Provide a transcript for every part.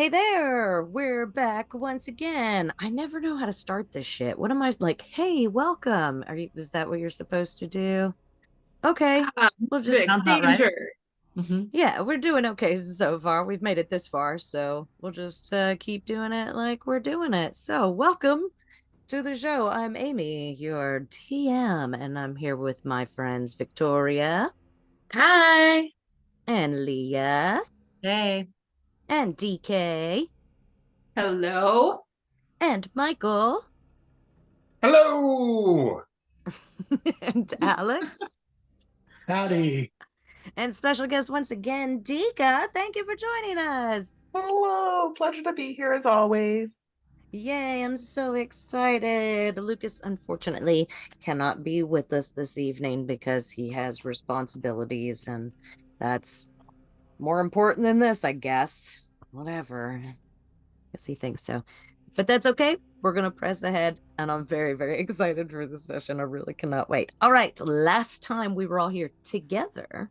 Hey there, we're back once again. I never know how to start this shit. What am I like? Hey, welcome. Is that what you're supposed to do? Okay, we'll just, Vic, Sounds about right. danger. hmm yeah, we're doing okay so far. We've made it this far, so we'll just keep doing it like we're doing it. So, welcome to the show. I'm Amy, your TM, and I'm here with my friends Victoria Hi. and Leah Hey. and DK Hello. and Michael Hello! and Alex. Howdy. And special guest once again, Dika. Thank you for joining us. Hello, pleasure to be here as always. Yay, I'm so excited. Lucas unfortunately cannot be with us this evening because he has responsibilities, and that's more important than this, I guess. Whatever. Guess he thinks so. But that's okay. We're going to press ahead, and I'm very, very excited for this session. I really cannot wait. All right, last time we were all here together,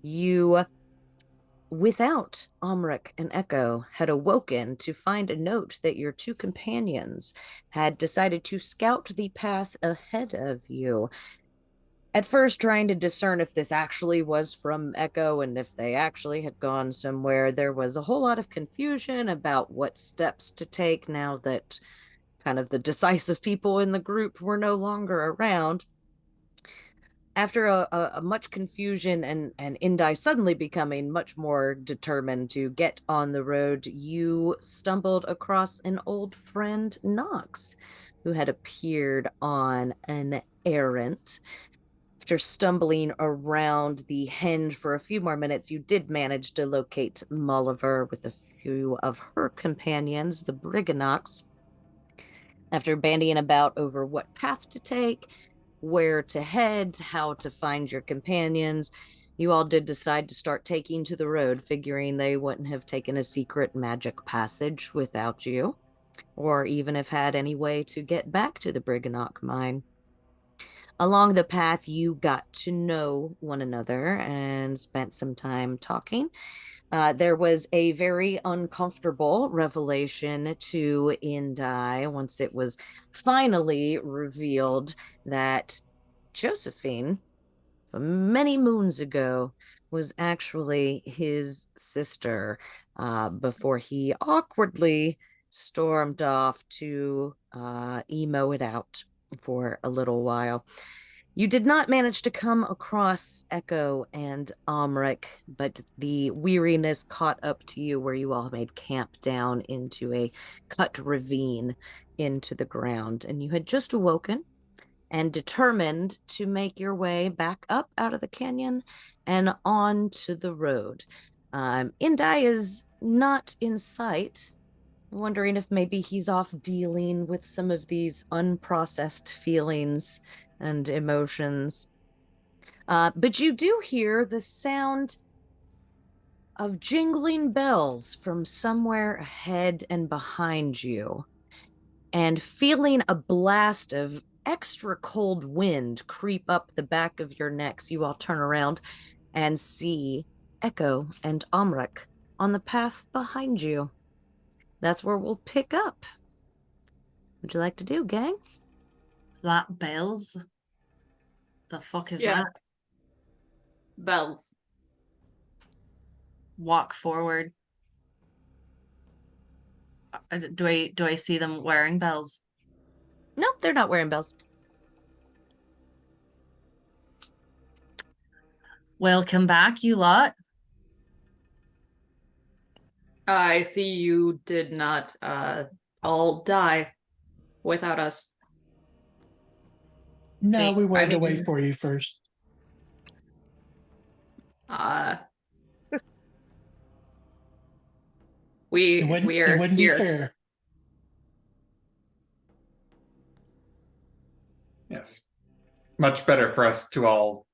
you without Omric and Echo had awoken to find a note that your two companions had decided to scout the path ahead of you. At first, trying to discern if this actually was from Echo and if they actually had gone somewhere, there was a whole lot of confusion about what steps to take now that kind of the decisive people in the group were no longer around. After a much confusion and Indai suddenly becoming much more determined to get on the road, you stumbled across an old friend, Nox, who had appeared on an errand. After stumbling around the henge for a few more minutes, you did manage to locate Molliver with a few of her companions, the Briganox. After bandying about over what path to take, where to head, how to find your companions, you all did decide to start taking to the road, figuring they wouldn't have taken a secret magic passage without you, or even have had any way to get back to the Briganock mine. Along the path, you got to know one another and spent some time talking. There was a very uncomfortable revelation to Indai once it was finally revealed that Josephine, from many moons ago, was actually his sister before he awkwardly stormed off to emo it out for a little while. You did not manage to come across Echo and Omric, but the weariness caught up to you where you all made camp down into a cut ravine into the ground, and you had just awoken and determined to make your way back up out of the canyon and onto the road. Indai is not in sight, wondering if maybe he's off dealing with some of these unprocessed feelings and emotions. But you do hear the sound of jingling bells from somewhere ahead and behind you, and feeling a blast of extra cold wind creep up the back of your necks. You all turn around and see Echo and Omric on the path behind you. That's where we'll pick up. Would you like to do, gang? Flat bells? The fuck is Yeah. that? Bells. Walk forward. Do I see them wearing bells? Nope, they're not wearing bells. Welcome back, you lot. I see you did not all die without us. No, we I wanted to wait mean, for you first. uh It we wouldn't we it are wouldn't be here. fair. Yes. Much better for us to all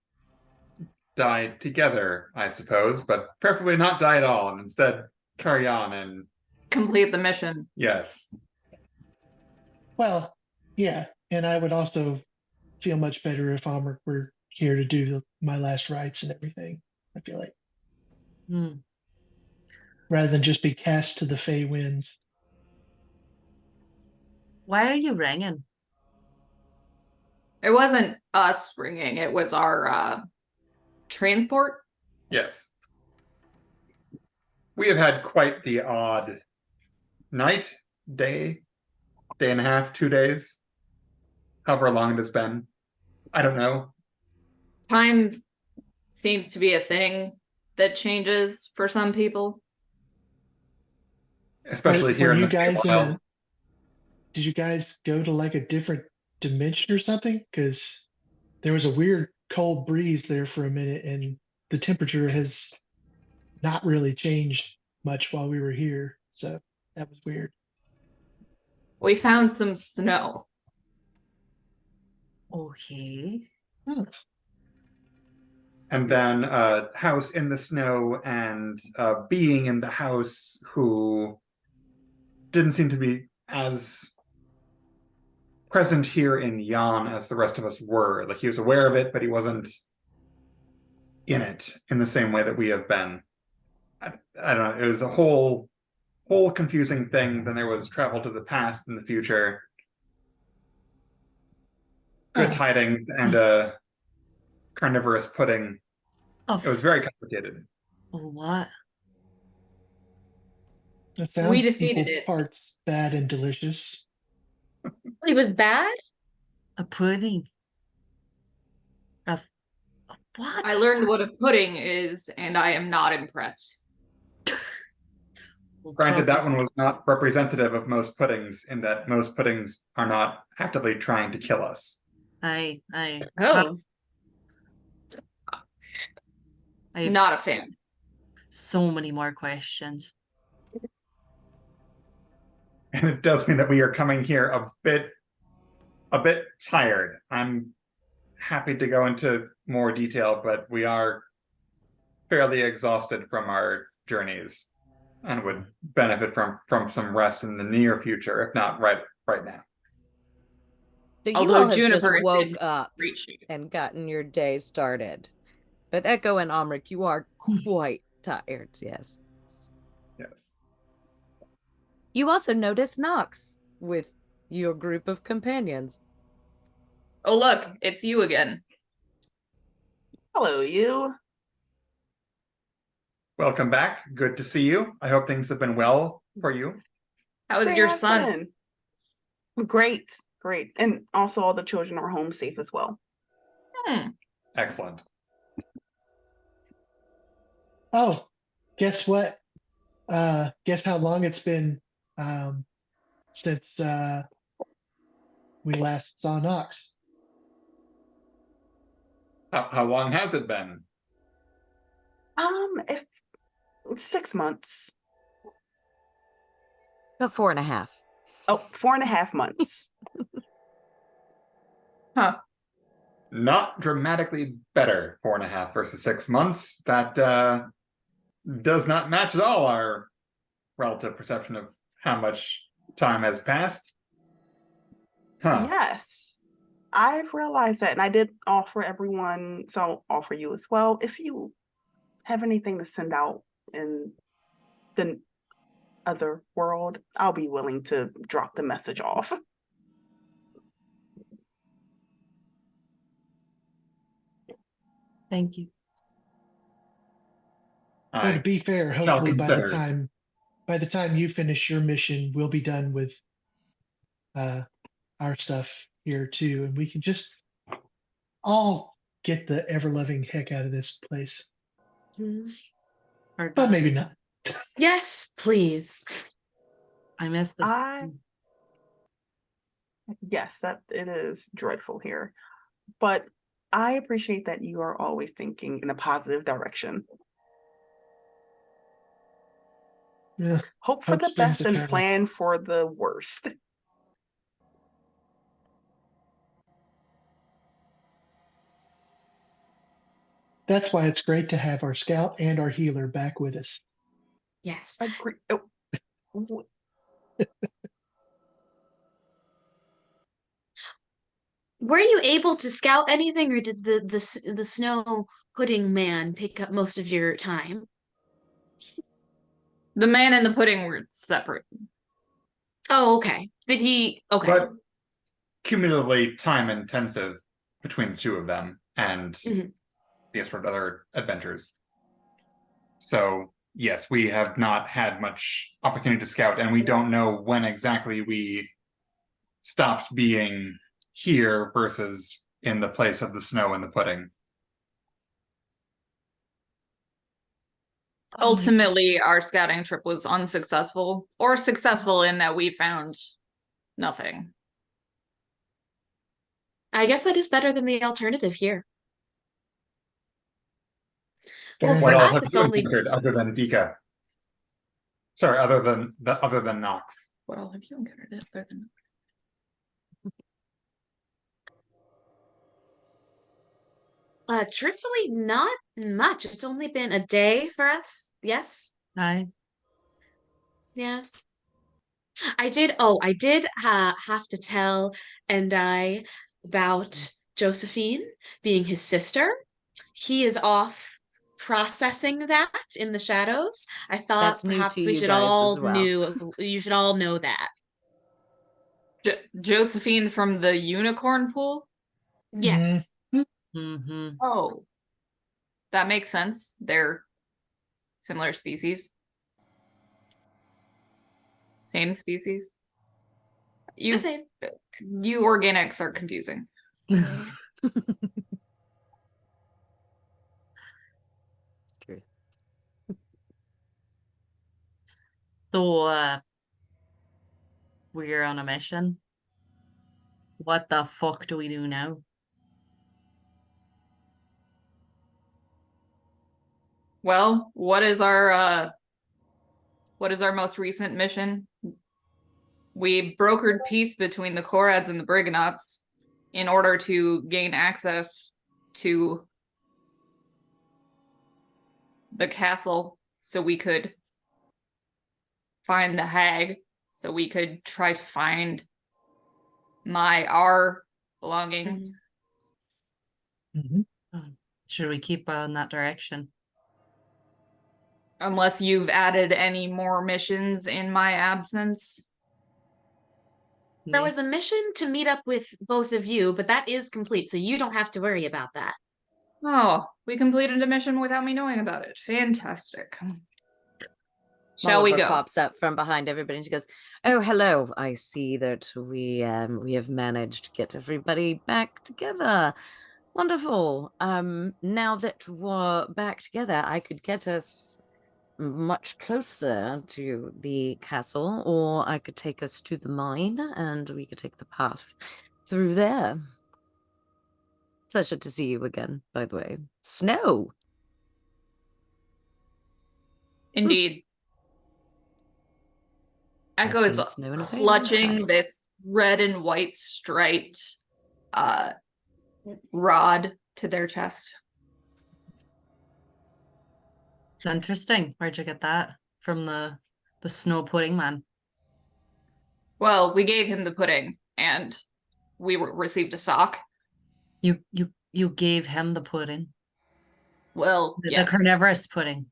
die together, I suppose, but preferably not die at all and instead carry on and Complete the mission. yes. Well, yeah, and I would also feel much better if Amr were here to do my last rites and everything. I feel like Hmm. rather than just be cast to the Fey winds. Why are you ringing? It wasn't us ringing, it was our transport. Yes. We have had quite the odd night, day and a half, 2 days, however long it has been. I don't know. Time seems to be a thing that changes for some people. Especially here Were in you the guys in Feywild. a? Did you guys go to like a different dimension or something? Because there was a weird cold breeze there for a minute, and the temperature has not really changed much while we were here. So that was weird. We found some snow. Okay. Oh, And then a house in the snow and a being in the house who didn't seem to be as present here in Jan as the rest of us were. Like he was aware of it, but he wasn't in it in the same way that we have been. I don't know. It was a whole confusing thing. Then there was travel to the past and the future. Good oh, tidings and a carnivorous pudding. Oh, It was very complicated. what? that We sounds defeated equal it. parts bad and delicious. It was bad? A pudding. A what? I learned what a pudding is, and I am not impressed. Well, Granted, that probably- one was not representative of most puddings, in that most puddings are not actively trying to kill us. I Oh, have Not a fan. so many more questions. And it does mean that we are coming here a bit tired. I'm happy to go into more detail, but we are fairly exhausted from our journeys and would benefit from some rest in the near future, if not right now. So you Although all have just Juniper woke did up appreciate it. and gotten your day started. But Echo and Omric, you are quite tired, yes. Yes. You also notice Nox with your group of companions. Oh, look, it's you again. Hello, you. Welcome back. Good to see you. I hope things have been well for you. How was They your have son? been. Great, great. And also all the children are home safe as well. Excellent. Oh, guess what? Guess how long it's been since we last saw Nox? How long has it been? If 6 months. About 4.5. Oh, 4.5 months. Huh. Not dramatically better, 4.5 versus 6 months. That does not match at all our relative perception of how much time has passed. Huh. Yes. I've realized that, and I did offer everyone, so I'll offer you as well. If you have anything to send out in the other world, I'll be willing to drop the message off. Thank you. Well, to I be fair, shall hopefully by the consider. time you finish your mission, we'll be done with our stuff here too, and we can just all get the ever loving heck out of this place. Or But not. maybe not. yes, please. I miss this. Yes, that it is dreadful here. But I appreciate that you are always thinking in a positive direction. Yeah, Hope for hope the springs best and eternal. plan for the worst. That's why it's great to have our scout and our healer back with us. Yes. Agree. Oh, w- Were you able to scout anything, or did the snow pudding man take up most of your time? The man and the pudding were separate. Oh, okay. Did he? Okay. But cumulatively time intensive between the two of them and Mhm. the sort of other adventures. So yes, we have not had much opportunity to scout, and we don't know when exactly we stopped being here versus in the place of the snow and the pudding. Ultimately, our scouting trip was unsuccessful, or successful in that we found nothing. I guess that is better than the alternative here. Well, What for else us, have it's you only encountered other than Dika? Sorry, other than Nox. What all have you encountered other than truthfully not much. It's only been a day for us. Yes. Aye. Yeah. I did have to tell about Josephine being his sister. He is off processing that in the shadows. I thought That's new to perhaps we you should guys as all well. you should all know that. Josephine from the unicorn pool? Yes. Mm-hmm. Oh. That makes sense. They're similar species. Same species. The same. You organics are confusing. True. So, we're on a mission. What the fuck do we do now? Well, what is our most recent mission? We brokered peace between the Korads and the Briganots in order to gain access to the castle so we could find the hag, so we could try to find our belongings. Mhm. Should we keep in that direction? Unless you've added any more missions in my absence. There Me? was a mission to meet up with both of you, but that is complete, so you don't have to worry about that. Oh, we completed a mission without me knowing about it. Fantastic. Shall we Oliver go? pops up from behind everybody and she goes, "Oh, hello. I see that we have managed to get everybody back together. Wonderful. Now that we're back together, I could get us much closer to the castle, or I could take us to the mine and we could take the path through there. Pleasure to see you again, by the way. Snow. Indeed. Has Echo is seen snow in a very long clutching time. this red and white striped rod to their chest. It's interesting. Where'd you get that? From the snow pudding man. Well, we gave him the pudding and we received a sock. You gave him the pudding. Well, The yes. carnivorous pudding.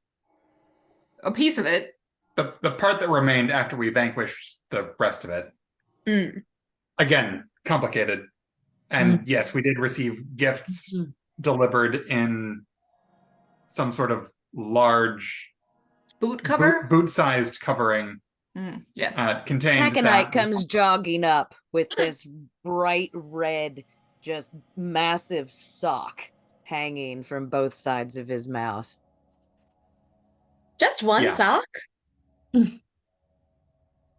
A piece of it. The part that remained after we vanquished the rest of it. Mm. Again, complicated. And yes, we did receive gifts delivered in some sort of large Boot cover? boot-sized covering. Yes. Contained Taconite that comes jogging up with this bright red, just massive sock hanging from both sides of his mouth. Just one Yeah. sock?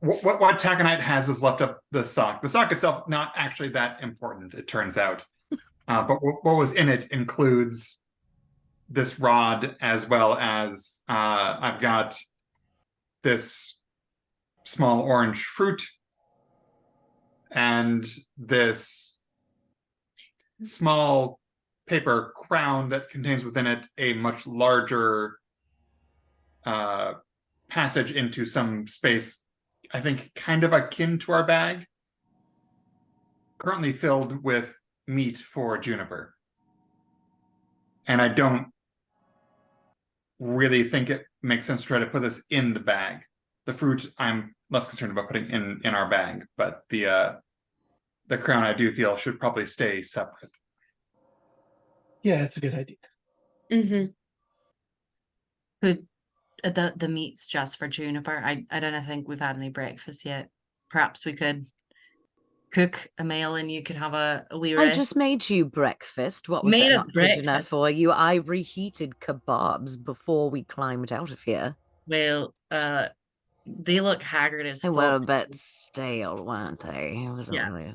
what Taconite has is left up the sock. The sock itself not actually that important, it turns out. But what was in it includes this rod, as well as I've got this small orange fruit and this small paper crown that contains within it a much larger passage into some space, I think kind of akin to our bag, currently filled with meat for Juniper. And I don't really think it makes sense to try to put this in the bag. The fruit I'm less concerned about putting in our bag, but the crown I do feel should probably stay separate. Yeah, it's a good idea. Mm-hmm. Could the meat's just for Juniper? I don't think we've had any breakfast yet. Perhaps we could cook a meal and you could have a wee I rest. just made you breakfast. What was Made that us not good enough breakfast. for you? I reheated kebabs before we climbed out of here. Well, they look haggard as They were a fuck. bit stale, weren't they? It wasn't Yeah. really.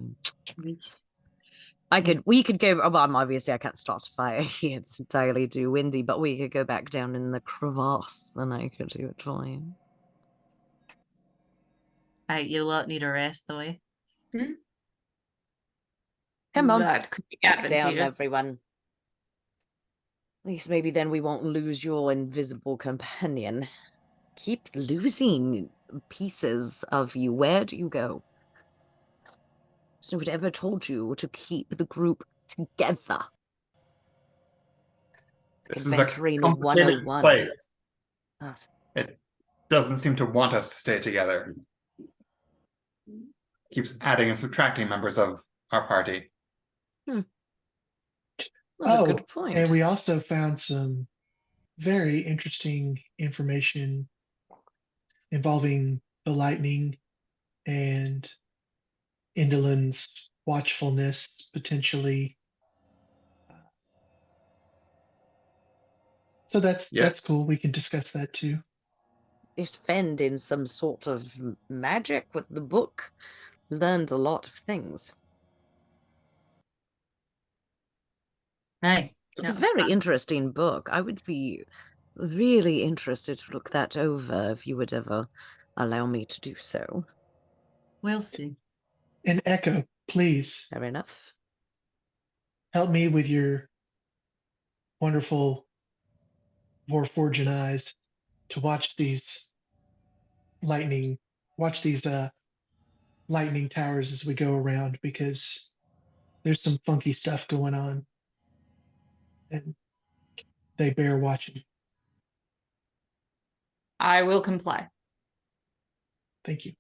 We could go. Well, obviously I can't start a fire. It's entirely too windy, but we could go back down in the crevasse. Then I could do it for you. You lot need a rest though, eh? Come on, That could be back down, advantageous. everyone. At least maybe then we won't lose your invisible companion. Keep losing pieces of you. Where do you go? So nobody ever told you to keep the group together. This is a Adventuring complicated 101. place. Ah. It doesn't seem to want us to stay together. Keeps adding and subtracting members of our party. That's a good point. And we also found some very interesting information involving the lightning and Endelyn's watchfulness potentially. So that's cool. We can discuss that too. Is Fend in some sort of magic with the book? Learned a lot of things. Hey, It's a very interesting book. I would be really interested to look that over if you would ever allow me to do so. we'll see. And Echo, please Fair enough. help me with your wonderful Warforged eyes to watch these lightning lightning towers as we go around, because there's some funky stuff going on and they bear watching. I will comply. Thank you.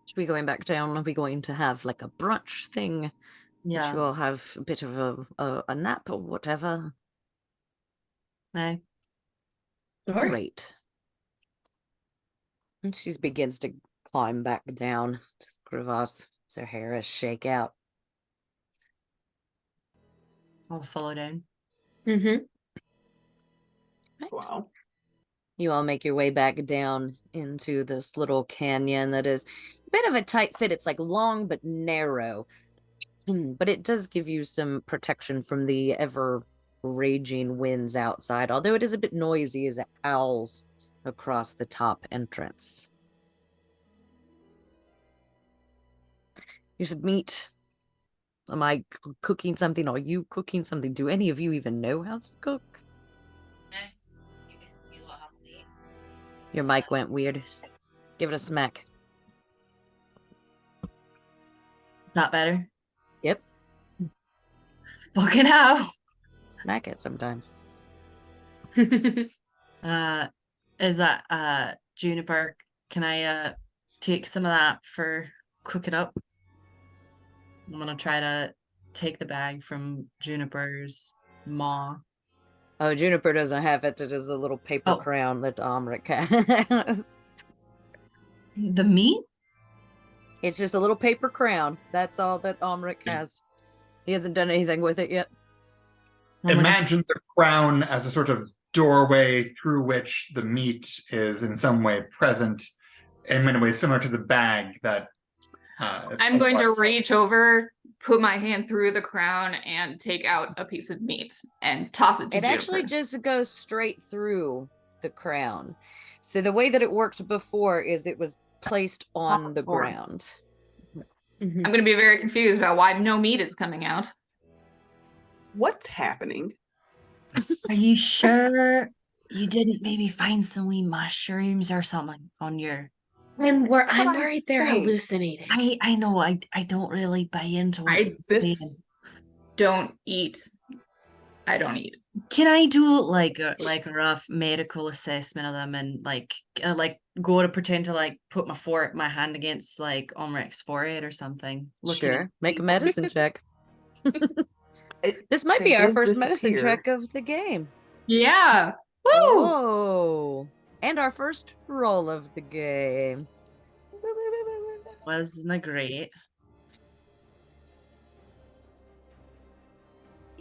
Should we going back down? Are we going to have like a brunch thing? Yeah. Should we all have a bit of a nap or whatever? No. Great. And she begins to climb back down to the crevasse. So her hair is shake out. I'll follow down. Mm-hmm. Right. Wow. You all make your way back down into this little canyon that is a bit of a tight fit. It's like long but narrow. But it does give you some protection from the ever raging winds outside, although it is a bit noisy as it howls across the top entrance. You said meat. Am I cooking something? Are you cooking something? Do any of you even know how to cook? Your mic went weird. Give it a smack. Is that better? Yep. Fucking hell. Smack it sometimes. Is that Juniper? Can I take some of that for cook it up? I'm gonna try to take the bag from Juniper's maw. Oh, Juniper doesn't have it. It is a little paper Oh. crown that Omric has. The meat? It's just a little paper crown. That's all that Omric has. He hasn't done anything with it yet. Imagine the crown as a sort of doorway through which the meat is in some way present, in many ways similar to the bag that. I'm going to reach over, put my hand through the crown, and take out a piece of meat and toss it to It actually Juniper. just goes straight through the crown. So the way that it worked before is it was placed on the ground. I'm going to be very confused about why no meat is coming out. What's happening? Are you sure you didn't maybe find some wee mushrooms or something on your... I'm what I worried they're say. hallucinating. I know, I don't really buy into what I you're saying. don't eat I don't eat. Can I do like a rough medical assessment of them and go to pretend to like put my hand against like Omric's forehead or something? Looking Sure. at Make a medicine check. This might They be our did first medicine disappear. check of the game. Yeah. Woo! Oh. And our first roll of the game. wasn't great.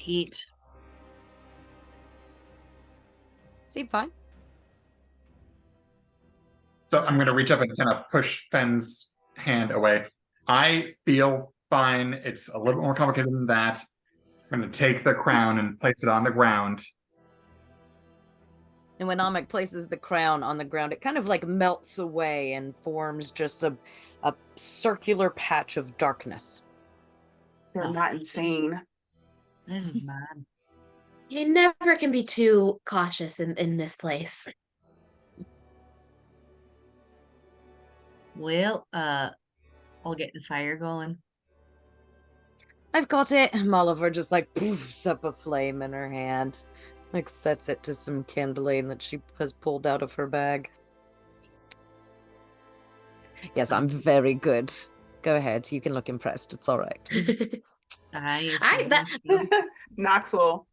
8. Seem fine. So I'm going to reach up and kind of push Fenn's hand away. I feel fine. It's a little bit more complicated than that. I'm going to take the crown and place it on the ground. And when Namek places the crown on the ground, it kind of like melts away and forms just a circular patch of darkness. They're Oh, not insane. This is mad. You never can be too cautious in this place. Well, I'll get the fire going. I've got it. Molliver just like poofs up a flame in her hand, like sets it to some kindling that she has pulled out of her bag. Yes, I'm very good. Go ahead. You can look impressed. It's all right. Knoxville.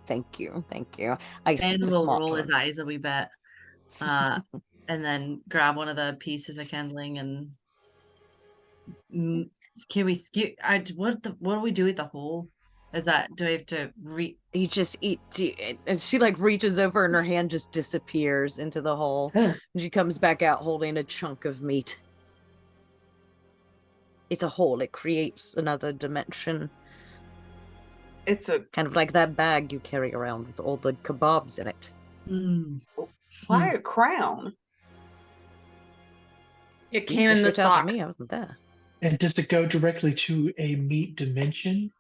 Thank you. Thank you. I see Ben the will smart roll his ones. eyes a wee bit, and then grab one of the pieces of kindling and can we skip? What do we do with the hole? Is that do I have to You just eat, and she like reaches over and her hand just disappears into the hole. And she comes back out holding a chunk of meat. It's a hole. It creates another dimension. It's a Kind of like that bag you carry around with all the kebabs in it. why a crown? It He's came in the sure tells sock. me I wasn't there. And does it go directly to a meat dimension?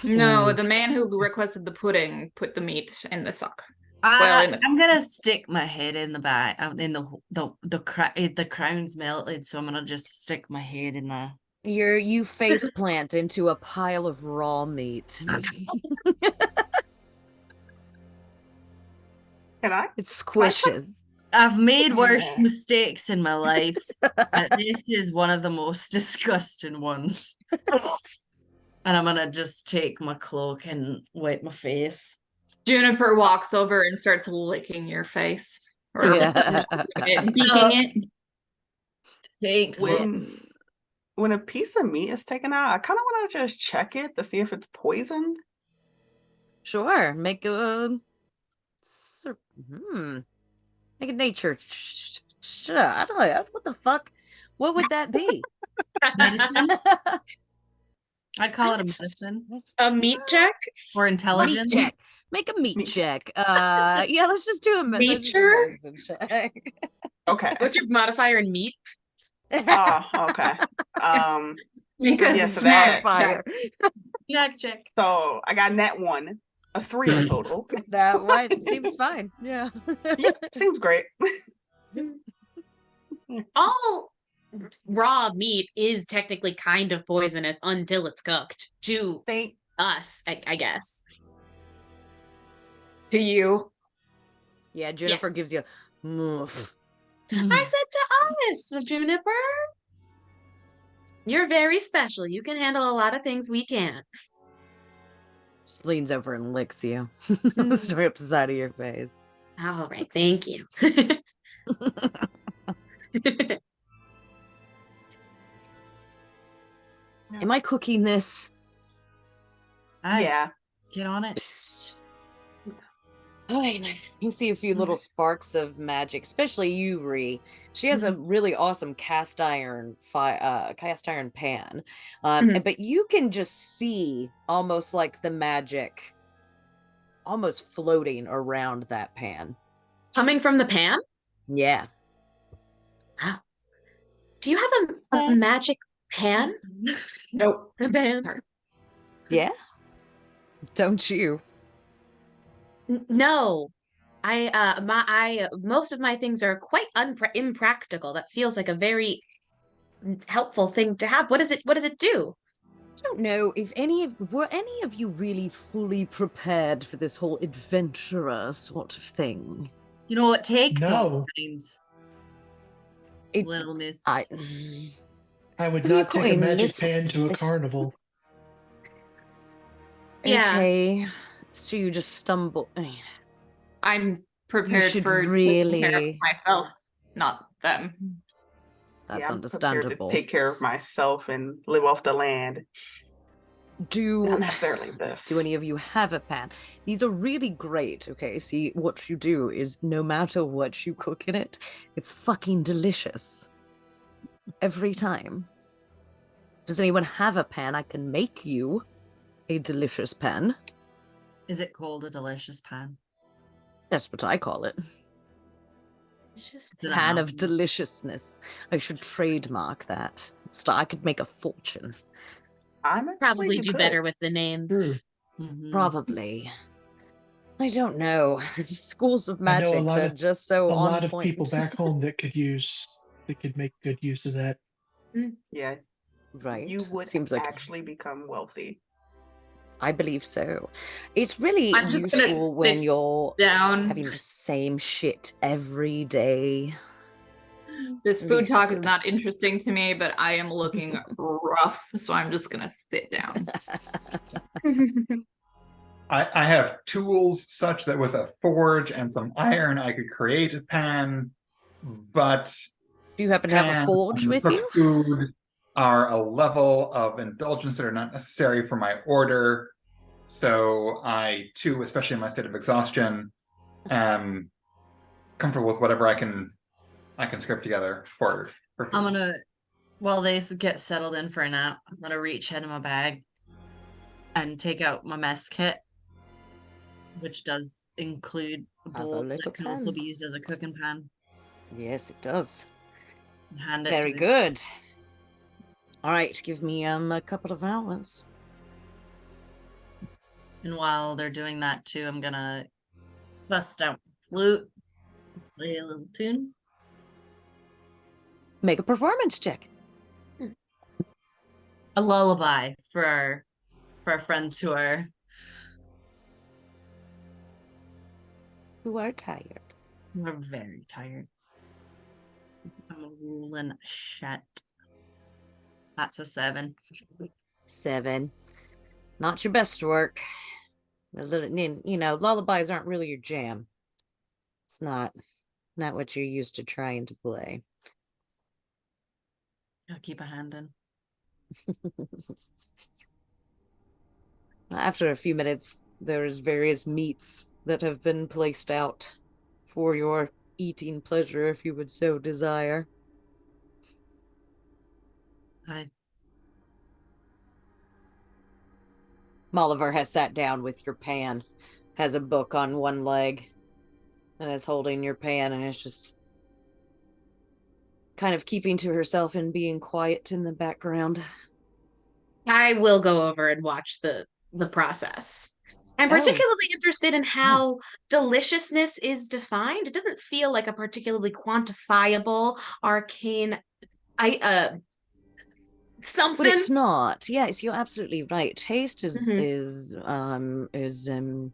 No, Or- the man who requested the pudding put the meat in the sock. Well, in the- I'm gonna stick my head in the bag. In the crown's melted, so I'm gonna just stick my head in the. You face plant into a pile of raw meat. Can I? It squishes. I've made worse Yeah. mistakes in my life, but this is one of the most disgusting ones. And I'm gonna just take my cloak and wipe my face. Juniper walks over and starts licking your face. Or Yeah. beaking it. Thanks. When a piece of meat is taken out, I kind of want to just check it to see if it's poisoned. Sure. Make a make a nature. I don't know. What the fuck? What would that be? Medicine? I'd call it a medicine A meat check? or intelligence. Meat check. Make a meat Meat. check. Yeah, let's just do a Nature? medicine check. Okay. What's your modifier in meat? Okay. Make a Yeah, so snack. Fire. Snack check. So I got net 1, a 3 in total. That one seems fine. Yeah. Yeah, seems great. All raw meat is technically kind of poisonous until it's cooked to Thank us, I guess. To you. Yeah, Juniper Yes. gives you a moof. I said to us, Juniper. You're very special. You can handle a lot of things we can't. Just leans over and licks you. Straight up the side of your face. All right, thank you. Am I cooking this? yeah. Get on it. You see a few little sparks of magic, especially you, Ree. She has a really awesome cast iron pan, but you can just see almost like the magic, almost floating around that pan. Coming from the pan? Yeah, Wow. Do you have a magic pan? Nope. A pan? yeah. Don't you? No. Most of my things are quite impractical. That feels like a very helpful thing to have. What does it do? don't know if were any of you really fully prepared for this whole adventurer sort of thing. You know what takes No. sometimes, It, little miss. I would What are you not take a calling magic this- pan to a this- carnival. Yeah. Okay, so you just stumble. I'm prepared should for taking care of really- myself, not them. That's I'm prepared understandable. to take care of myself and live off the land. Not Do necessarily this. Do any of you have a pan? These are really great, okay? See, what you do is no matter what you cook in it, it's fucking delicious. Every time. Does anyone have a pan? I can make you a delicious pan. Is it called a delicious pan? That's what I call it. It's just Did I Pan not of know? deliciousness. I should trademark that. I could make a fortune. Honestly, probably you do could. better with the name. True. Mhm. Probably. I don't know. Schools of I know a magic lot that of- are just so A on lot of point. people back home that could make good use of that. Yeah, Right. you would Seems like actually become wealthy. I believe so. It's really I'm just gonna useful when sit you're Down. having the same shit every day. This Maybe food it's talk good. is not interesting to me, but I am looking rough, so I'm just gonna sit down. I have tools such that with a forge and some iron, I could create a pan, but Do you happen to have a pan forge and with cooked you? food are a level of indulgence that are not necessary for my order. So I too, especially in my state of exhaustion, am comfortable with whatever I can scrape together for food. I'm gonna, while they get settled in for a nap, I'm gonna reach into my bag and take out my mess kit, which does include a Have a bowl little that can also pan. be used as a cooking pan. Yes, it does. And hand it Very to good. All right, give me a couple of hours. And while they're doing that too, I'm gonna bust out flute, play a little tune. Make a performance check. A lullaby for our friends who are Tired. very tired. I'm a rolling shit. That's a 7. 7. Not your best work. Lullabies aren't really your jam. It's not what you're used to trying to play. Gotta keep a hand in. After a few minutes, there's various meats that have been placed out for your eating pleasure, if you would so desire. I Molliver has sat down with your pan, has a book on one leg, and is holding your pan, and is just kind of keeping to herself and being quiet in the background. I will go over and watch the process. I'm Oh. particularly interested in how deliciousness is defined. It doesn't feel like a particularly quantifiable arcane something. But it's not. Yes, you're absolutely right. Taste is Mhm.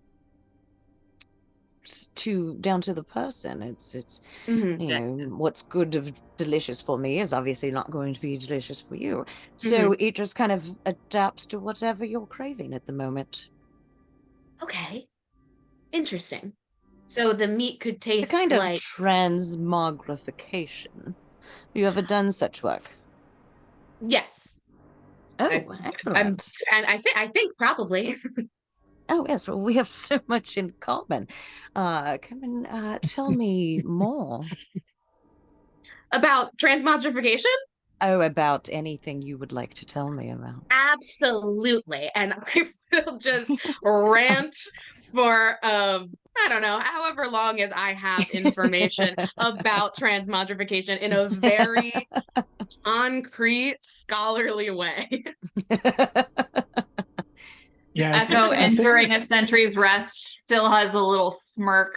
too down to the person. It's Mhm. you Yeah. know, what's good of delicious for me is obviously not going to be delicious for you. So it just kind of adapts to whatever you're craving at the moment. Okay. Interesting. So the meat could It's taste a kind like of transmogrification. Have you ever done such work? yes. Oh, I'm excellent. and I think probably. Oh, yes. Well, we have so much in common. Come and tell me more. About transmogrification? Oh, about anything you would like to tell me about. Absolutely. And I will just rant for I don't know, however long as I have information about transmogrification in a very concrete, scholarly way. Yeah, Echo, I think entering a century's rest, still has a little smirk,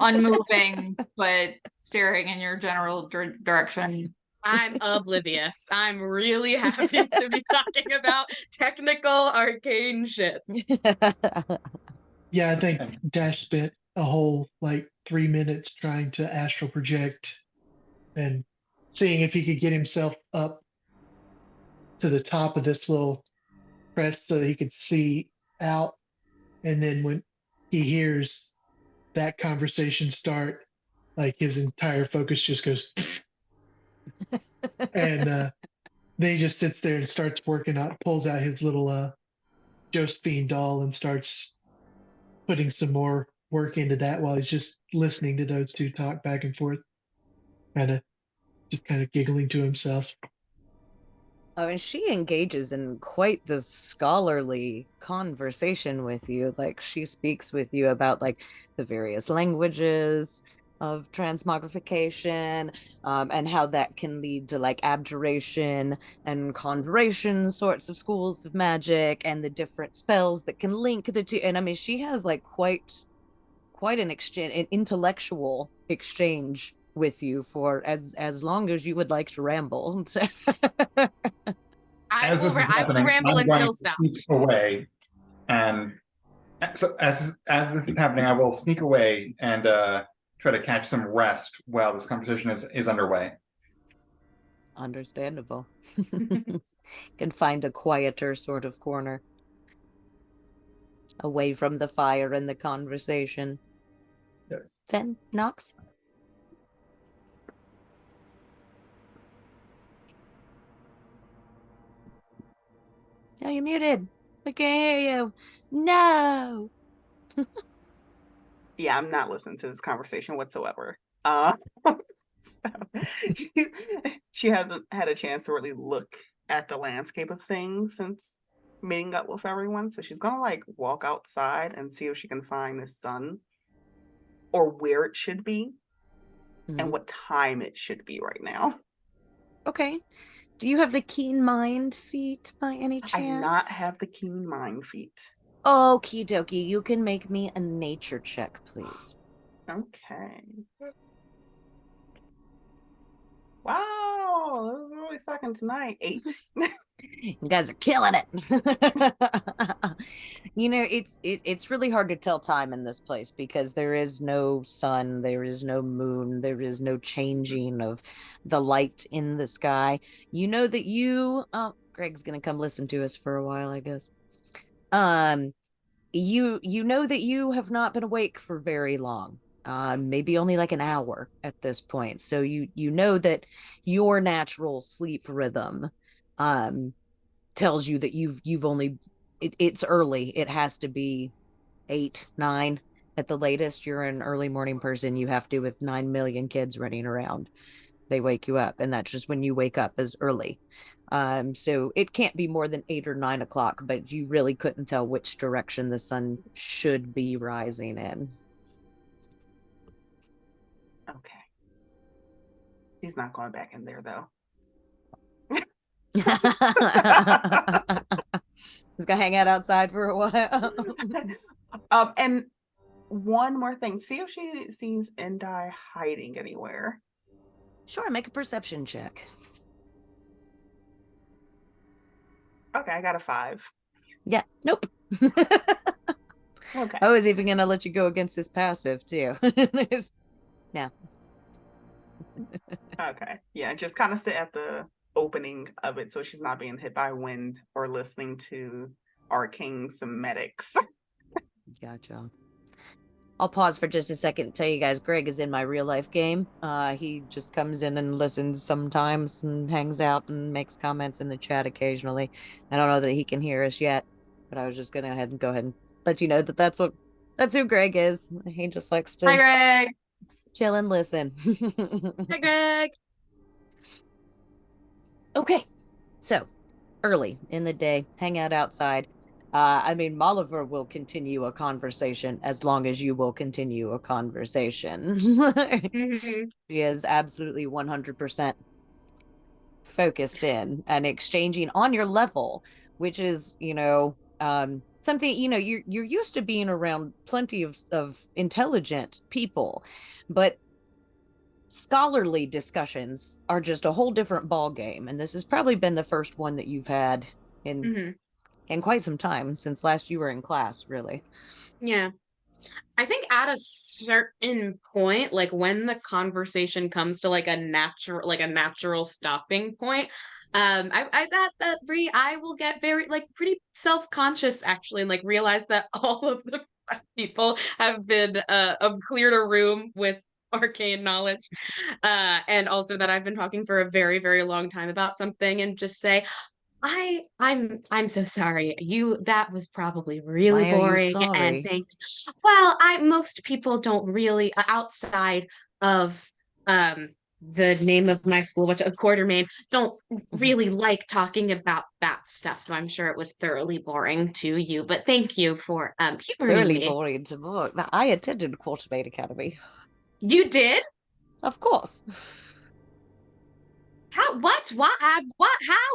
unmoving, but staring in your general direction. I'm oblivious. I'm really happy to be talking about technical arcane shit. Yeah, I think Dash spent a whole like 3 minutes trying to astral project and seeing if he could get himself up to the top of this little crest so that he could see out. And then when he hears that conversation start, like his entire focus just goes, and then he just sits there and starts working out, pulls out his little Josephine doll and starts putting some more work into that while he's just listening to those two talk back and forth, kind of just kind of giggling to himself. I mean, she engages in quite the scholarly conversation with you. Like, she speaks with you about like the various languages of transmogrification, and how that can lead to like abjuration and conjuration sorts of schools of magic, and the different spells that can link the two. And I mean, she has like quite an exchange, an intellectual exchange with you for as long as you would like to ramble. I As this will, is I will happening, ramble I'm going until to stopped. sneak away, and so as this is happening, I will sneak away and try to catch some rest while this conversation is underway. Understandable. Can find a quieter sort of corner away from the fire and the conversation. Yes. Fen, Nox? Oh, you're muted. We can't hear you. No. Yeah, I'm not listening to this conversation whatsoever. So she, she hasn't had a chance to really look at the landscape of things since meeting up with everyone. So she's gonna like walk outside and see if she can find the sun or where it should be and what time it should be right now. Okay. Do you have the keen mind feat by any chance? I do not have the keen mind feat. Okie dokie. You can make me a nature check, please. Okay. Wow, that was really sucking tonight. 8. You guys are killing it. You know, it's really hard to tell time in this place because there is no sun, there is no moon, there is no changing of the light in the sky. You know that Greg's gonna come listen to us for a while, I guess. You know that you have not been awake for very long. Maybe only like an hour at this point. So you know that your natural sleep rhythm tells you that you've only it's early. It has to be 8, 9 at the latest. You're an early morning person. You have to with 9 million kids running around. They wake you up, and that's just when you wake up as early. So it can't be more than 8 or 9 o'clock, but you really couldn't tell which direction the sun should be rising in. Okay. He's not going back in there though. He's gonna hang out outside for a while. And one more thing. See if she sees Endai hiding anywhere. Sure, make a perception check. Okay, I got a 5. Yeah, nope. Okay. I was even gonna let you go against his passive too. No. Okay. Yeah, just kind of sit at the opening of it so she's not being hit by wind or listening to arcane somatics. Gotcha. I'll pause for just a second to tell you guys Greg is in my real life game. He just comes in and listens sometimes and hangs out and makes comments in the chat occasionally. I don't know that he can hear us yet, but I was just gonna go ahead and let you know that that's who Greg is. He just likes to Hi, Greg. chill and listen. Hi, Greg. Okay, so early in the day, hang out outside. I mean, Molliver will continue a conversation as long as you will continue a conversation. She is absolutely 100% focused in and exchanging on your level, which is, something, you're used to being around plenty of intelligent people, but scholarly discussions are just a whole different ball game, and this has probably been the first one that you've had in quite some time, since last you were in class, really. Yeah. I think at a certain point, like when the conversation comes to like a natural stopping point, I that Bree, I will get very like pretty self-conscious actually, and like realize that all of the people have been cleared a room with arcane knowledge, and also that I've been talking for a very, very long time about something, and just say, I'm so sorry. That was probably really Why are you boring, and sorry? well, I most people don't really outside of the name of my school, which a Quartermain, don't really like talking about that stuff. So I'm sure it was thoroughly boring to you, but thank you for humoring Thoroughly me. boring to book. Now, I attended Quartermain Academy. You did? Of course. How? What? What? How?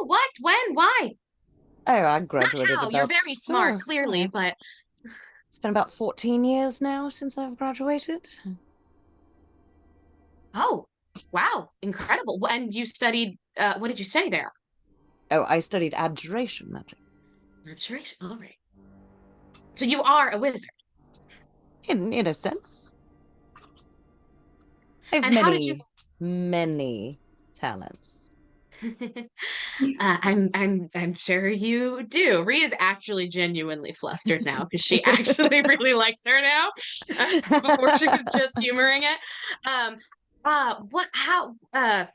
What? When? Why? Oh, I Not graduated how. about... You're very smart, clearly, but It's been about 14 years now since I've graduated. oh, wow, incredible. And you studied, what did you study there? Oh, I studied abjuration magic. Abjuration. All right. So you are a wizard. In a sense. I have And how did you many talents. I'm sure you do. Rhea is actually genuinely flustered now because she actually really likes her now. Before she was just humoring it. What how um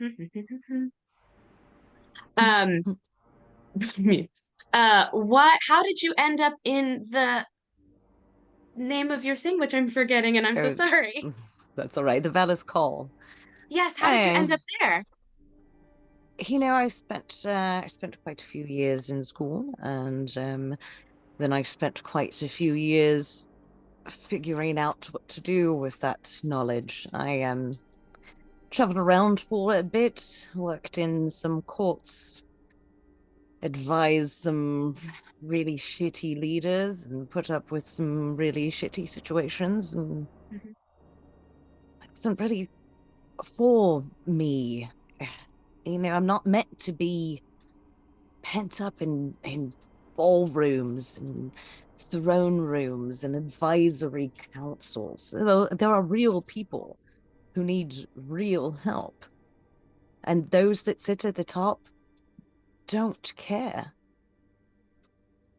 what how did you end up in the name of your thing, which I'm forgetting, and I'm so sorry. That's all right. The Valor's Call. Yes, how did you end up there? I spent quite a few years in school, and then I spent quite a few years figuring out what to do with that knowledge. I traveled around for a bit, worked in some courts, advised some really shitty leaders, and put up with some really shitty situations, and it wasn't really for me. I'm not meant to be pent up in ballrooms and throne rooms and advisory councils. There are real people who need real help. And those that sit at the top don't care.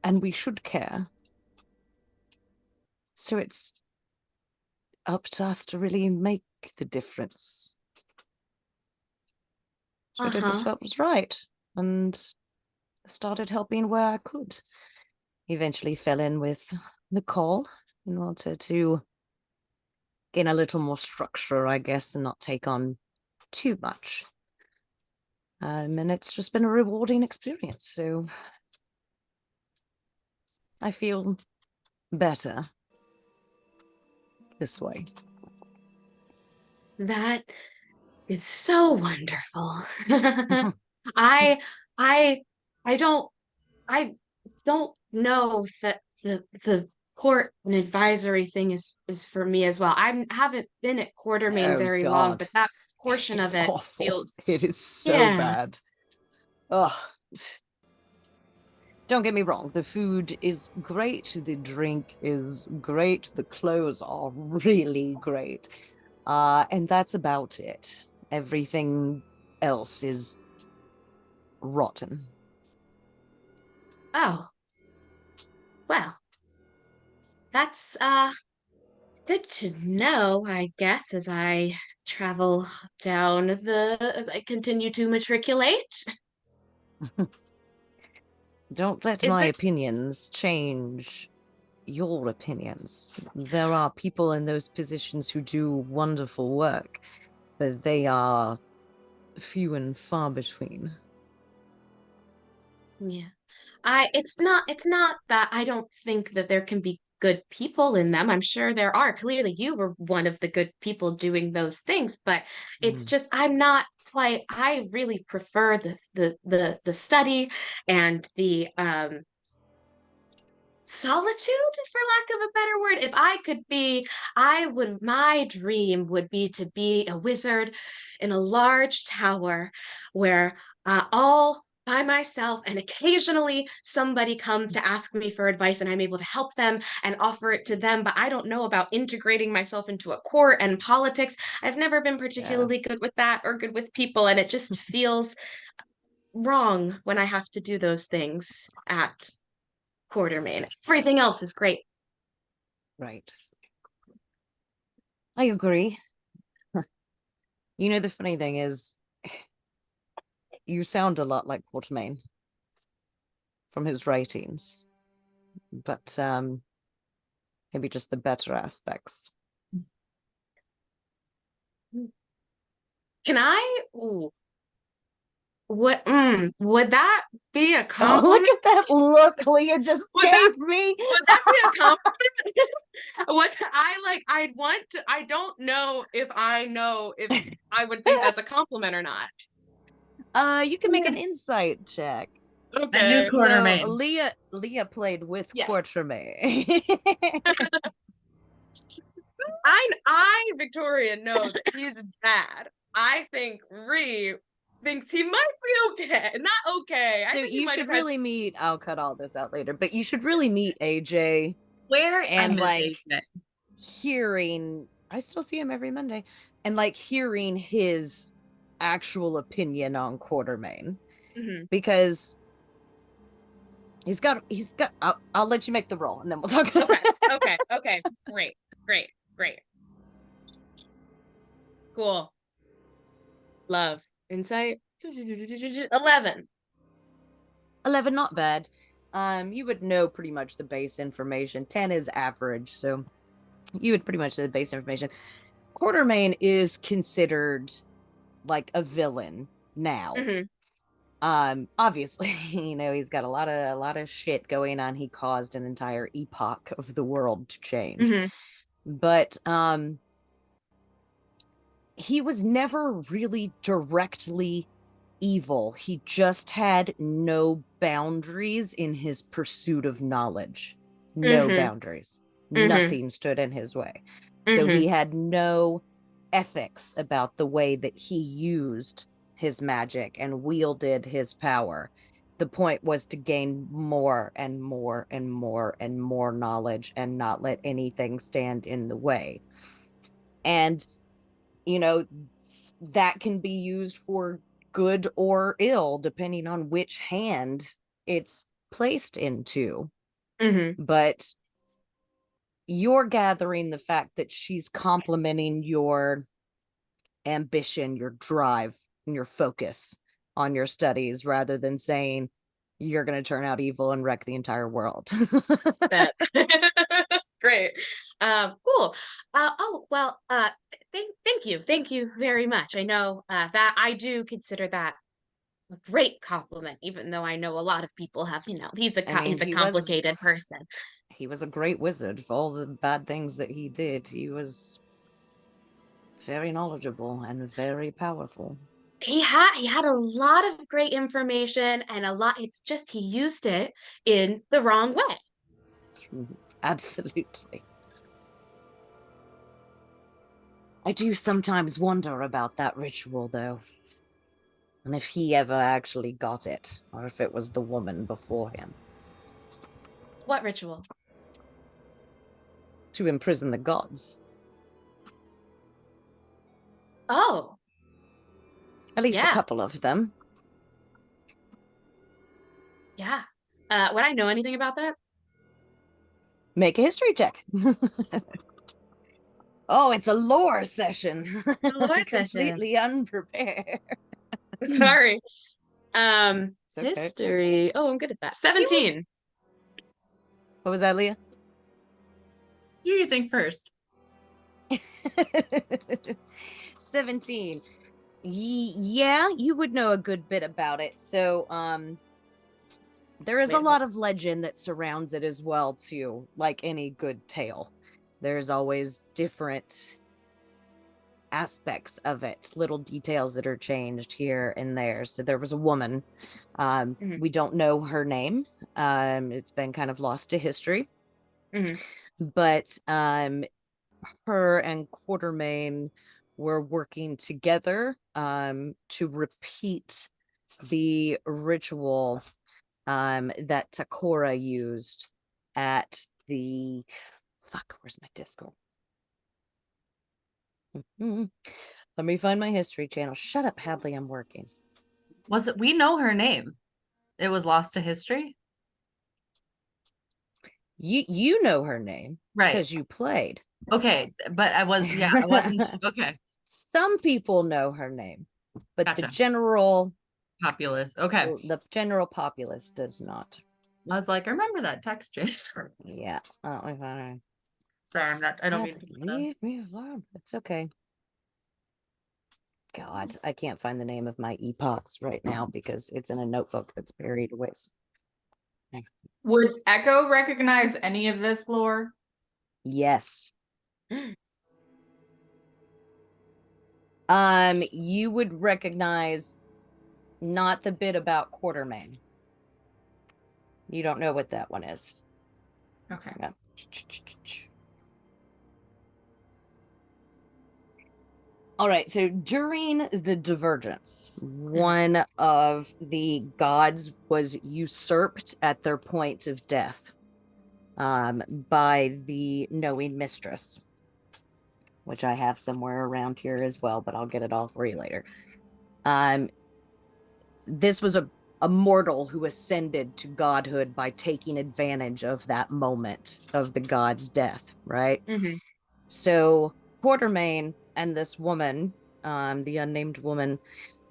And we should care. So it's up to us to really make the difference. So I did what felt was right, and started helping where I could. Eventually fell in with the call in order to gain a little more structure, I guess, and not take on too much. And it's just been a rewarding experience, so I feel better this way. That is so wonderful. I I I don't I don't know that the court and advisory thing is for me as well. I haven't been at Quartermain very long, but that portion It's of it awful. feels It is so bad. Ugh. Don't get me wrong, the food is great, the drink is great, the clothes are really great. And that's about it. Everything else is rotten. Oh. Well, that's good to know, I guess, as I travel down as I continue to matriculate. Don't let Is my there opinions change your opinions. There are people in those positions who do wonderful work, but they are few and far between. Yeah. It's not that I don't think that there can be good people in them. I'm sure there are. Clearly you were one of the good people doing those things, but it's just I'm not quite I really prefer the study and solitude, for lack of a better word. If I could be, my dream would be to be a wizard in a large tower where all by myself, and occasionally somebody comes to ask me for advice and I'm able to help them and offer it to them, but I don't know about integrating myself into a court and politics. I've never been particularly good with that or good with people, and it just feels wrong when I have to do those things at Quartermain. Everything else is great. Right. I agree. You know, the funny thing is, you sound a lot like Quartermain from his writings, but maybe just the better aspects. Can I? Ooh. Would that be a Oh, compliment? look at that look Leah just gave me. Would that be a compliment? What I don't know if I would think that's a compliment or not. You can make an insight check. I knew Okay. Quartermain. So Leah played with Yes. Quartermain. I Victoria know that he's bad. I think Ree thinks he might be okay. Not okay. I So think he you might should have had really meet, I'll cut all this out later, but you should really meet AJ. Where And, I miss like, AJ. hearing, I still see him every Monday, and like hearing his actual opinion on Quartermain, Mhm. because he's got I'll let you make the roll and then we'll talk. Okay. Great. Cool. Love. Insight. 11. 11, not bad. You would know pretty much the base information. 10 is average, so you would pretty much know the base information. Quartermain is considered like a villain now. Obviously, you know, he's got a lot of shit going on. He caused an entire epoch of the world to change. But he was never really directly evil. He just had no boundaries in his pursuit of knowledge. No boundaries. Nothing stood in his way. So he had no ethics about the way that he used his magic and wielded his power. The point was to gain more and more and more and more knowledge and not let anything stand in the way. And, you know, that can be used for good or ill, depending on which hand it's placed into. But you're gathering the fact that she's complimenting your ambition, your drive, and your focus on your studies rather than saying you're going to turn out evil and wreck the entire world. Great. Cool. Thank you very much. I know that I do consider that a great compliment, even though I know a lot of people have, you know, he's a complicated person. He was a great wizard. For all the bad things that he did, he was very knowledgeable and very powerful. He had a lot of great information, and it's just he used it in the wrong way. Absolutely. I do sometimes wonder about that ritual, though. And if he ever actually got it, or if it was the woman before him. What ritual? To imprison the gods. Oh. At least a couple of them. Yeah. Would I know anything about that? Make a history check. Oh, it's a lore session. Lore session. Completely unprepared. Sorry. Okay. History. Oh, I'm good at that. 17. What was that, Leah? Do you think first? 17. Yeah, you would know a good bit about it. So, there is a lot of legend that surrounds it as well, too. Like any good tale. There's always different aspects of it, little details that are changed here and there. So there was a woman. We don't know her name. It's been kind of lost to history. But her and Quartermain were working together to repeat the ritual that Takora used at the where's my Discord? Let me find my history channel. Shut up, Hadley, I'm working. We know her name. It was lost to history? You know her name. Right. Because you played. Okay, but I wasn't okay. Some people know her name, but Gotcha. the general Populace. Okay. the general populace does not. I was like, I remember that text. Yeah. Sorry, I don't mean to leave me alone. It's okay. God, I can't find the name of my epochs right now because it's in a notebook that's buried away. Would Echo recognize any of this lore? Yes. You would recognize not the bit about Quartermain. You don't know what that one is. Okay. No. All right, so during the divergence, one of the gods was usurped at their point of death by the knowing mistress, which I have somewhere around here as well, but I'll get it all for you later. This was a mortal who ascended to godhood by taking advantage of that moment of the god's death, right? So Quartermain and this woman, the unnamed woman,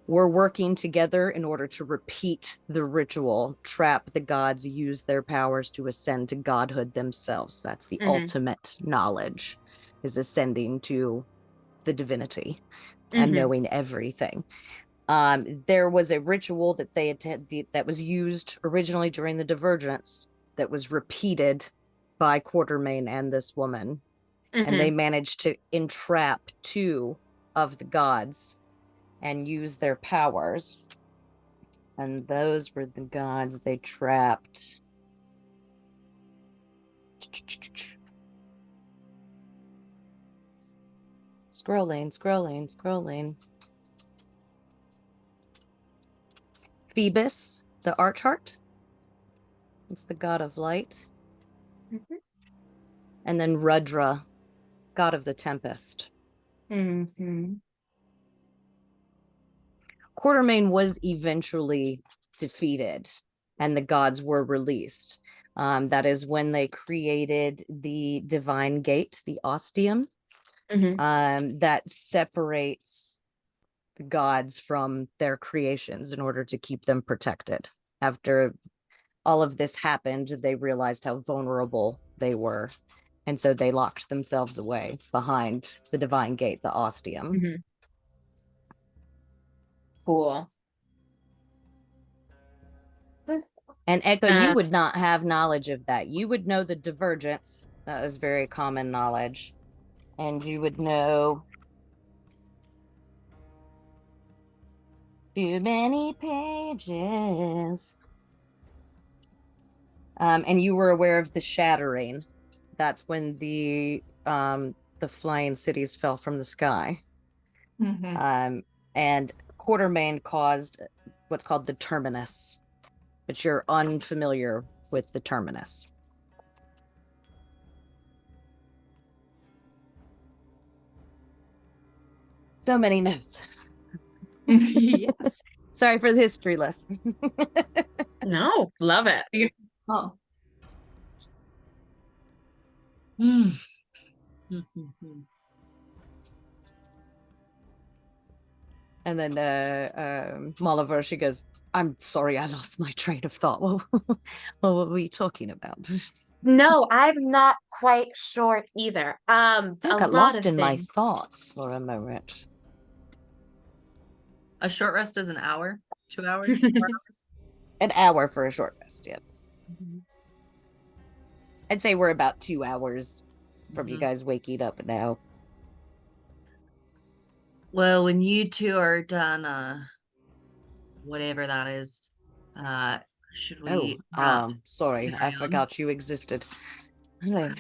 were working together in order to repeat the ritual, trap the gods, use their powers to ascend to godhood themselves. That's the ultimate knowledge, is ascending to the divinity and knowing everything. There was a ritual that they attended that was used originally during the divergence that was repeated by Quartermain and this woman. And they managed to entrap 2 of the gods and use their powers. And those were the gods they trapped. Scrolling. Phoebus, the Archheart. It's the god of light. And then Rudra, god of the tempest. Quartermain was eventually defeated and the gods were released. That is when they created the divine gate, the ostium, that separates the gods from their creations in order to keep them protected. After all of this happened, they realized how vulnerable they were. And so they locked themselves away behind the divine gate, the ostium. Cool. And Echo, you would not have knowledge of that. You would know the divergence. That was very common knowledge. And you would know too many pages. And you were aware of the shattering. That's when the flying cities fell from the sky. And Quartermain caused what's called the terminus, but you're unfamiliar with the terminus. So many notes. Yes. Sorry for the history lesson. No, love it. Oh. And then Moliver, she goes, I'm sorry, I lost my train of thought. What were we talking about? No, I'm not quite sure either. I got lost in my thoughts for a moment. A short rest is an hour, 2 hours, 4 hours. An hour for a short rest, yeah. I'd say we're about 2 hours from you guys waking up now. Well, when you two are done, whatever that is, should we drop sorry, I down? forgot you existed. Hello.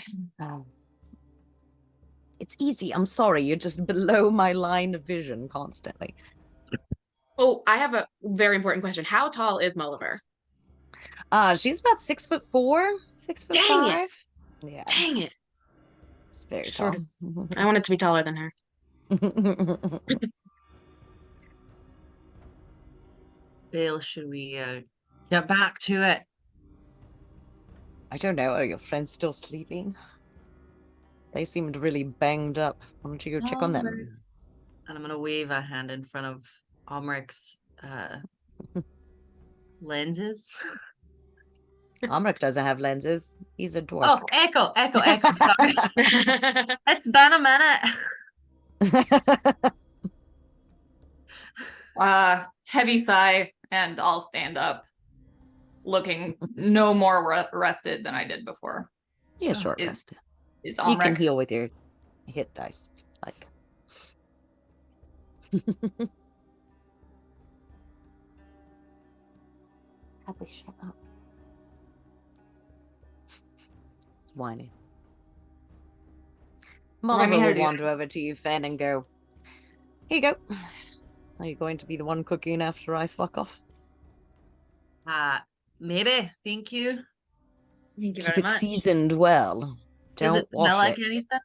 It's easy. I'm sorry. You're just below my line of vision constantly. Oh, I have a very important question. How tall is Mulliver? She's about 6'4", 6'5". Dang it! Yeah, Dang it! it's very Sort tall. I wanted to be taller than her. Bill, should we get back to it? I don't know. Are your friends still sleeping? They seemed really banged up. Why don't you go check on them? And I'm gonna wave a hand in front of Almeric's lenses. Amrik doesn't have lenses. He's a dwarf. Oh, echo. Sorry. It's been a minute. Heavy sigh, and I'll stand up, looking no more rested than I did before. Yeah, short Is- rest. Is You can Almeric heal with your hit dice. Like. Hadley, shut up. It's whining. Remind me Mulliver how to will do wander over to you, Fen, and go, here you go. Are you going to be the one cooking after I fuck off? Maybe. Thank you. Thank you Keep very it much. seasoned well. Does Don't it smell wash like it. anything?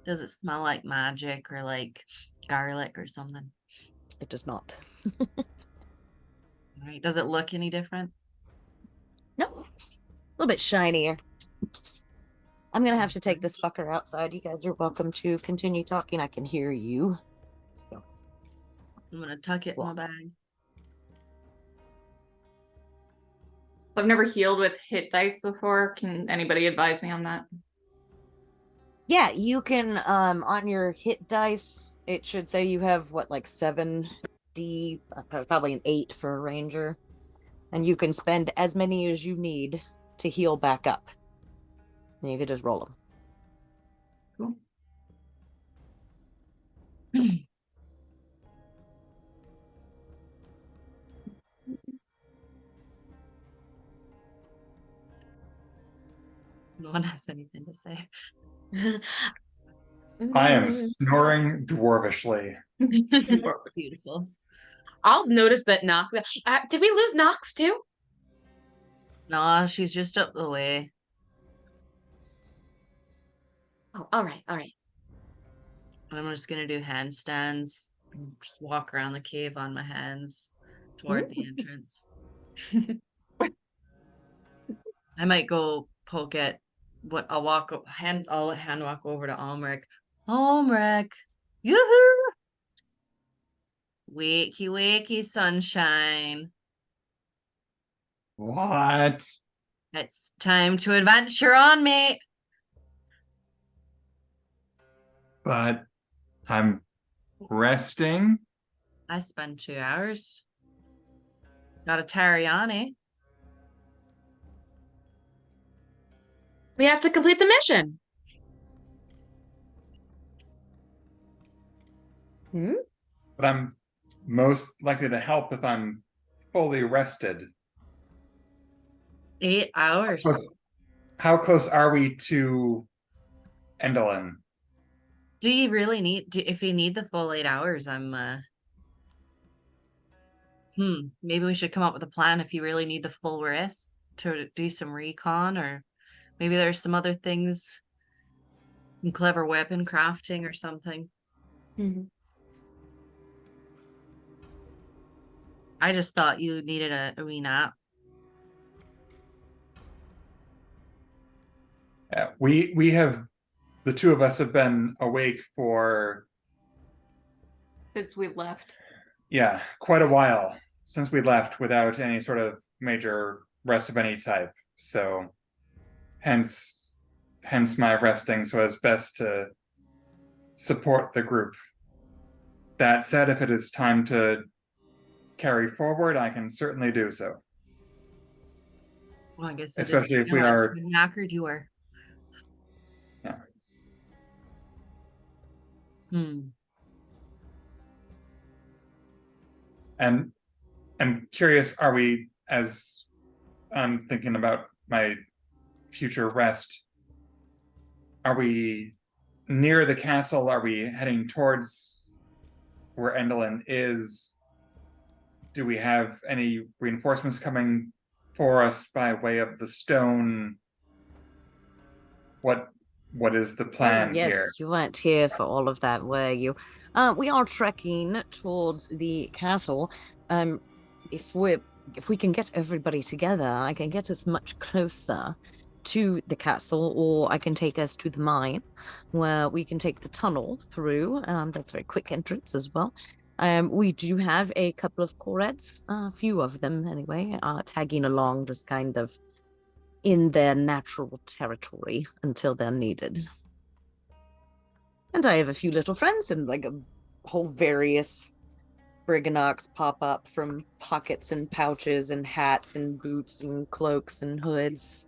Does it smell like magic or like garlic or something? It does not. Right. Does it look any different? No. A little bit shinier. I'm gonna have to take this fucker outside. You guys are welcome to continue talking. I can hear you. So. I'm gonna tuck it in my bag. I've never healed with hit dice before. Can anybody advise me on that? Yeah, you can on your hit dice, it should say you have what, like 7d, probably an 8 for a ranger. And you can spend as many as you need to heal back up. And you could just roll them. Cool. No one has anything to say. I am snoring dwarvishly. Beautiful. I'll notice that Nox. Did we lose Nox too? No, she's just up the way. Oh, all right, all right. And I'm just gonna do handstands. Just walk around the cave on my hands toward the entrance. I might go poke at what I'll hand walk over to Almeric. Almeric, yoo-hoo! Wakey, wakey, sunshine. What? It's time to adventure on, mate. But I'm resting. I spent 2 hours. Got a Tariani. We have to complete the mission. But I'm most likely to help if I'm fully rested. 8 hours. How close are we to Endelyn? Do you really need if you need the full 8 hours, maybe we should come up with a plan if you really need the full rest to do some recon, or maybe there's some other things, some clever weapon crafting or something. I just thought you needed a wee nap. Yeah, we have, the two of us have been awake for, Since we left. yeah, quite a while since we left without any sort of major rest of any type. So hence my resting so as best to support the group. That said, if it is time to carry forward, I can certainly do so. Well, I guess Especially if we are knackered you were. Yeah. And I'm curious, are we, as I'm thinking about my future rest, are we near the castle? Are we heading towards where Endelyn is? Do we have any reinforcements coming for us by way of the stone? What is the Oh, plan yes, here? you weren't here for all of that, were you? We are trekking towards the castle. If we can get everybody together, I can get us much closer to the castle, or I can take us to the mine, where we can take the tunnel through. That's a very quick entrance as well. We do have a couple of Koreds, a few of them anyway, tagging along, just kind of in their natural territory until they're needed. And I have a few little friends, and like a whole various Briganox pop up from pockets and pouches and hats and boots and cloaks and hoods.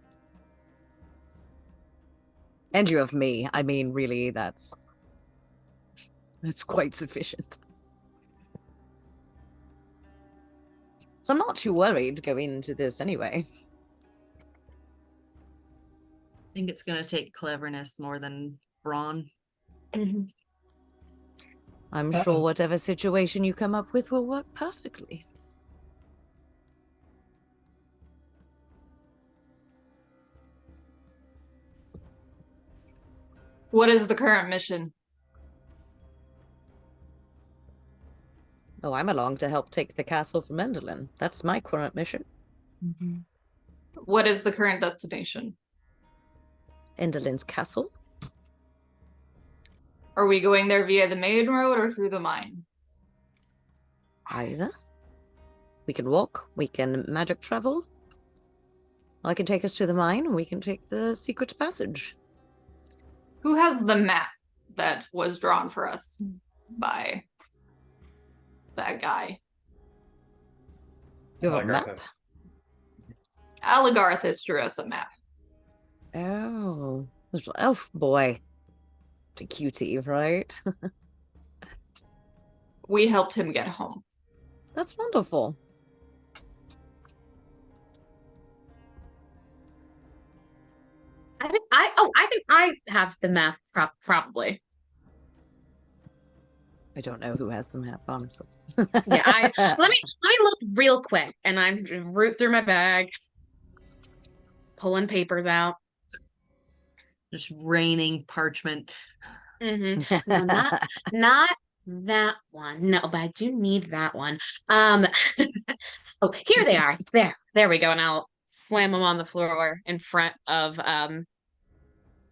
And you have me. I mean, really, that's quite sufficient. So I'm not too worried going into this anyway. I think it's gonna take cleverness more than brawn. I'm sure whatever situation you come up with will work perfectly. What is the current mission? Oh, I'm along to help take the castle from Endelyn. That's my current mission. What is the current destination? Endelyn's castle. Are we going there via the main road or through the mine? Either. We can walk, we can magic travel. I can take us to the mine, and we can take the secret passage. Who has the map that was drawn for us by that guy? You have a map? Aligarthus drew us a map. Oh, little elf boy. To cutie, right? We helped him get home. That's wonderful. I think I have the map probably. I don't know who has the map, honestly. Yeah, let me look real quick, and I'm root through my bag, pulling papers out. Just raining parchment. No, not that one. No, but I do need that one. Oh, here they are. There we go. And I'll slam them on the floor in front of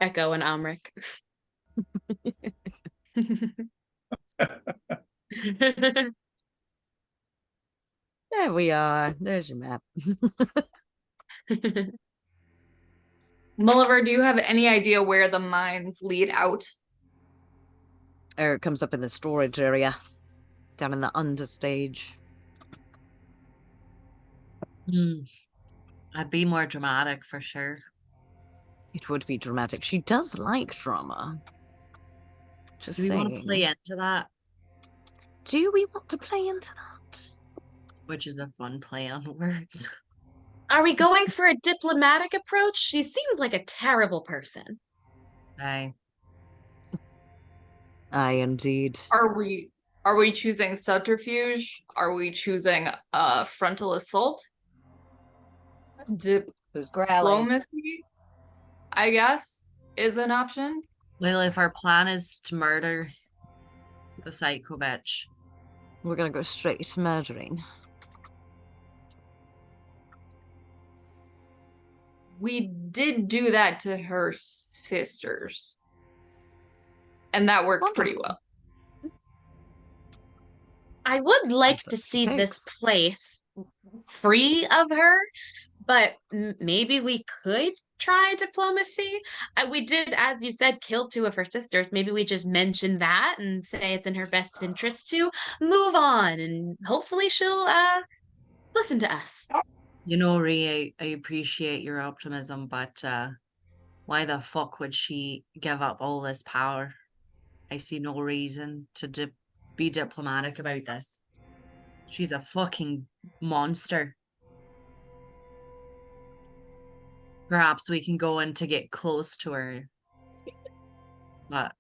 Echo and Amric. There we are. There's your map. Mulliver, do you have any idea where the mines lead out? There it comes up in the storage area, down in the understage. I'd be more dramatic for sure. It would be dramatic. She does like drama. Just Do we saying. want to play into that? Do we want to play into that? Which is a fun play on words. Are we going for a diplomatic approach? She seems like a terrible person. Aye. Aye, indeed. Are we choosing subterfuge? Are we choosing frontal assault? Who's growling? Diplomacy, I guess, is an option. Well, if our plan is to murder the psycho bitch, We're gonna go straight to murdering. We did do that to her sisters. And that worked pretty well. I would like to see this place free of her, but maybe we could try diplomacy. We did, as you said, kill 2 of her sisters. Maybe we just mention that and say it's in her best interest to move on, and hopefully she'll listen to us. you know, Rhea, I appreciate your optimism, but why the fuck would she give up all this power? I see no reason to be diplomatic about this. She's a fucking monster. Perhaps we can go in to get close to her. But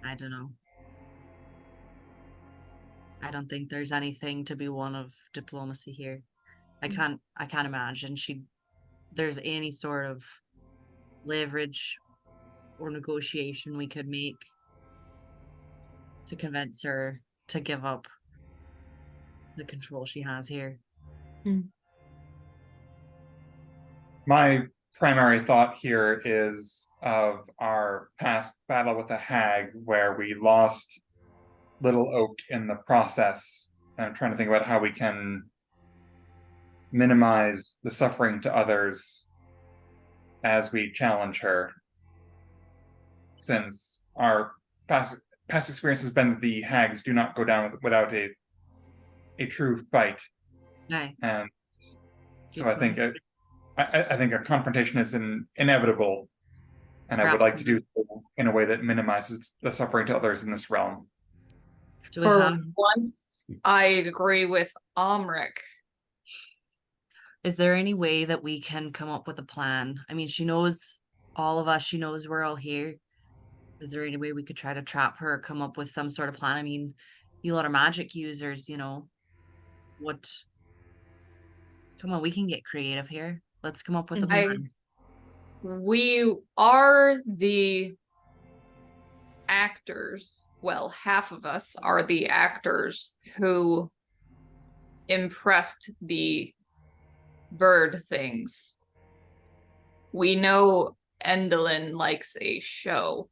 I don't know. I don't think there's anything to be won of diplomacy here. I can't imagine there's any sort of leverage or negotiation we could make to convince her to give up the control she has here. My primary thought here is of our past battle with the hag, where we lost Little Oak in the process. And I'm trying to think about how we can minimize the suffering to others as we challenge her. Since our past experience has been that the hags do not go down without a true fight. Aye. And so I think I think a confrontation is inevitable, and I would like to do so in a way that minimizes the suffering to others in this realm. For once, I agree with Omric. Is there any way that we can come up with a plan? I mean, she knows all of us. She knows we're all here. Is there any way we could try to trap her or come up with some sort of plan? I mean, you lot are magic users, you know. What? Come on, we can get creative here. Let's come up with a plan. We are the actors. Well, half of us are the actors who impressed the bird things. We know Endelyn likes a show.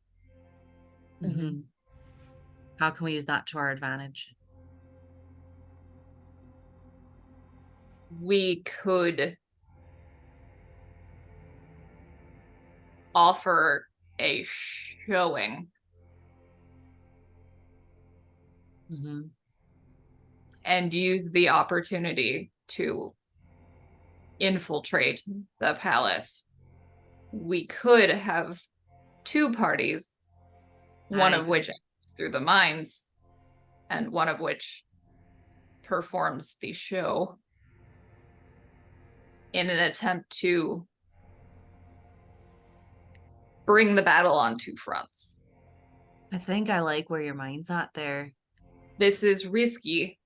Mm-hmm. How can we use that to our advantage? We could offer a showing. And use the opportunity to infiltrate the palace. We could have two parties, one of which acts through the mines, and one of which performs the show in an attempt to bring the battle on two fronts. I think I like where your mind's at there. This is risky,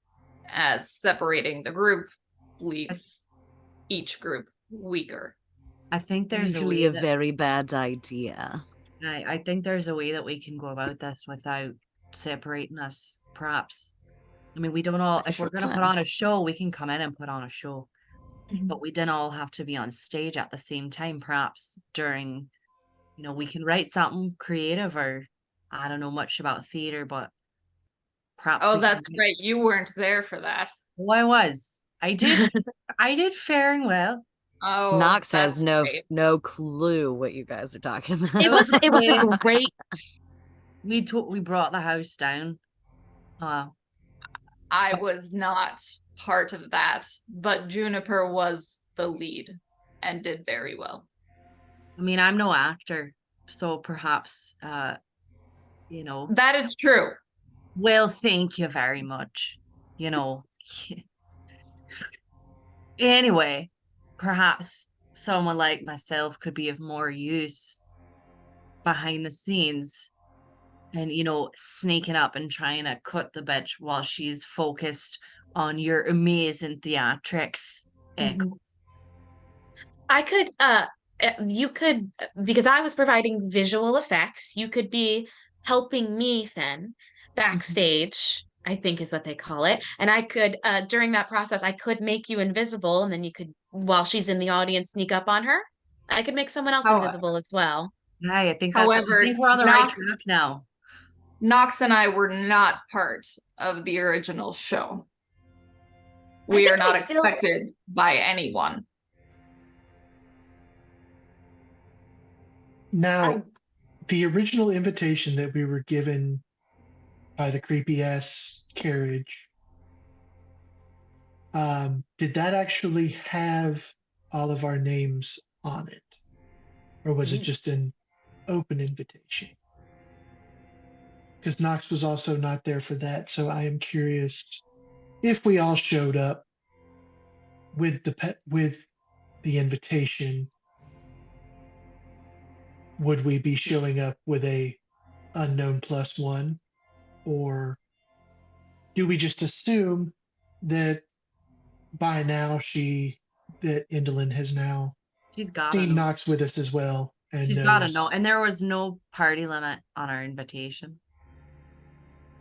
as separating the group leaves each group weaker. I think there's usually a very bad idea. I think there's a way that we can go about this without separating us, perhaps. I mean, we don't all, if we're going to put on a show, we can come in and put on a show. But we didn't all have to be on stage at the same time, perhaps during, you know, we can write something creative, or I don't know much about theater, but perhaps. Oh, that's right. You weren't there for that. Well, I was. I did. I did faring well. Oh, Nox has no clue what you guys are talking about. It was a great. We brought the house down. I was not part of that, but Juniper was the lead and did very well. I mean, I'm no actor, so perhaps you know. That is true. Well, thank you very much. You know. Anyway, perhaps someone like myself could be of more use behind the scenes and, you know, sneaking up and trying to cut the bitch while she's focused on your amazing theatrics. I could, you could, because I was providing visual effects, you could be helping me then backstage. I think is what they call it. And I could, during that process, I could make you invisible, and then you could, while she's in the audience, sneak up on her. I could make someone else invisible as well. I think that's, I think we're on the right track now. Nox and I were not part of the original show. We are not expected by anyone. Now, the original invitation that we were given by the creepy ass carriage, did that actually have all of our names on it, or was it just an open invitation? because Knox was also not there for that. So I am curious if we all showed up with the invitation, would we be showing up with a unknown +1, or do we just assume that by now that Endelyn has now She's gotta seen know. Knox with us as well and She's knows? gotta know. And there was no party limit on our invitation.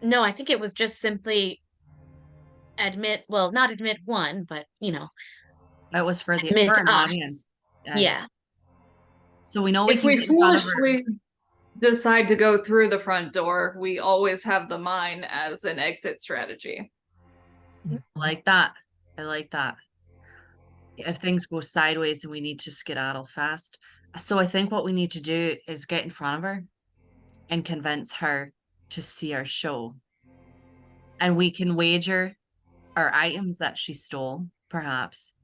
No, I think it was just simply not admit one, but It was for admit an us. audience. Yeah. So we know we If can we get in front of her. foolishly decide to go through the front door, we always have the mine as an exit strategy. I like that. I like that. If things go sideways and we need to skedaddle fast. So I think what we need to do is get in front of her and convince her to see our show. And we can wager our items that she stole, perhaps,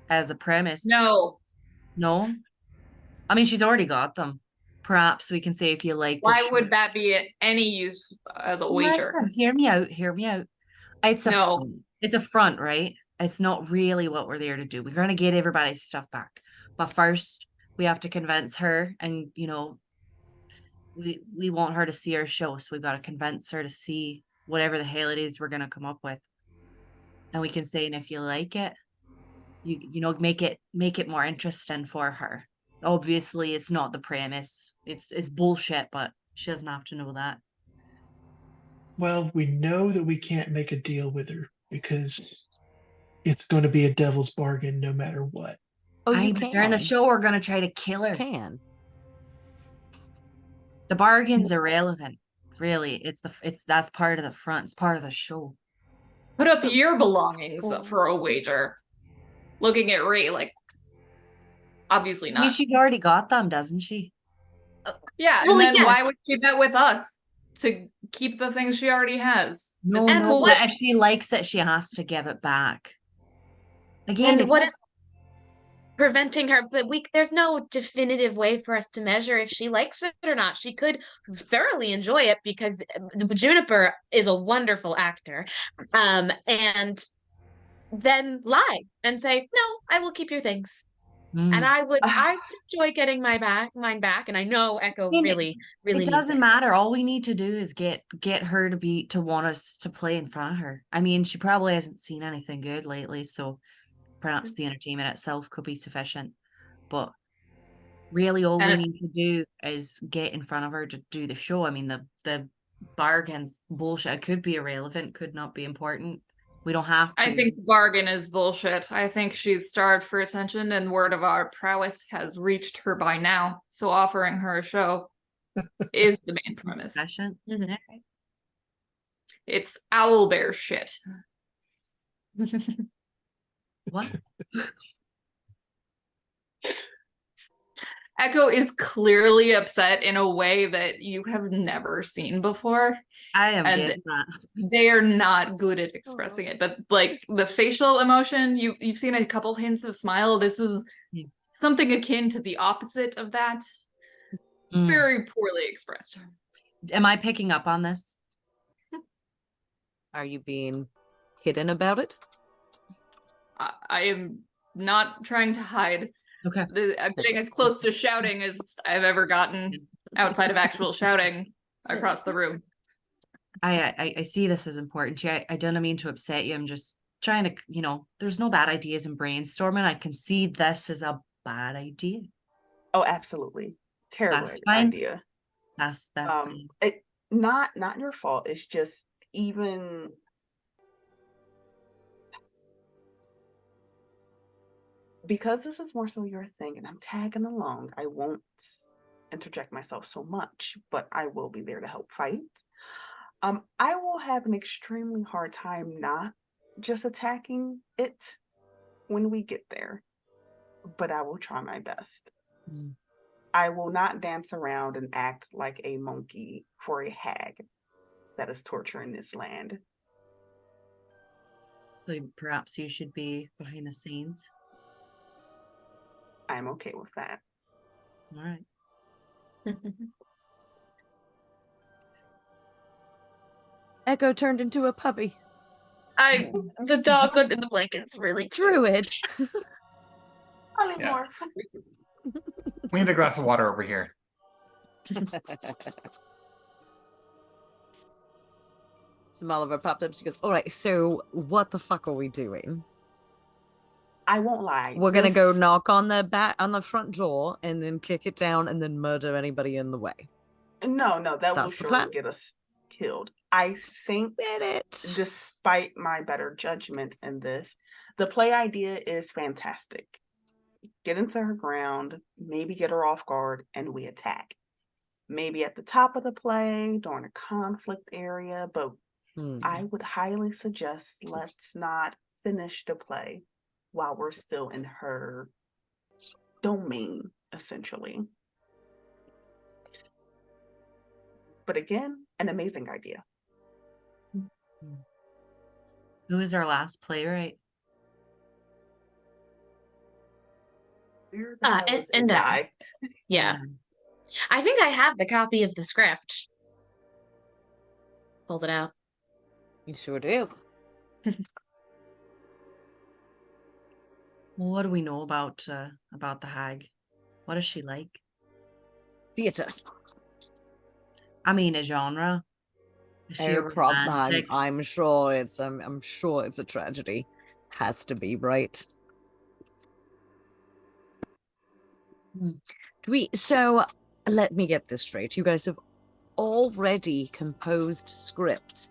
as a premise. No. No? I mean, she's already got them. Perhaps we can say, if you like Why this would that be any use as a wager? Listen, hear me out. Hear me out. It's a No. front. It's a front, right? It's not really what we're there to do. We're going to get everybody's stuff back. But first, we have to convince her, and we want her to see our show, so we've got to convince her to see whatever the hell it is we're going to come up with. And we can say, and if you like it, make it more interesting for her. Obviously, it's not the premise. It's bullshit, but she doesn't have to know that. Well, we know that we can't make a deal with her because it's going to be a devil's bargain no matter what. Oh, you But can. during the show, we're gonna try to kill her. Can. The bargain's irrelevant, really. That's part of the front. It's part of the show. Put up your belongings for a wager. Looking at Ray, like, obviously not. I mean, she's already got them, doesn't she? Yeah, Well, and then yes. why would she bet with us to keep the things she already has? No, This is no. foolish. But if she likes it, she has to give it back. Again, And what is preventing her? But there's no definitive way for us to measure if she likes it or not. She could thoroughly enjoy it because Juniper is a wonderful actor. And then lie and say, no, I will keep your things. And I would enjoy getting mine back. And I know Echo really it needs doesn't it. matter. All we need to do is get her to want us to play in front of her. I mean, she probably hasn't seen anything good lately, so perhaps the entertainment itself could be sufficient. But really, all we need to do is get in front of her to do the show. I mean, the bargain's bullshit. It could be irrelevant, could not be important. We don't have to. I think the bargain is bullshit. I think she's starved for attention, and word of our prowess has reached her by now. So offering her a show is the main premise. Isn't it? It's owlbear shit. What? Echo is clearly upset in a way that you have never seen before. I am and getting that. They are not good at expressing it, but like the facial emotion, you've seen a couple hints of smile. This is something akin to the opposite of that. Very poorly expressed. Am I picking up on this? Are you being hidden about it? I am not trying to hide. Okay. I'm getting as close to shouting as I've ever gotten outside of actual shouting across the room. I see this as important to you. I don't mean to upset you. I'm just trying to, there's no bad ideas in brainstorming. I can see this as a bad idea. Oh, absolutely. Terrible idea. That's fine. Not your fault. It's just even because this is more so your thing and I'm tagging along, I won't interject myself so much, but I will be there to help fight. I will have an extremely hard time not just attacking it when we get there, but I will try my best. I will not dance around and act like a monkey for a hag that is torturing this land. So perhaps you should be behind the scenes. I'm okay with that. All right. Echo turned into a puppy. The dog under the blanket's really cute. Druid. Polymorph. We need a glass of water over here. So Oliver popped up. She goes, "All right, so what the fuck are we doing? I won't lie. We're gonna go this- knock on the front door and then kick it down and then murder anybody in the way." No, that will That's the surely plan. get us killed. I think, Did it? despite my better judgment in this, the play idea is fantastic. Get into her ground, maybe get her off guard, and we attack. Maybe at the top of the play, during a conflict area, but I would highly suggest let's not finish the play while we're still in her domain, essentially. But again, an amazing idea. Who is our last playwright? Where the hell is and Eli? Yeah. I think I have the copy of the script. Pulled it out. You sure do. Well, what do we know about the hag? What is she like? Theater. I mean, a genre. Is she a romantic? I'm sure it's a tragedy. Has to be, right? So let me get this straight. You guys have already composed script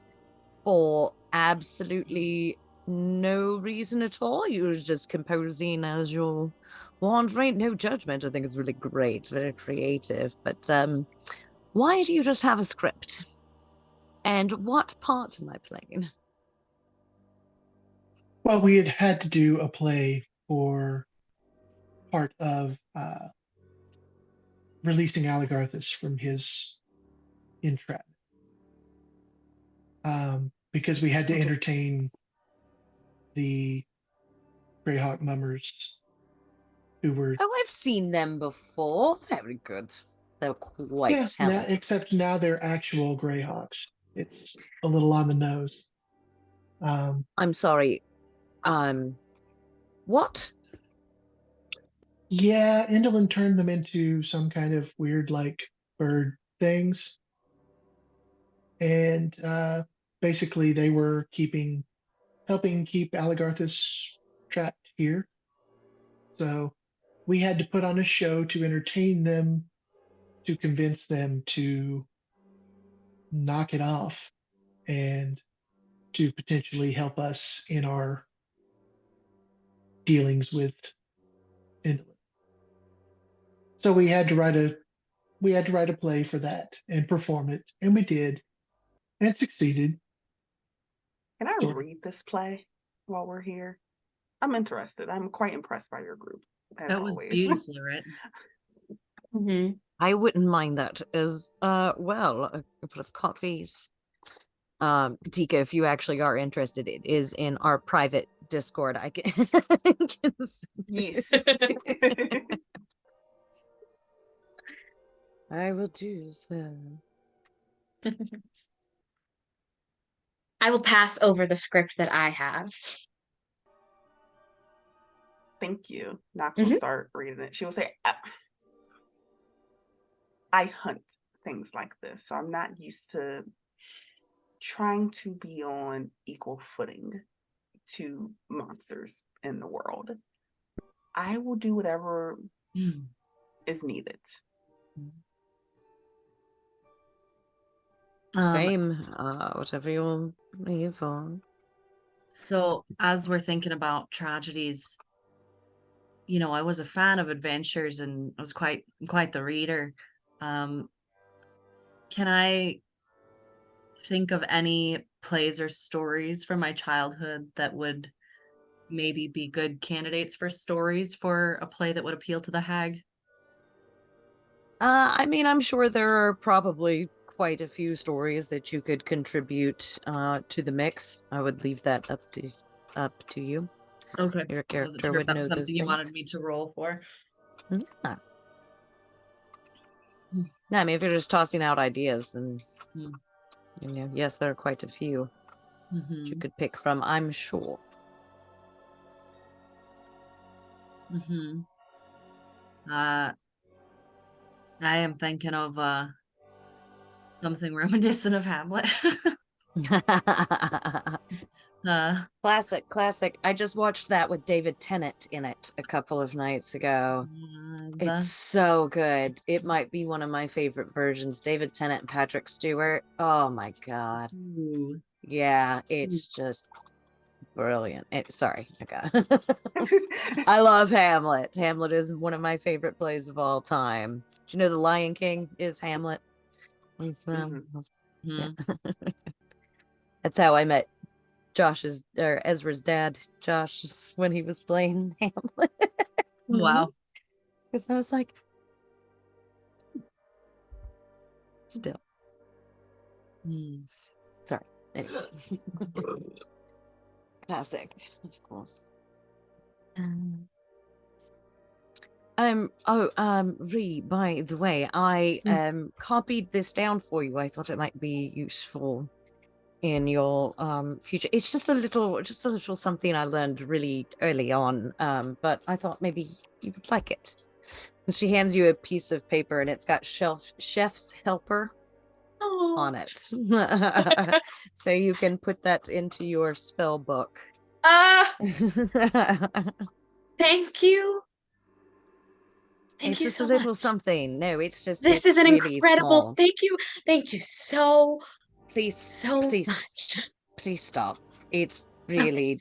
for absolutely no reason at all. You were just composing as you're wandering. No judgment. I think it's really great, very creative. But why do you just have a script? And what part am I playing? Well, we had to do a play for part of releasing Aligarthus from his entrapment. Because we had to entertain the Greyhawk mummers who were. Oh, I've seen them before. Very good. They're quite talented. Except now they're actual Greyhawks. It's a little on the nose. I'm sorry. What? Yeah, Endelyn turned them into some kind of weird, like, bird things. And basically, they were helping keep Aligarthus trapped here. So we had to put on a show to entertain them, to convince them to knock it off and to potentially help us in our dealings with Endelyn. So we had to write a play for that and perform it, and we did, and succeeded. Can I Sort of. read this play while we're here? I'm interested. I'm quite impressed by your group, as That was always. beautifully written. Mm-hmm. I wouldn't mind that as well. A couple of coffees. Tika, if you actually are interested, it is in our private Discord. I can, Yes. I will do so. I will pass over the script that I have. Thank you. Knox will start reading it. She will say, I hunt things like this, so I'm not used to trying to be on equal footing to monsters in the world. I will do whatever is needed. Same. Whatever you'll leave on. So as we're thinking about tragedies, I was a fan of adventures and I was quite the reader. Can I think of any plays or stories from my childhood that would maybe be good candidates for stories for a play that would appeal to the hag? I mean, I'm sure there are probably quite a few stories that you could contribute to the mix. I would leave that up to you. Okay. Your I wasn't character sure if would that know was those something you things. wanted me to roll for. Yeah. No, I mean, if you're just tossing out ideas, then You know, yes, there are quite a few that you Mhm. could pick from, I'm sure. Mhm. Uh, I am thinking of something reminiscent of Hamlet. Classic, classic. I just watched that with David Tennant in it a couple of nights ago. It's so good. It might be one of my favorite versions. David Tennant and Patrick Stewart. Oh my God. Ooh. Yeah, it's just brilliant. Sorry, okay. I love Hamlet. Hamlet is one of my favorite plays of all time. Do you know The Lion King is Hamlet? Yeah. That's how I met Josh's or Ezra's dad, Josh, when he was playing Hamlet. Wow. Because I was like, still. Mm. Sorry. Anyway. Classic, of course. Ree, by the way, I copied this down for you. I thought it might be useful in your future. It's just a little something I learned really early on. But I thought maybe you would like it. And she hands you a piece of paper and it's got chef's helper on it. So you can put that into your spell book. Thank you. Thank It's you just so a little much. something. No, it's just This it's is an really incredible. small. Thank you so Please much. please stop. It's really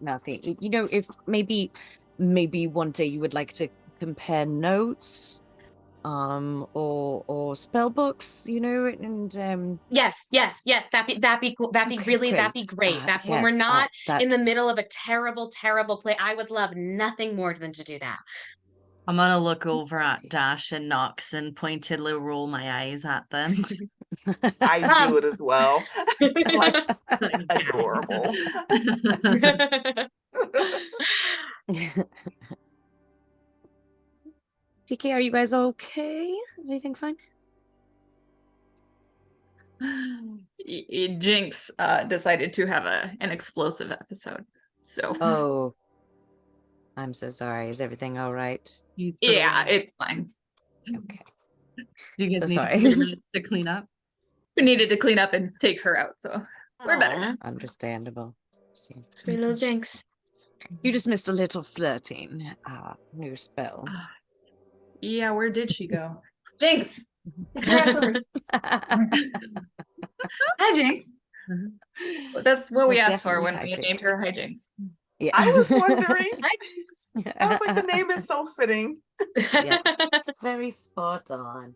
nothing. You know, if maybe one day you would like to compare notes or spell books, you know, and Yes. That'd be cool. That'd be okay, really, that'd be great. That when we're yes, not that in the middle of a terrible play, I would love nothing more than to do that. I'm gonna look over at Dash and Nox and pointedly roll my eyes at them. I do it as well. Like adorable. DK, are you guys okay? Everything fine? Jinx decided to have an explosive episode. So Oh, I'm so sorry. Is everything all right? yeah, it's fine. Okay. You guys So need sorry. a few minutes to clean up. We needed to clean up and take her out, so we're better now. Understandable. Sweet little Jinx. You just missed a little flirting. New spell. Yeah, where did she go? Jinx! Hi, Jinx. That's what we Well, asked for definitely when we named hijinks. her Hi, Jinx. Yeah. I was wondering. Hi, Jinx. I was like, the name is so fitting. Yeah, it's very spot on.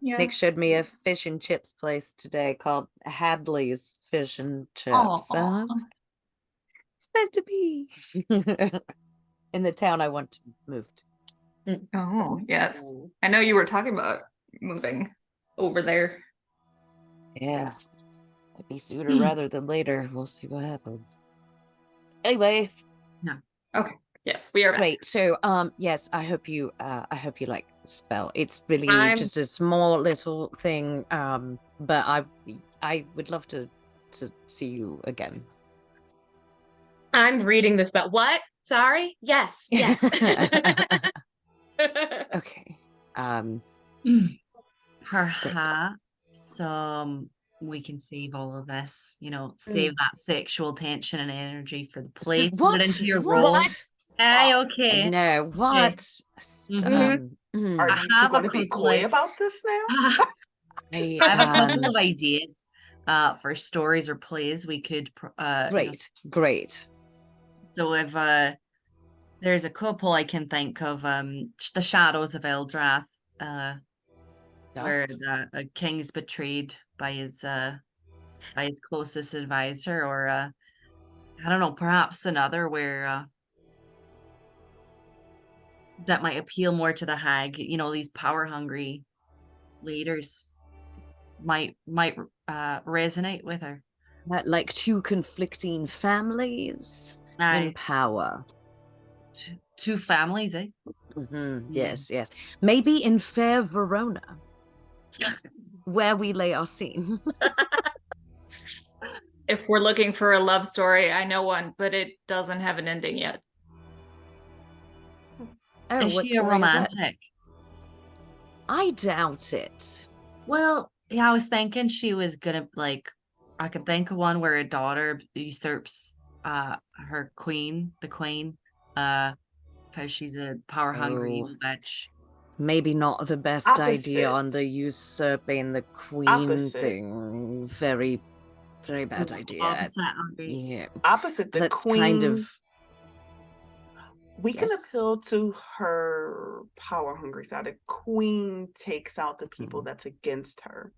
Yeah. Nick showed me a fish and chips place today called Hadley's Fish and Chips. Aw. It's meant to be. In the town I want to move to. Oh, yes. I know you were talking about moving over there. Yeah. Maybe sooner rather than later. We'll see what happens. Anyway. No. Okay. Yes, we are back. Great. So yes, I hope you like the spell. It's really I'm- just a small little thing. But I would love to see you again. I'm reading this spell. What? Sorry? Yes. Okay. Perhaps we can save all of this, save that sexual tension and energy for the play. Put it into your role. Hey, okay. No, what? Are you two going to be coy about this now? I have a couple of ideas for stories or plays we could Great. So if there's a couple I can think of, The Shadows of Eldrath, where the king's betrayed by his closest advisor, or I don't know, perhaps another where that might appeal more to the hag. These power hungry leaders might resonate with her. Like two conflicting families in power. Two families, eh? Yes. Maybe in fair Verona. where we lay our scene. If we're looking for a love story, I know one, but it doesn't have an ending yet. Oh, Is what she a story is that? romantic? I doubt it. Well, yeah, I was thinking she was gonna like. I could think of one where a daughter usurps her queen, the queen, because she's a power hungry Oh. evil bitch. Maybe not the best idea on the Opposites. usurping the queen Opposite. thing. Very, very bad idea. Opposite, hungry. Yeah. Opposite the That's queen. kind of We can Yes. appeal to her power hungry side. The queen takes out the people that's against her.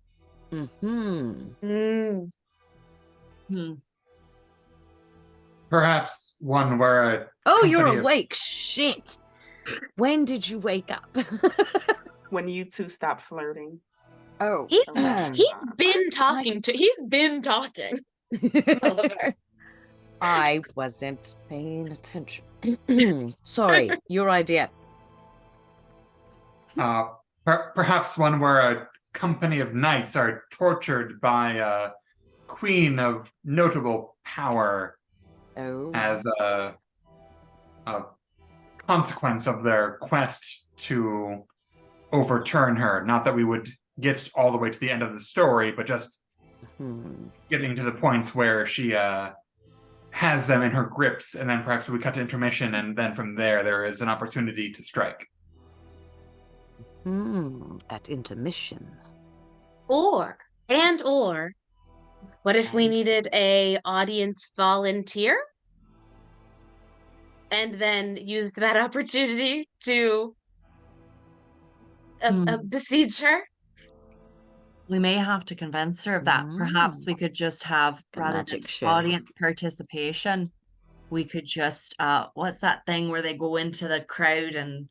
Mm. Hmm. Perhaps one where a Oh, you're company of- awake. Shit. When did you wake up? When you two stop flirting. Oh. He's around he's that time. been talking to. He's been talking. I wasn't paying attention. Sorry, your idea. Perhaps one where a company of knights are tortured by a queen of notable power Oh. as a consequence of their quest to overturn her. Not that we would get all the way to the end of the story, but just getting to the points where she has them in her grips, and then perhaps we cut to intermission, and then from there is an opportunity to strike. At intermission. Or what if we And- needed a audience volunteer? And then used that opportunity to besiege her? We may have to convince her of that. Perhaps we could just have, A rather magic than show. audience participation, we could just what's that thing where they go into the crowd and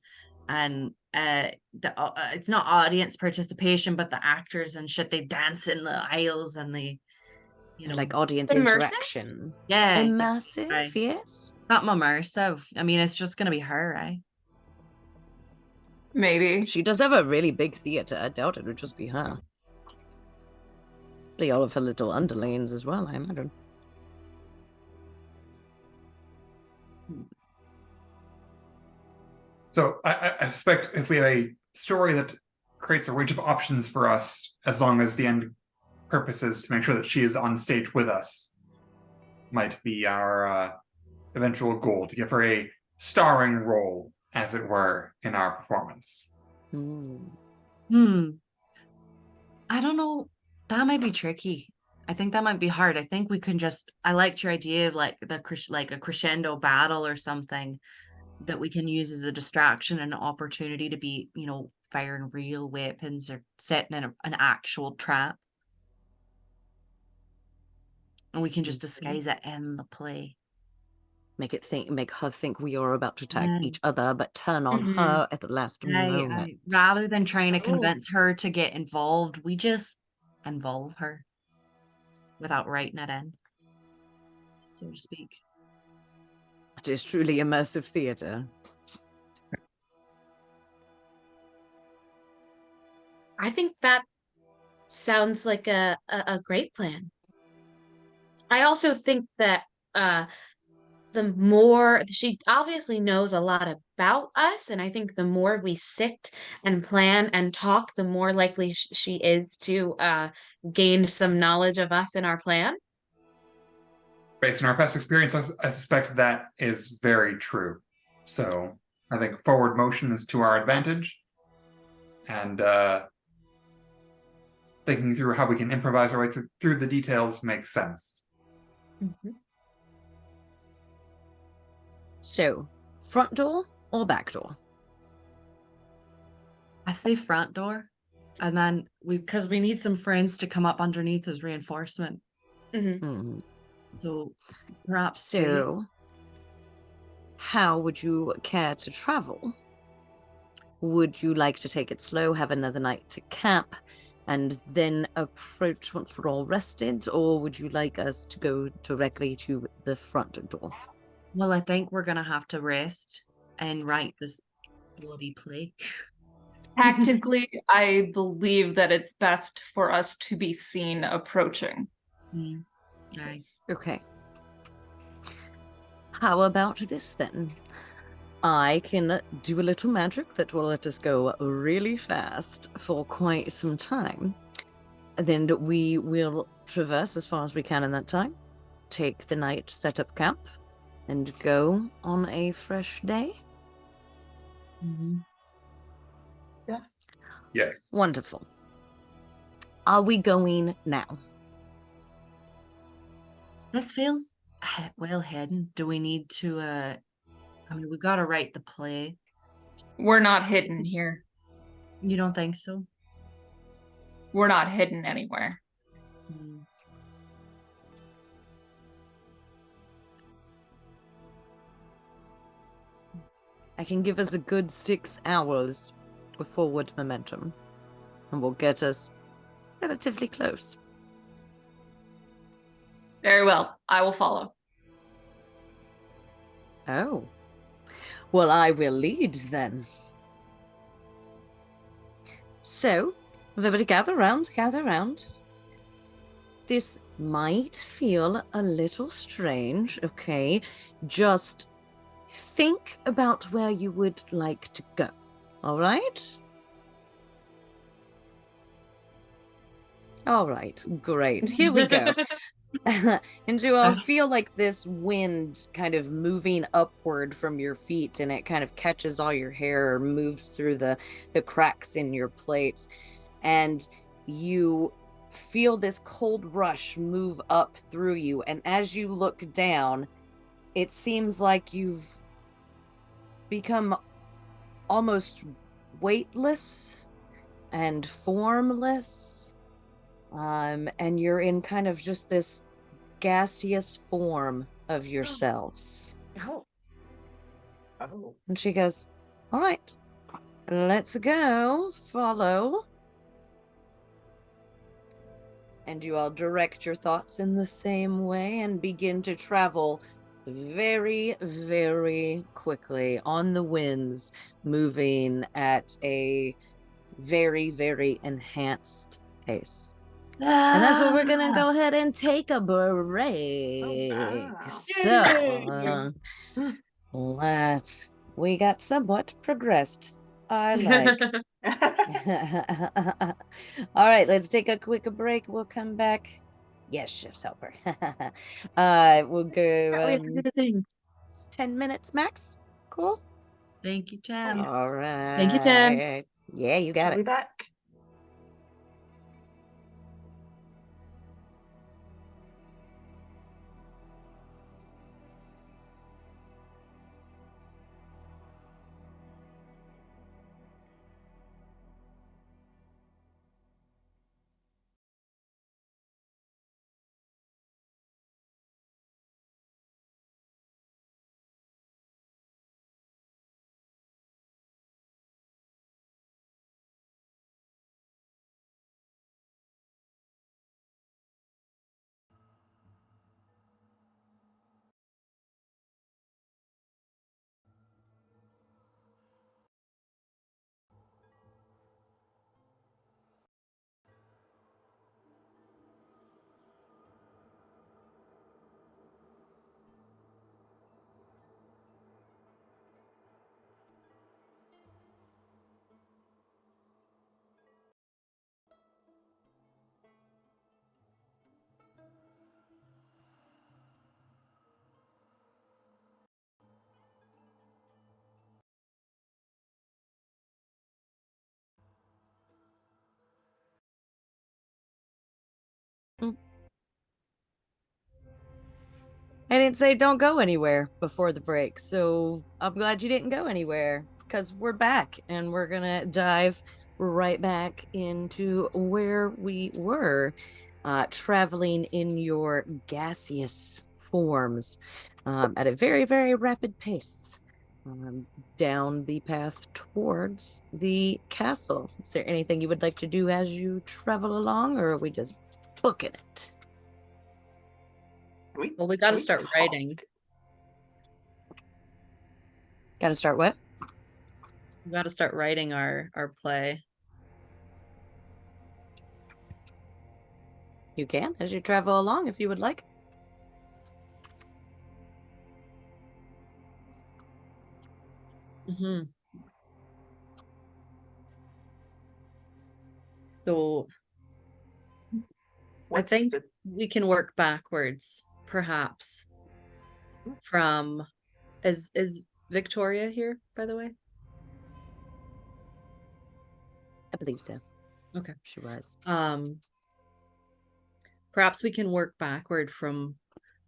it's not audience participation, but the actors and shit, they dance in the aisles and they, you know, Like audience Immersive? interaction. yeah, Immersive, right. yes. not immersive. I mean, it's just gonna be her, right? Maybe. She does have a really big theater. I doubt it would just be her. Be all of her little underlings as well, I imagine. So I suspect if we have a story that creates a range of options for us, as long as the end purpose is to make sure that she is on stage with us, might be our eventual goal, to give her a starring role, as it were, in our performance. I don't know. That might be tricky. I think that might be hard. I think we can just. I liked your idea of like like a crescendo battle or something that we can use as a distraction and an opportunity to be, you know, firing real weapons or setting in an actual trap, and we can just disguise it in the play. Make her think we are about to attack Yeah. each other, but turn on Mhm. her at the last moment. Rather than trying to Oh. convince her to get involved, we just involve her without writing it in, so to speak. It is truly immersive theater. I think that sounds like a great plan. I also think that the more she obviously knows a lot about us, and I think the more we sit and plan and talk, the more likely she is to gain some knowledge of us and our plan. Based on our past experience, I suspect that is very true. So I think forward motion is to our advantage, and thinking through how we can improvise our way through the details makes sense. So, front door or back door? I say front door, and then because we need some friends to come up underneath as reinforcement. So perhaps. So, how would you care to travel? Would you like to take it slow, have another night to camp, and then approach once we're all rested, or would you like us to go directly to the front door? Well, I think we're gonna have to rest and write this bloody play. Tactically, I believe that it's best for us to be seen approaching. Nice. Okay. How about this then? I can do a little magic that will let us go really fast for quite some time. Then we will traverse as far as we can in that time, take the night, set up camp, and go on a fresh day. Yes. Yes. Wonderful. Are we going now? This feels well hidden. Do we need to I mean, we gotta write the play. We're not hidden here. You don't think so? We're not hidden anywhere. I can give us a good 6 hours with forward momentum, and will get us relatively close. Very well. I will follow. Oh. Well, I will lead then. So, everybody gather round, gather round. This might feel a little strange, okay? Just think about where you would like to go, all right? All right, great. Here we go. And you all feel like this wind kind of moving upward from your feet, and it kind of catches all your hair or moves through the cracks in your plates. And you feel this cold rush move up through you. And as you look down, it seems like you've become almost weightless and formless. And you're in kind of just this gaseous form of yourselves. Oh. And she goes, all right, let's go. Follow. And you all direct your thoughts in the same way and begin to travel very, very quickly on the winds, moving at a very, very enhanced pace. And that's where we're gonna go ahead and take a break. wow. We got somewhat progressed. I like. All right, let's take a quick break. We'll come back. Yes, Chef's helper. We'll go 10 minutes max. Cool. Thank you, Jen. All right. Thank you, Jen. Yeah, you got She'll be it. back. I didn't say don't go anywhere before the break, so I'm glad you didn't go anywhere, because we're back and we're gonna dive right back into where we were, traveling in your gaseous forms at a very, very rapid pace down the path towards the castle. Is there anything you would like to do as you travel along, or are we just booking it? Well, we gotta We start writing. Gotta start what? We got to start writing our play. You can as you travel along if you would like. Mm-hmm. So What's I think the we can work backwards, perhaps, from is Victoria here, by the way? I believe so. Okay. She was. Perhaps we can work backward from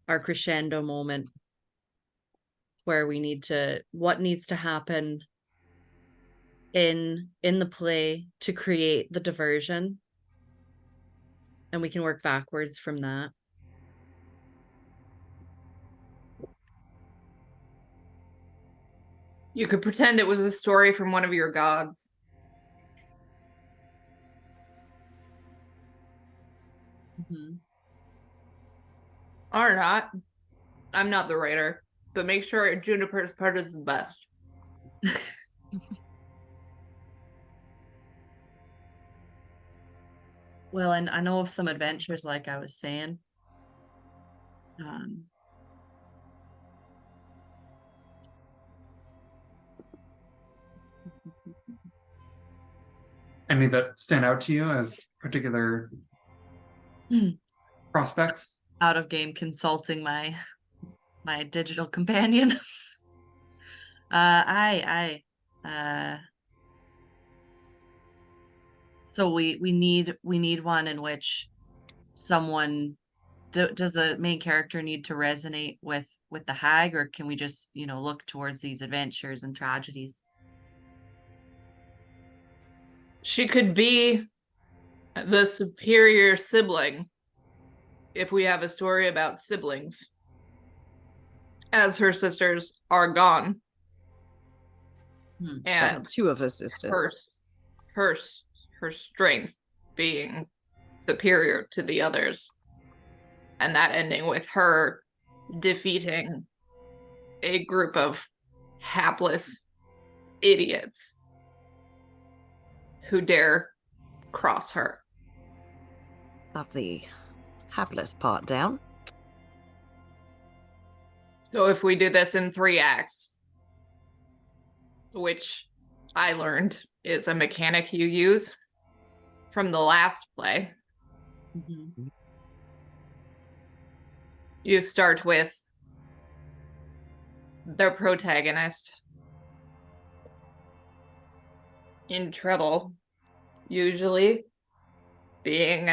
our crescendo moment where what needs to happen in the play to create the diversion, and we can work backwards from that. You could pretend it was a story from one of your gods. Mm-hmm. Or not. I'm not the writer, but make sure Juniper's part is the best. Well, and I know of some adventures, like I was saying. Any that stand out to you as particular prospects? Out of game consulting my digital companion. So we need one in which someone does the main character need to resonate with the hag, or can we just, look towards these adventures and tragedies? She could be the superior sibling if we have a story about siblings, as her sisters are gone. And well, two of her sisters. Her strength being superior to the others. And that ending with her defeating a group of hapless idiots who dare cross her. Got the hapless part down. So if we do this in 3 acts, which I learned is a mechanic you use from the last play, you start with the protagonist in trouble, usually being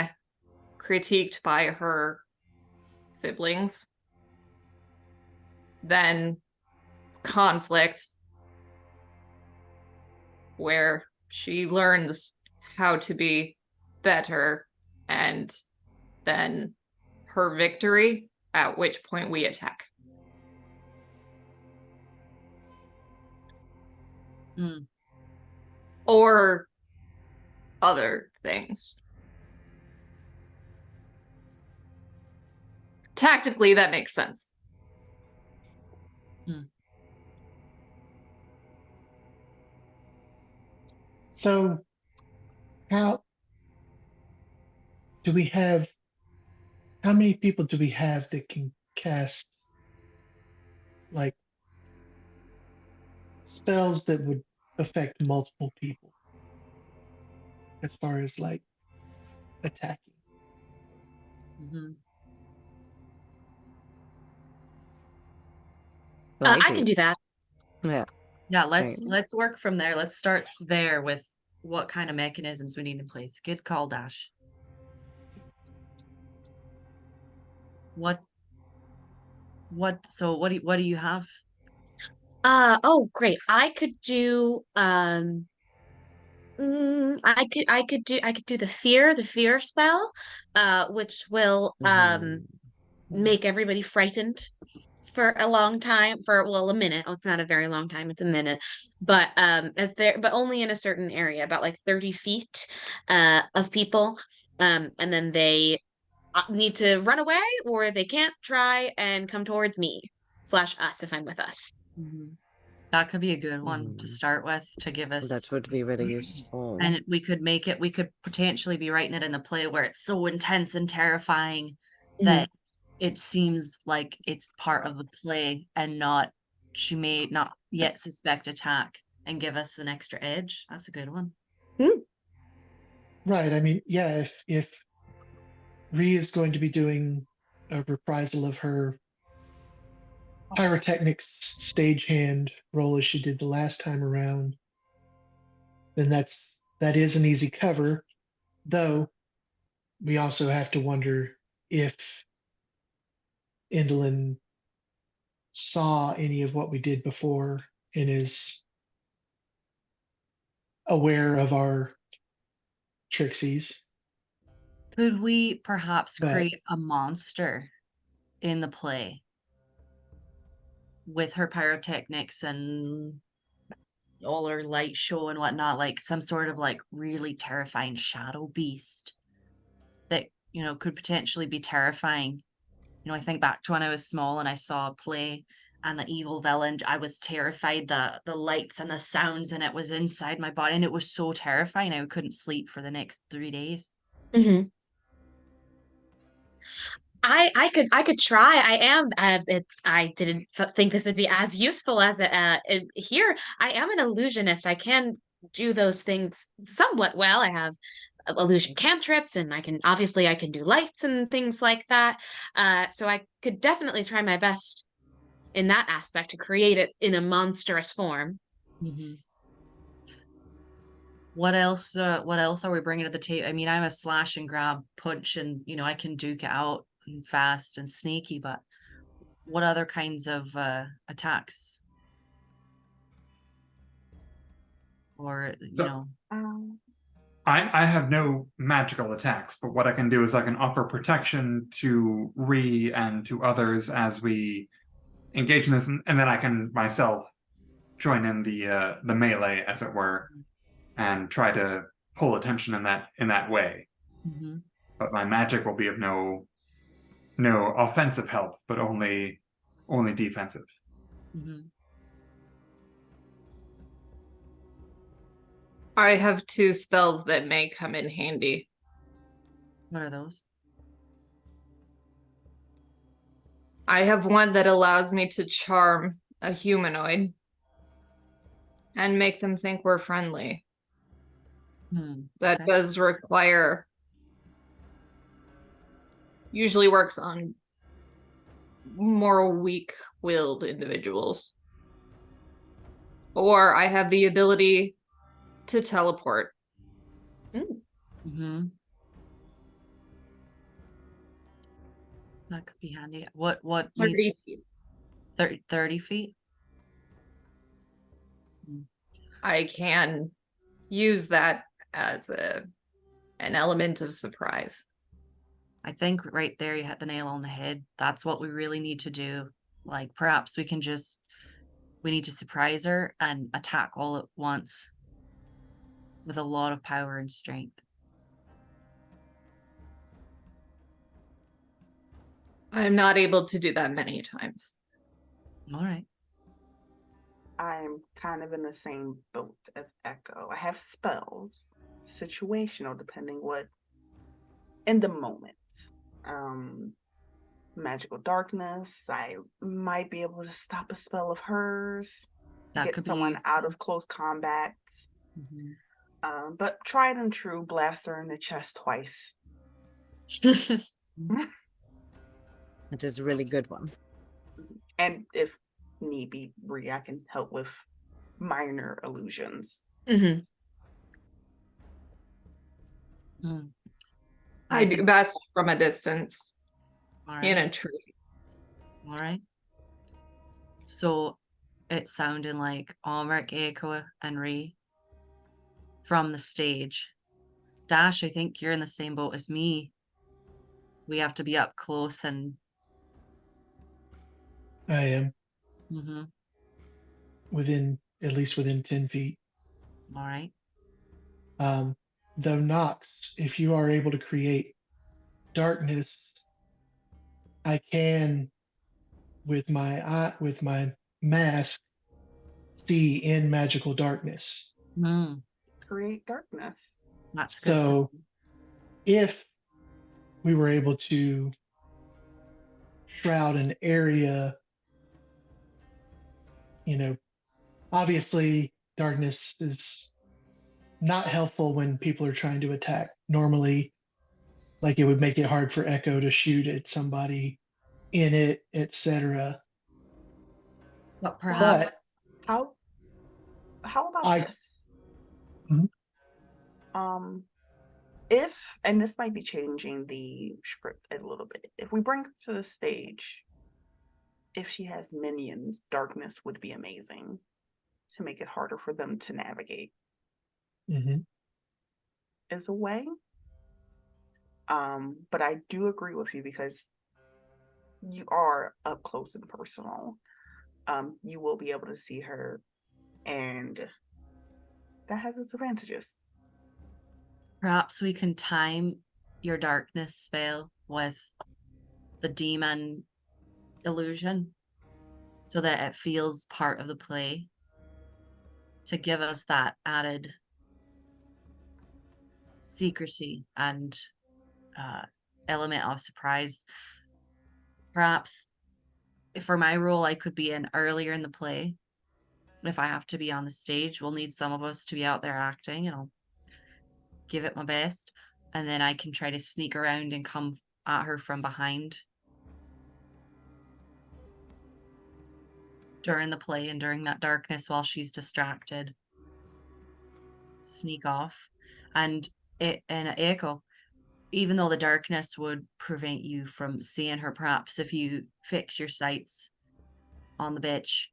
critiqued by her siblings, then conflict where she learns how to be better, and then her victory, at which point we attack. Or other things. Tactically, that makes sense. So, how many people do we have that can cast like spells that would affect multiple people as far as like attacking? Well, I can do that. Yeah, let's work from there. Let's start there with what kind of mechanisms we need in place. Good call, Dash. What do you have? Oh great. I could do I could do the fear spell, which will make everybody frightened for a long time, for a minute. Oh, it's not a very long time, it's a minute. But if there but only in a certain area, about like 30 feet of people. And then they need to run away, or they can't try and come towards me / us if I'm with us. That could be a good one to Mm. start with to give us. That would be really useful. And we could make it, we could potentially be writing it in the play where it's so intense and terrifying that it seems like it's part of the play and not, she may not yet suspect attack and give us an extra edge. That's a good one. Right. I mean, yeah, if Ree is going to be doing a reprisal of her pyrotechnics stagehand role as she did the last time around, then that is an easy cover. Though we also have to wonder if Endelyn saw any of what we did before and is aware of our trixies. Could we perhaps But- create a monster in the play with her pyrotechnics and all her light show and whatnot, like some sort of like really terrifying shadow beast that, you know, could potentially be terrifying. You know, I think back to when I was small and I saw a play and the evil villain, I was terrified, the lights and the sounds, and it was inside my body, and it was so terrifying I couldn't sleep for the next 3 days. I could try. I am. I didn't think this would be as useful as it here. I am an illusionist. I can do those things somewhat well. I have illusion cantrips, and I can do lights and things like that. So I could definitely try my best in that aspect to create it in a monstrous form. What else are we bringing to the table? I mean, I'm a slash and grab punch, and you know, I can duke it out and fast and sneaky, but what other kinds of attacks? Or, you So- know, I have no magical attacks, but what I can do is I can offer protection to Ree and to others as we engage in this, and then I can myself join in the melee, as it were, and try to pull attention in that way. But my magic will be of no offensive help, but only defensive. I have 2 spells that may come in handy. what are those? I have one that allows me to charm a humanoid and make them think we're friendly. That Okay. does require, usually works on more weak-willed individuals. Or I have the ability to teleport. That could be handy. What 30 feet. 30 feet? I can use that as an element of surprise. I think right there you hit the nail on the head. That's what we really need to do. Like perhaps we need to surprise her and attack all at once with a lot of power and strength. I'm not able to do that many times. All right. I'm kind of in the same boat as Echo. I have spells, situational, depending what in the moment. Magical darkness. I might be able to stop a spell of hers, That get could be someone out useful. of close combat. But tried and true, blast her in the chest twice. It is a really good one. And if need be, Bree, I can help with minor illusions. I do best from a distance All right. in a tree. All right. So it's sounding like Ulrich, Echo, and Ree from the stage. Dash, I think you're in the same boat as me. We have to be up close and I am all at least within 10 feet. right. Though Nox, if you are able to create darkness, I can with my mask see in magical darkness. Mm, Create darkness. that's good. So if we were able to shroud an area, obviously darkness is not helpful when people are trying to attack. Normally, like it would make it hard for Echo to shoot at somebody in it, etc. But But perhaps How about I- this? Mhm. If, and this might be changing the script a little bit, if we bring her to the stage, if she has minions, darkness would be amazing to make it harder for them to navigate. Mhm. Is a way. But I do agree with you because you are up close and personal. You will be able to see her, and that has its advantages. perhaps we can time your darkness spell with the demon illusion so that it feels part of the play to give us that added secrecy and element of surprise. Perhaps for my role, I could be in earlier in the play. If I have to be on the stage, we'll need some of us to be out there acting, and I'll give it my best. And then I can try to sneak around and come at her from behind during the play and during that darkness while she's distracted. Sneak off. And Echo, even though the darkness would prevent you from seeing her, perhaps if you fix your sights on the bitch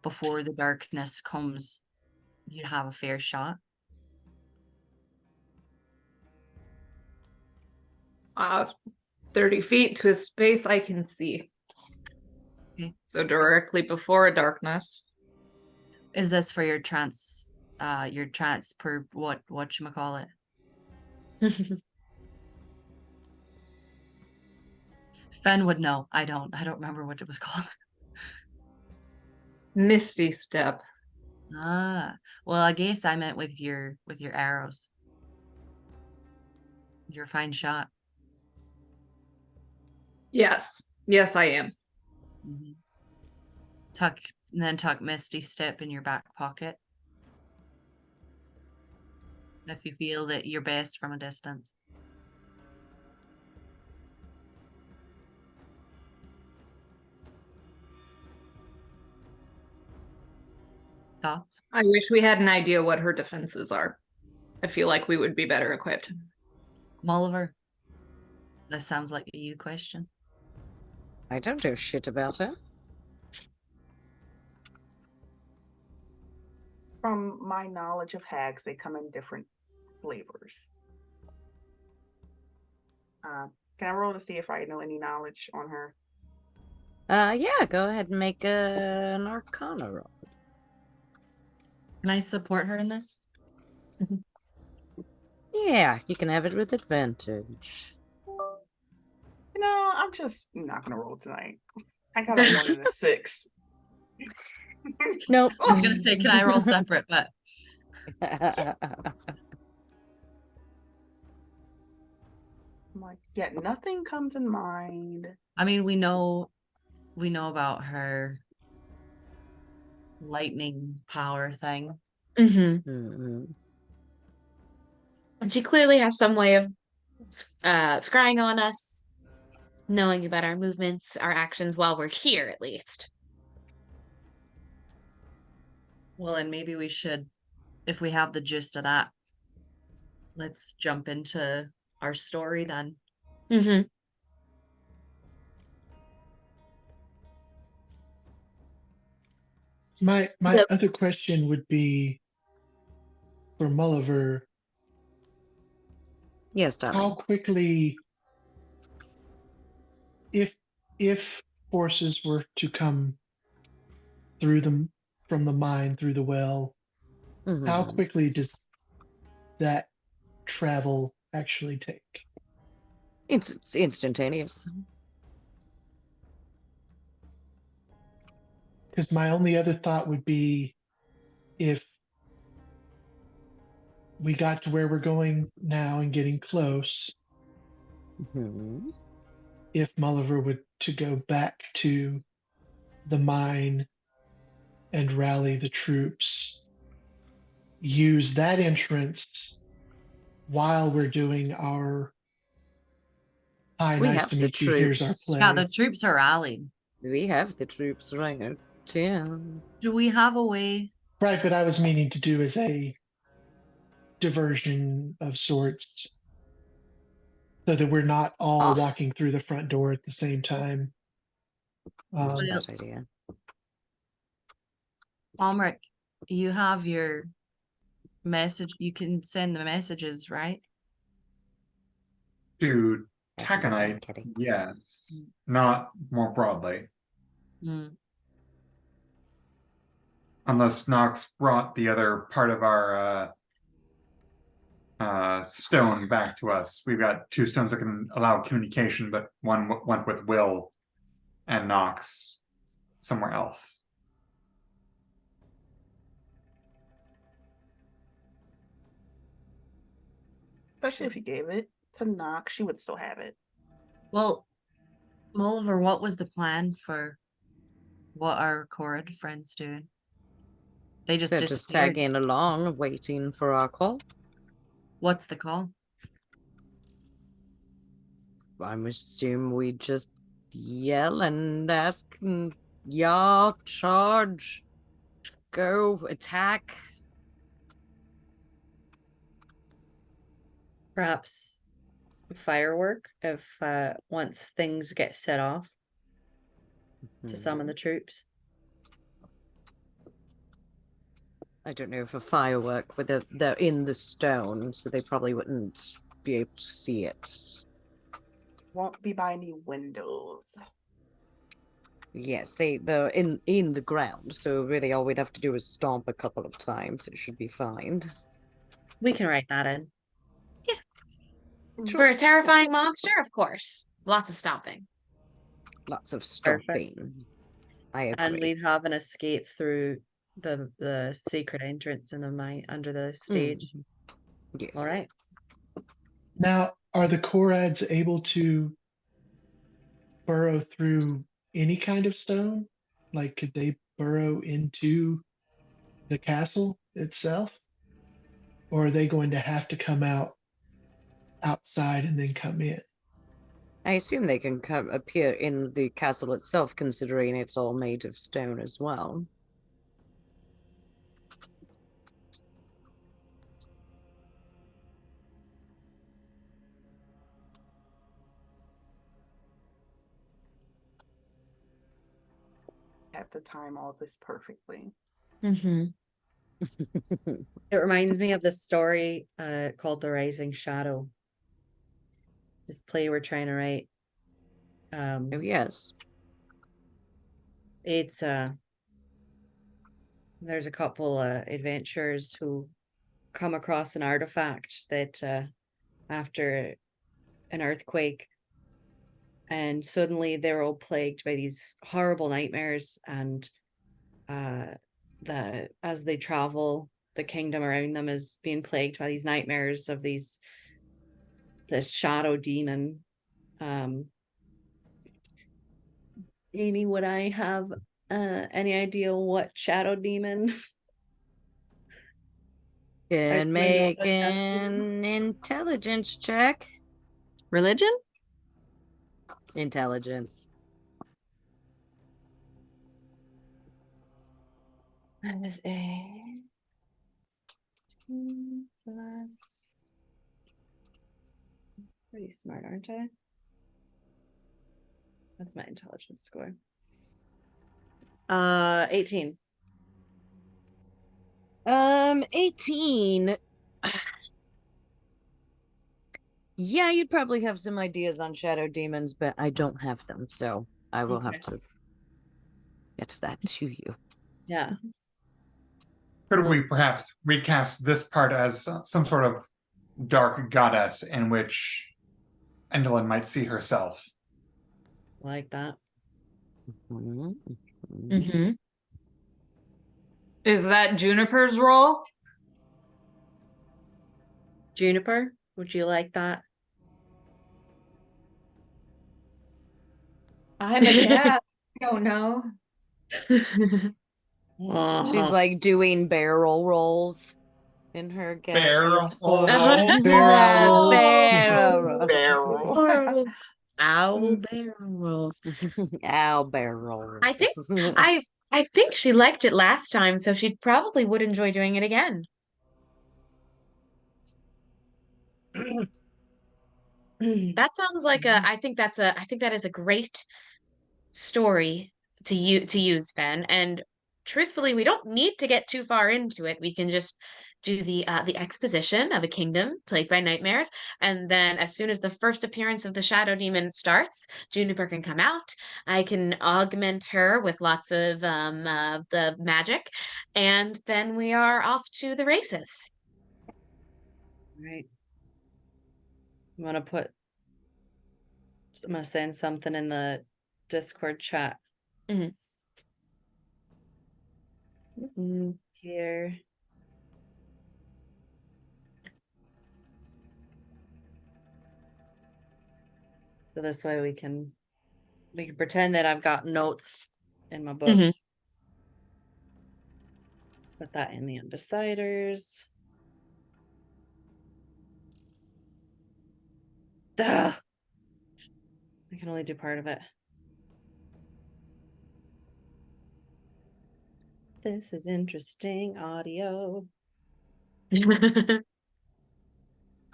before the darkness comes, you'd have a fair shot. 30 feet to a space I can see. Okay. So directly before darkness. Is this for your per whatchamacallit? Fen would know. I don't remember what it was called. Misty step. Ah, well, I guess I meant with your arrows. You're a fine shot. Yes. Yes, I am. Mm-hmm. Tuck Misty Step in your back pocket. If you feel that you're best from a distance. Thoughts? I wish we had an idea what her defenses are. I feel like we would be better equipped. Molliver, that sounds like a you question. I don't know shit about it. From my knowledge of hags, they come in different flavors. Can I roll to see if I know any knowledge on her? Yeah, go ahead and make an Arcana roll. Can I support her in this? Yeah, you can have it with advantage. I'm just not gonna roll tonight. I got a 1 and a 6. Nope. I was gonna say, can I roll separate? But I'm like, yeah, nothing comes in mind. I mean, we know about her lightning power thing. Mm-hmm. And she clearly has some way of scrying on us, knowing about our movements, our actions while we're here, at least. Well, and maybe we should, if we have the gist of that, let's jump into our story then. Mm-hmm. My Yep. other question would be for Mulliver, Yes, how darling. quickly, if forces were to come through them from the mine through the well, how Mhm. quickly does that travel actually take? It's instantaneous. Because my only other thought would be if we got to where we're going now and getting close, Mhm. if Mulliver were to go back to the mine and rally the troops, use that entrance while we're doing our hi, We nice have to the meet you, here's our troops. play. Yeah, the troops are rallied. We have the troops right now. Yeah. Do we have a way? Right, but I was meaning to do as a diversion of sorts so that we're not all Ah. walking through the front door at the same time. Not a Well- bad idea. Almeric, you have your message. You can send the messages, right? To Happy Taconite, kitty. yes. Not more broadly. Mm. Unless Nox brought the other part of our stone back to us. We've got 2 stones that can allow communication, but one went with Will and Nox somewhere else. Especially if you gave it to Nox, she would still have it. Well, Mulliver, what was the plan for what our Corrid friends doing? They just They're just disappeared. tagging along, waiting for our call. What's the call? I'm assume we just yell and ask, yeah, charge, go, attack. Perhaps firework if once things get set off to summon the troops. I don't know if a firework with they're in the stone, so they probably wouldn't be able to see it. Won't be by any windows. Yes, they're in the ground, so really all we'd have to do is stomp a couple of times. It should be fine. We can write that in. For a terrifying monster, of course. Lots of stomping. Lots of Perfect. stomping. I agree. And we have an escape through the secret entrance in the mine under the stage. Yes. All right. Now, are the Korads able to burrow through any kind of stone? Like, could they burrow into the castle itself? Or are they going to have to come out outside and then come in? I assume they can appear in the castle itself, considering it's all made of stone as well. Have to time all this perfectly. Mm-hmm. It reminds me of the story called The Rising Shadow. This play we're trying to write. Oh yes. It's there's a couple adventurers who come across an artifact that after an earthquake, and suddenly they're all plagued by these horrible nightmares, and as they travel, the kingdom around them is being plagued by these nightmares of this shadow demon. Amy, would I have any idea what shadow demon? Can might make know what shadow demon. an intelligence check. Religion? Intelligence. That is a 2 plus. Pretty smart, aren't I? That's my intelligence score. 18. 18. Yeah, you'd probably have some ideas on shadow demons, but I don't have them, so I will have to get that to you. Yeah. Could we perhaps recast this part as some sort of dark goddess in which Endelyn might see herself? Like that. Mhm. Mm-hmm. Is that Juniper's role? Juniper, would you like that? I'm a cat. I don't know. She's like doing barrel rolls in her gaseous Barrel form. Barrel rolls. Barrel roll. Barrel. Owl barrel. Ow, barrel. I think I think she liked it last time, so she probably would enjoy doing it again. That sounds like I think that is a great story to use, Ben. And truthfully, we don't need to get too far into it. We can just do the exposition of a kingdom plagued by nightmares, and then as soon as the first appearance of the shadow demon starts, Juniper can come out. I can augment her with lots of the magic, and then we are off to the races. Right. I'm gonna send something in the Discord chat. Mhm. Here. So this way we can pretend that I've got notes in my book. Mhm. Put that in the Undeciders. Duh. I can only do part of it. This is interesting audio.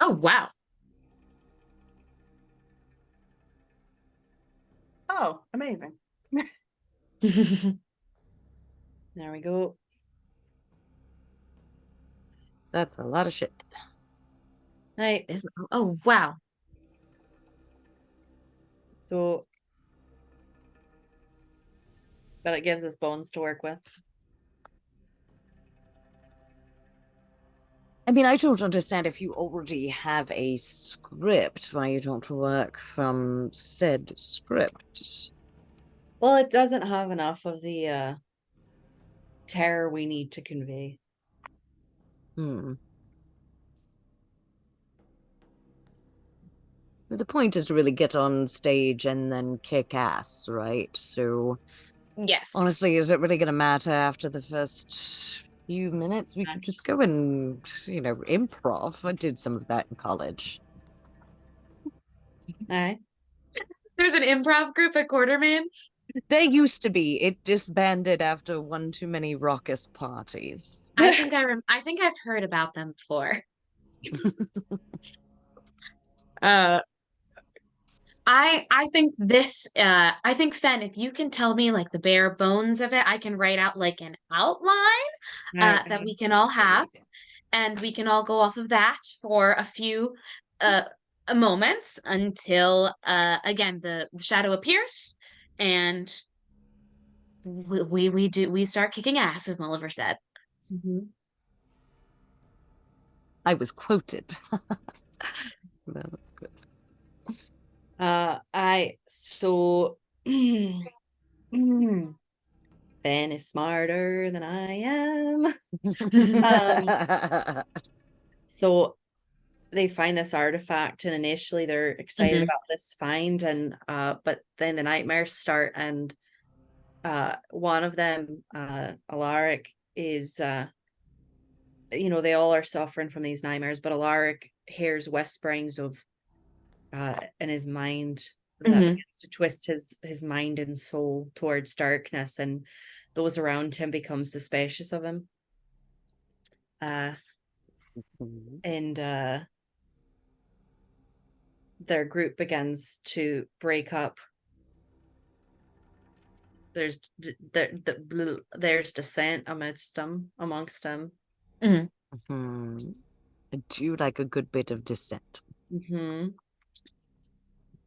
Oh, wow. Oh, amazing. There we go. That's a lot of shit. Right. Oh, wow. So, but it gives us bones to work with. I mean, I don't understand if you already have a script, why you don't work from said script. Well, it doesn't have enough of the terror we need to convey. The point is to really get on stage and then kick ass, right? So, Yes. honestly, is it really going to matter after the first few minutes? We could just go and, improv. I did some of that in college. Aye. There's an improv group at Quartermain. There used to be. It disbanded after one too many raucous parties. I think I've heard about them before. I think I think Fen, if you can tell me like the bare bones of it, I can write out like an outline that we can all have, and we can all go off of that for a few moments until again the shadow appears, and we start kicking ass, as Mulliver said. I was quoted. No, that's good. Ben is smarter than I am. So they find this artifact, and initially they're excited about this find, and but then the nightmares start, and one of them, Alaric, is they all are suffering from these nightmares, but Alaric hears whisperings of in his mind that begins to twist his mind and soul towards darkness, and those around him become suspicious of him. And their group begins to break up. There's dissent amongst them. I do like a good bit of dissent.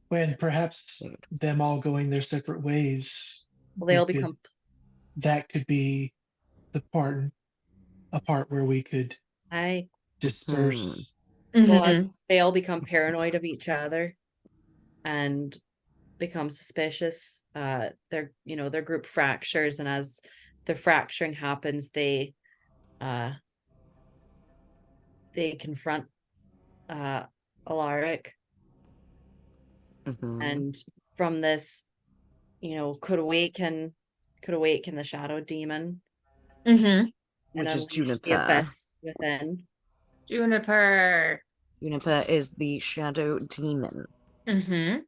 When perhaps them all going their separate ways, well, they all become. That could be a part where we could disperse. Well, they all become paranoid of each other and become suspicious. Their group fractures, and as the fracturing happens, they confront Alaric, Mhm. and from this, could awaken the shadow demon Mm-hmm. and Which is unleash the Juniper. abyss within. Juniper. Juniper is the shadow demon. Mm-hmm.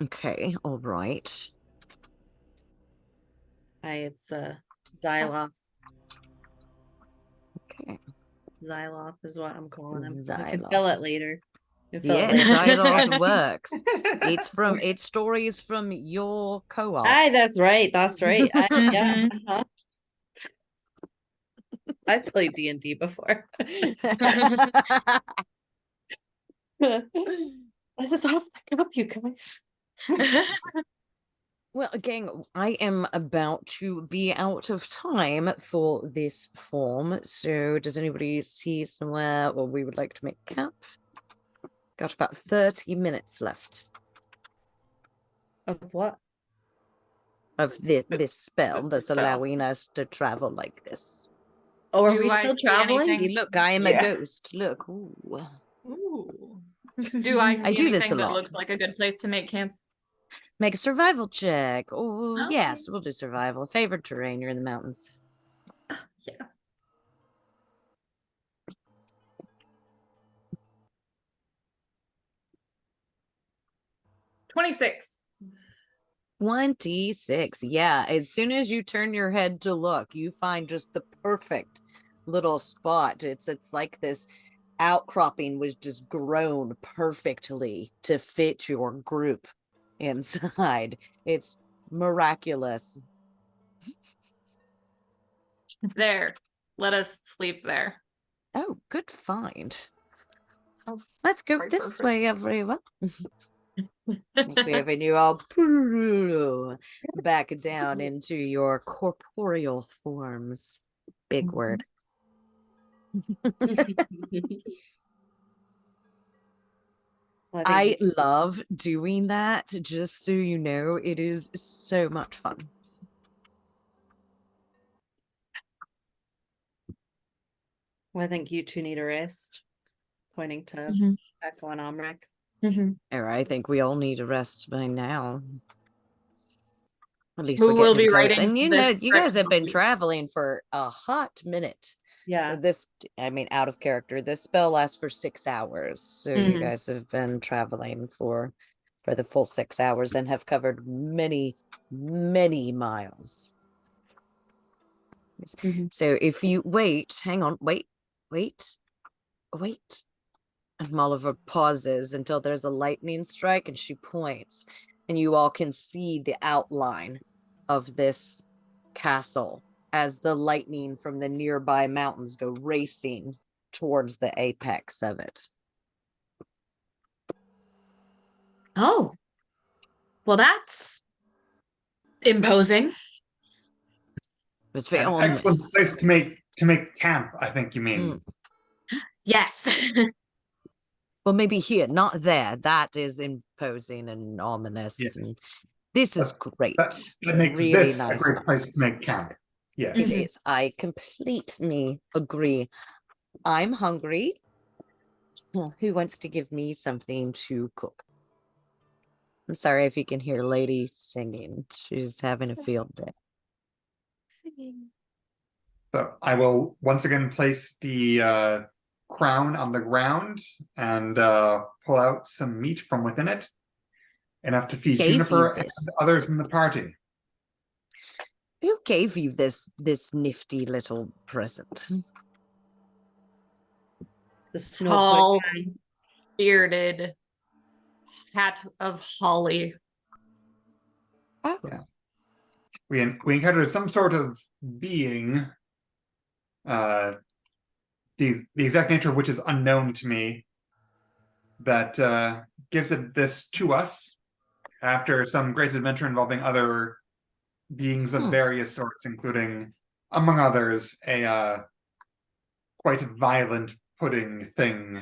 Okay, all right. It's Xyloth. Okay. Xyloth is what I'm calling him. I can Xyloth. fill it later. You can fill it Yes, later. Xyloth works. It's stories from your co-op. Aye, that's right. That's right. Yeah. Mhm. Uh-huh. I've played D&D before. This is all fucking up, you guys. Well, again, I am about to be out of time for this form. So does anybody see somewhere or we would like to make camp? Got about 30 minutes left Of what? of this spell The that's spell. allowing us to travel like this. Oh, are Do we I still see traveling? anything? Hey, look, I am Yeah. a ghost. Look. Ooh. Ooh. Do I see I do this anything a that lot. looks like a good place to make camp? Make a survival check. Oh, Okay. yes, we'll do survival. Favored terrain, you're in the mountains. Yeah. $26. 26. Yeah, as soon as you turn your head to look, you find just the perfect little spot. It's like this outcropping was just grown perfectly to fit your group inside. It's miraculous. There. Let us sleep there. Oh, good find. Oh, Let's go quite this perfect. way, everyone. Moving you all back down into your corporeal forms. Big word. Well, I love doing that, just so you know. It is so much fun. I think you two need a rest. Pointing to Mhm. Echo and Omric. Mhm. Or I think we all need a rest by now. At least Who we're will getting be close. writing And you this know, you guys have been script? traveling for a hot minute. Yeah. This, I mean, out of character. This spell lasts for 6 hours. So you Mhm. guys have been traveling for the full 6 hours and have covered many, many miles. Mhm. So if you wait, hang on, wait. And Molliver pauses until there's a lightning strike and she points, and you all can see the outline of this castle as the lightning from the nearby mountains go racing towards the apex of it. Oh. Well, that's imposing. It's very An excellent ominous. place to make camp, I think you mean. Yes. Well, maybe here, not there. That is imposing and ominous. Yes. And this is great. That make Really this a nice great fun. place to make camp. Yes. It Mhm. is. I completely agree. I'm hungry. Who wants to give me something to cook? I'm sorry if you can hear Lady singing. She's having a field day. Singing. So I will once again place the crown on the ground and pull out some meat from within it, enough to feed Gave you Juniper and this. others in the party. Who gave you this nifty little present? The snow Tall, pushing. bearded, hat of holly. Oh, Yeah. We encountered some sort of being, the exact nature of which is unknown to me, that gifted this to us after some great adventure involving other beings of various sorts, including, among others, a quite violent pudding thing.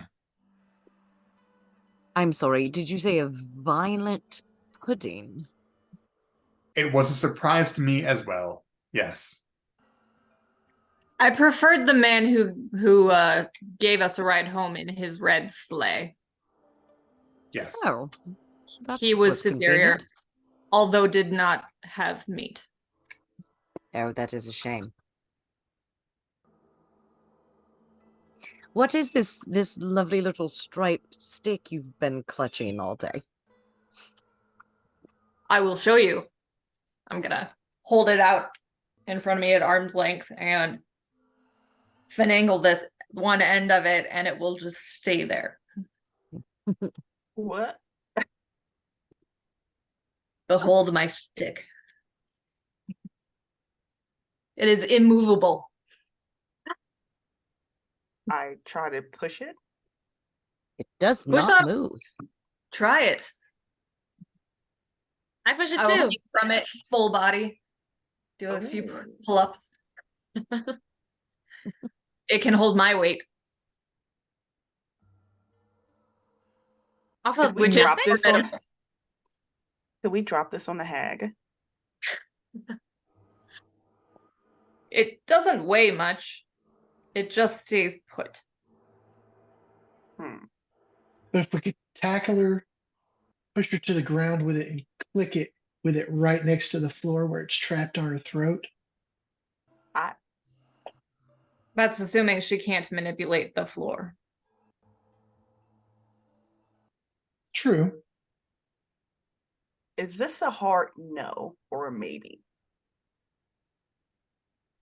I'm sorry. Did you say a violent pudding? It was a surprise to me as well. Yes. I preferred the man who gave us a ride home in his red sleigh. Yes. Oh, that He was superior, convenient. although did not have meat. Oh, that is a shame. What is this lovely little striped stick you've been clutching all day? I will show you. I'm gonna hold it out in front of me at arm's length and finagle this one end of it, and it will just stay there. What? Behold my stick. It is immovable. I try to push it. It does Push not up. move. Try it. I push it I will too. hang from it full body. Do a few Ooh. pull-ups. It can hold my weight. Off Could of we Which is drop this on? formidable. Could we drop this on the hag? It doesn't weigh much. It just stays put. Hmm. But if we could tackle her, push her to the ground with it, and click it with it right next to the floor where it's trapped on her throat. That's assuming she can't manipulate the floor. True. Is this a hard no or a maybe?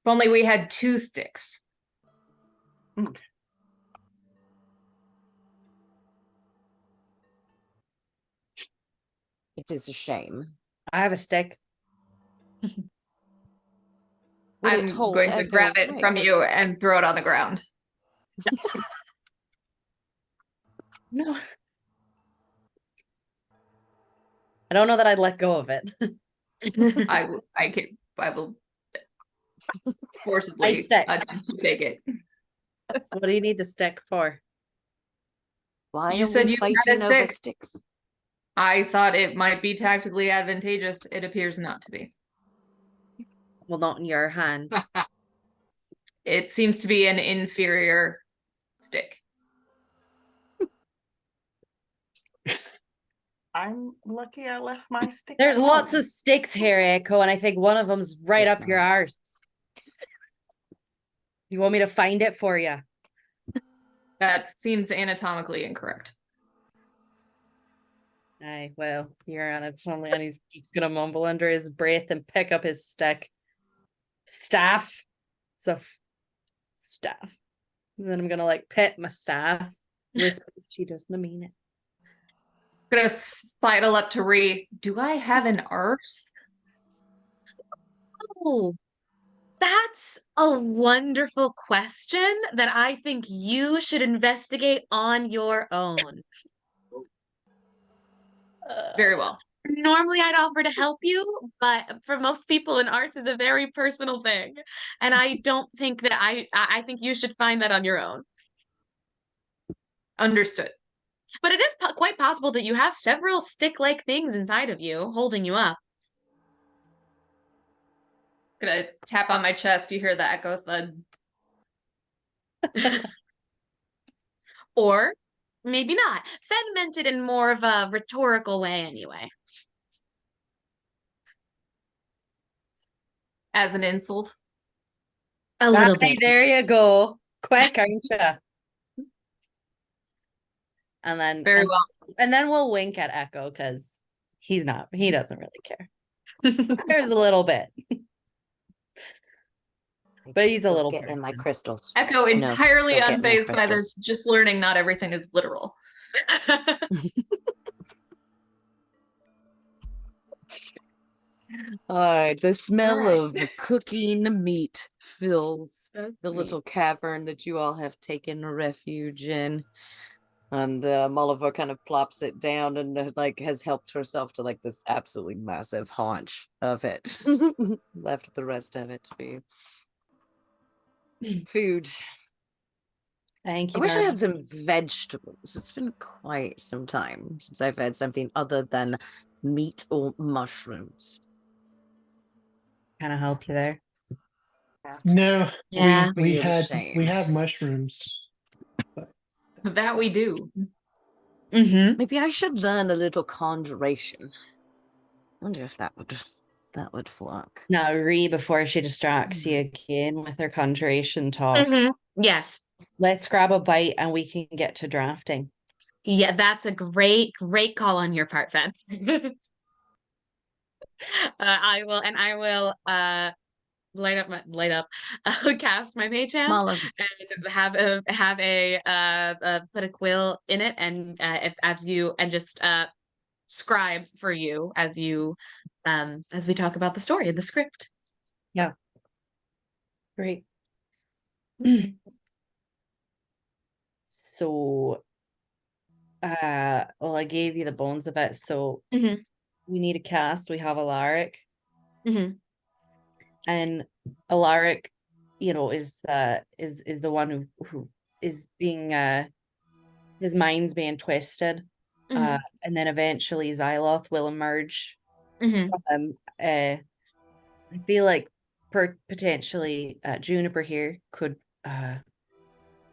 If only we had 2 sticks. Okay. It is a shame. I have a stick. Would it I'm hold going to grab Echo's it from weight? you and throw it on the ground. No. I don't know that I'd let go of it. I will forcibly stick. attempt to take it. What do you need the stick for? Why You are said we you had a fighting over stick. sticks? I thought it might be tactically advantageous. It appears not to be. Well, not in your hands. It seems to be an inferior stick. I'm lucky I left my stick. There's at lots home. of sticks here, Echo, and I think one of them's right There's up your not. arse. You want me to find it for you? That seems anatomically incorrect. Aye, well, you're on it. And he's just gonna mumble under his breath and pick up his stick. Staff. Staff. And then I'm gonna like pet my staff. Whisper, she doesn't mean it. I'm gonna sidle up to Ree. Do I have an arse? Oh, that's a wonderful question that I think you should investigate on your own. Very well. Normally, I'd offer to help you, but for most people, an arse is a very personal thing, and I don't think that I think you should find that on your own. Understood. But it is quite possible that you have several stick-like things inside of you holding you up. Gonna tap on my chest. You hear the echo thud. Or maybe not. Fen meant it in more of a rhetorical way anyway. As an insult. A little Aye, bit. there you go. Quick, aren't you? And then Very well. And then we'll wink at Echo because he doesn't really care. There's a little bit. But he's a Go little get in my person. crystals. Echo entirely go get my unfazed by crystals. this, just learning not everything is literal. All right, the smell right. of cooking meat fills That's the neat. little cavern that you all have taken refuge in. And Molliver kind of plops it down and like has helped herself to like this absolutely massive haunch of it. Left the rest of it to be food. Thank I you wish I very had much. some vegetables. It's been quite some time since I've had something other than meat or mushrooms. Kind of help you there. No, Yeah. we Real had shame. mushrooms. But That we do. Mm-hmm. Maybe I should learn a little conjuration. Wonder if that would work. Now, Ree, before she distracts you again with her conjuration talk, Mm-hmm. Yes. let's grab a bite and we can get to drafting. Yeah, that's a great call on your part, Fen. I will light up cast my mage hand Mala, and put a quill in it and as you and just scribe for you as we talk about the story in the script. Yeah. Great. So, well, I gave you the bones of it, so Mhm. we need a cast. We have Alaric, Mhm. and Alaric, is the one who is being his mind's being twisted, Mhm. and then eventually Xyloth will emerge. Mhm. I feel like potentially Juniper here could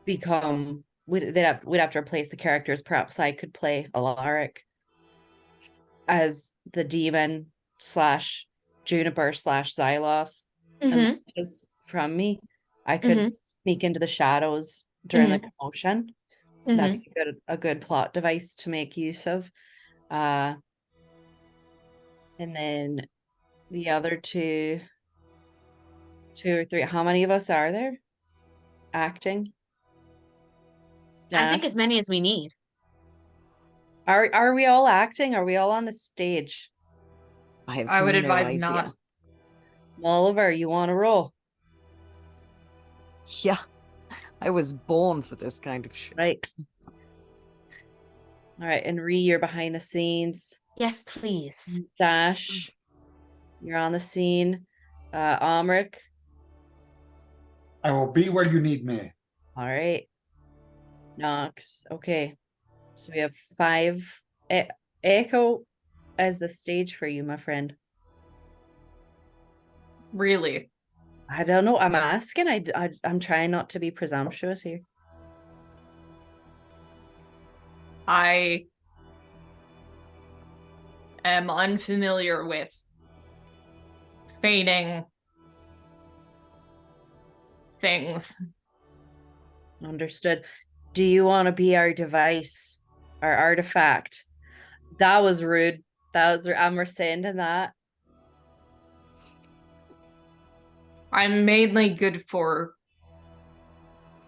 become. We'd have to replace the characters. Perhaps I could play Alaric as the demon slash Juniper slash Xyloth, and Mhm. just from me, I could Mhm. sneak into the shadows during the commotion. That'd Mhm. be a good plot device to make use of. And then the other two or three. How many of us are there acting? I think Dash. as many as we need. Are we all acting? Are we all on the stage? I have I would no advise idea. not. Oliver, you want to roll? Yeah, I was born for this kind of shit. Right. All right, and Ree, you're behind the scenes. Yes, please. Dash, you're on the scene. Amric. I will be where you need me. All right. Knox. Okay. So we have 5. Echo as the stage for you, my friend. Really. I don't know. I'm asking. I'm trying not to be presumptuous here. I am unfamiliar with feigning things. Understood. Do you want to be our device, our artifact? That was rude. I'm rescinding that. I'm mainly good for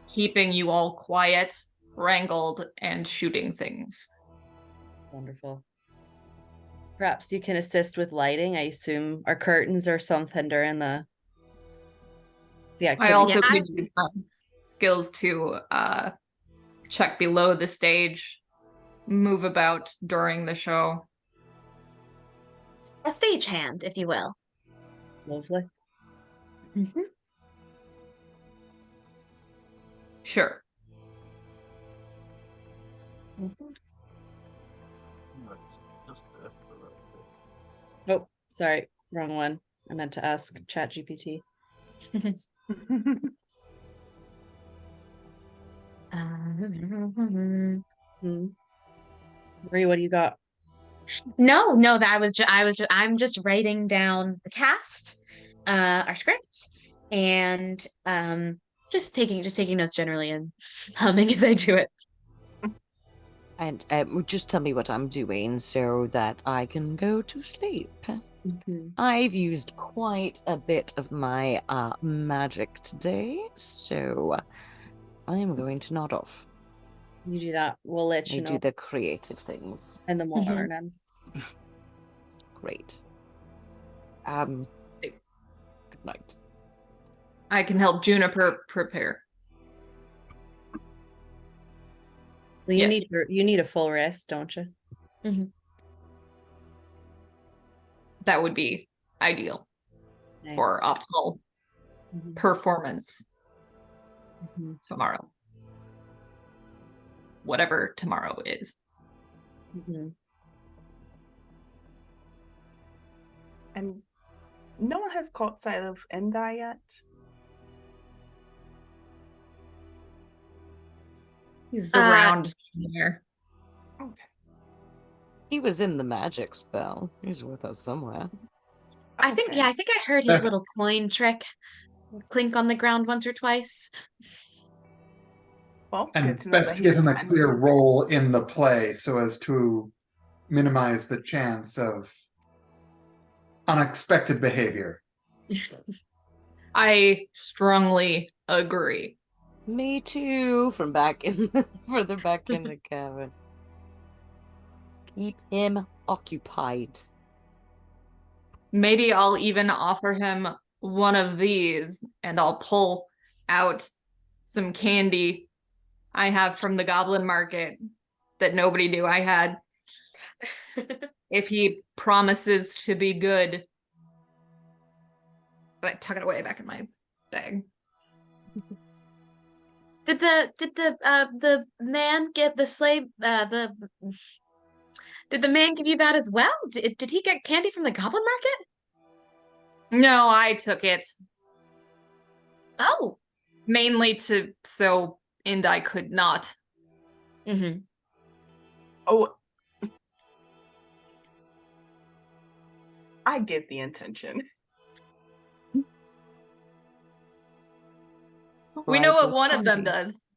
keeping you all quiet, wrangled, and shooting things. Wonderful. Perhaps you can assist with lighting, I assume, or curtains or something during the activity. I also Yeah, could use some skills to check below the stage, move about during the show. a stagehand, if you will. Lovely. Mm-hmm. Sure. Oh, sorry, wrong one. I meant to ask ChatGPT. Marie, what do you got? No, I'm just writing down the cast, our script, and just taking notes generally and humming as I do it. And just tell me what I'm doing so that I can go to sleep. I've used quite a bit of my magic today, so I'm going to nod off. You do that. We'll let I you do know the creative things. in the morning. Great. Good night. I can help Juniper prepare. Well, you Yes. need a full rest, don't you? That would be ideal Okay. for optimal performance tomorrow. Whatever tomorrow is. And no one has caught sight of Endai yet. He's around somewhere. Okay. He was in the magic spell. He's with us somewhere. I think, Okay. yeah, I think I heard his little coin trick clink on the ground once or twice. Well, good And to know best that to he's give him a fine. clear role in the play so as to minimize the chance of unexpected behavior. I strongly agree. Me too. From back in further back in the cabin. Keep him occupied. Maybe I'll even offer him one of these and I'll pull out some candy I have from the goblin market that nobody knew I had. If he promises to be good. But I tuck it away back in my bag. Did the man get the slave did the man give you that as well? Did he get candy from the goblin market? No, I took it. Oh. Mainly so Indi could not. Mm-hmm. Oh, I get the intention. We know Ride what with one of them candy. does.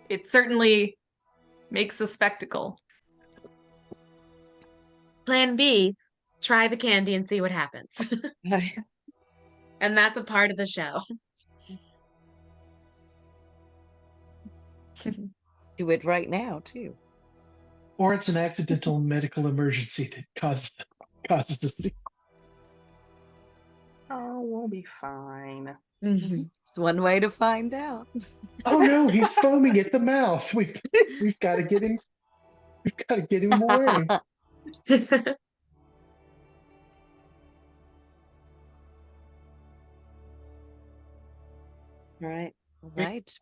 It certainly makes a spectacle. Plan B, try the candy and see what happens. And that's a part of the show. Do it right now, too. Or it's an accidental medical emergency that causes this. Oh, we'll be fine. Mm-hmm. It's one way to find out. Oh no, he's foaming at the mouth. We've got to get him. We've got to get him away. All right. All right.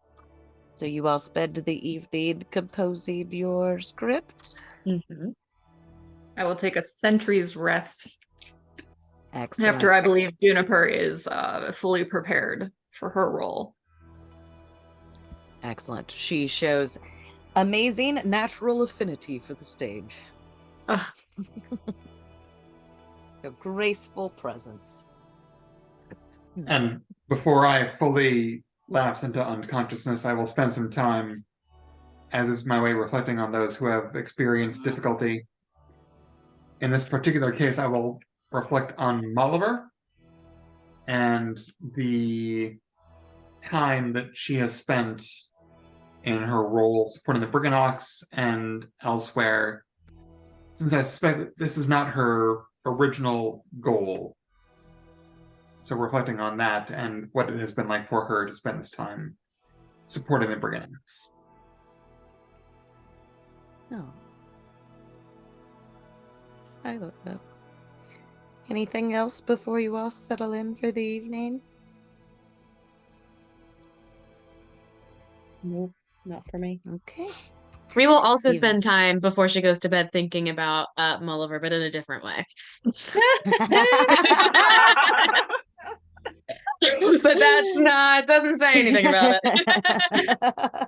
So you all sped the evening composing your script. Mm-hmm. I will take a sentry's rest Excellent. after I believe Juniper is fully prepared for her role. Excellent. She shows amazing natural affinity for the stage. Oh. A graceful presence. And before I fully lapse into unconsciousness, I will spend some time, as is my way, reflecting on those who have experienced difficulty. In this particular case, I will reflect on Molliver and the time that she has spent in her role supporting the Brigandox and elsewhere, since I suspect that this is not her original goal. So reflecting on that and what it has been like for her to spend this time supporting the Brigandox. Oh. I love that. Anything else before you all settle in for the evening? Nope, not for me. Okay. We will also You've- spend time before she goes to bed thinking about Mulliver, but in a different way. But doesn't say anything about it.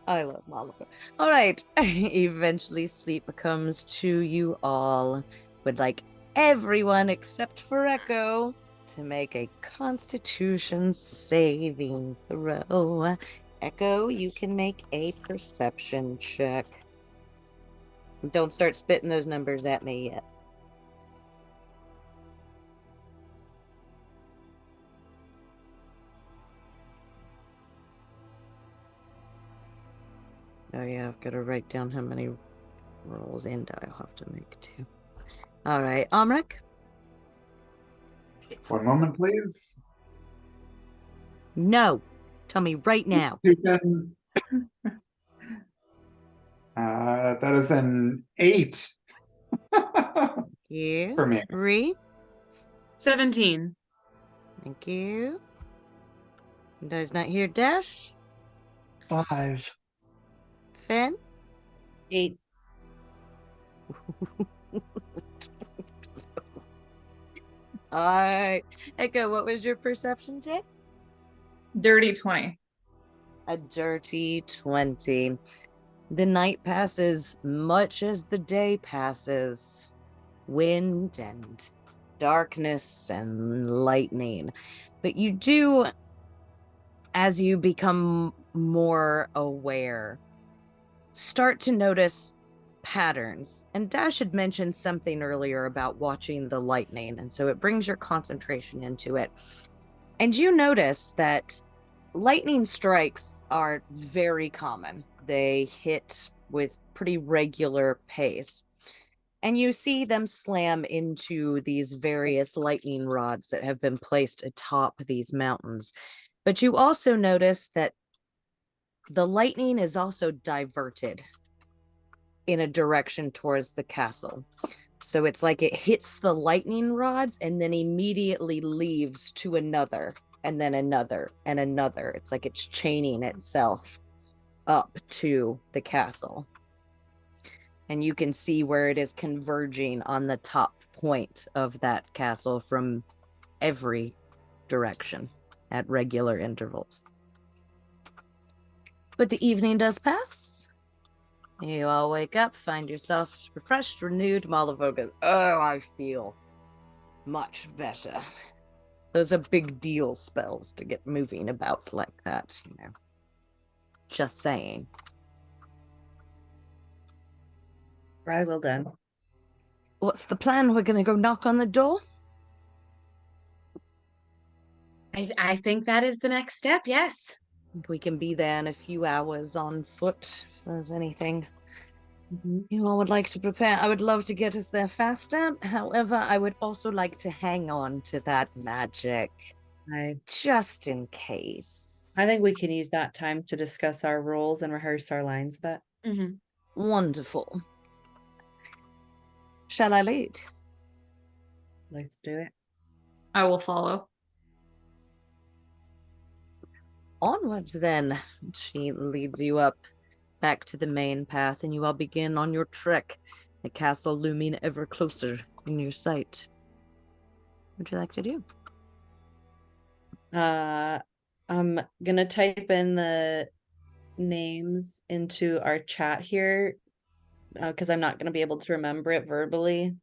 I love Molliver. All right. Eventually, sleep comes to you all. Would like everyone except for Echo to make a Constitution saving throw. Echo, you can make a perception check. Don't start spitting those numbers at me yet. Oh yeah, I've got to write down how many rolls and I'll have to make too. All right, Amrik. One moment, please. No, tell me right now. You can. That is an 8. You For me. Ree. 17. Thank you. Does not hear Dash. 5. Finn. 8. All right. Echo, what was your perception check? Dirty 20. A dirty 20. The night passes much as the day passes. Wind and darkness and lightning. But you do, as you become more aware, start to notice patterns. And Dash had mentioned something earlier about watching the lightning, and so it brings your concentration into it. And you notice that lightning strikes are very common. They hit with pretty regular pace. And you see them slam into these various lightning rods that have been placed atop these mountains. But you also notice that the lightning is also diverted in a direction towards the castle. So it's like it hits the lightning rods and then immediately leaves to another, and then another, and another. It's like it's chaining itself up to the castle. And you can see where it is converging on the top point of that castle from every direction at regular intervals. But the evening does pass. You all wake up, find yourself refreshed, renewed. Malavo goes, oh, I feel much better. Those are big deal spells to get moving about like that, you know. Just saying. Right, well done. What's the plan? We're gonna go knock on the door? I think that is the next step, yes. We can be there in a few hours on foot if there's anything Mm-hmm. you all would like to prepare. I would love to get us there faster. However, I would also like to hang on to that magic just in case. I think we can use that time to discuss our roles and rehearse our lines a bit. Mm-hmm. Wonderful. Shall I lead? Let's do it. I will follow. Onwards then. She leads you up back to the main path, and you all begin on your trek, the castle looming ever closer in your sight. What would you like to do? I'm gonna type in the names into our chat here because I'm not gonna be able to remember it verbally,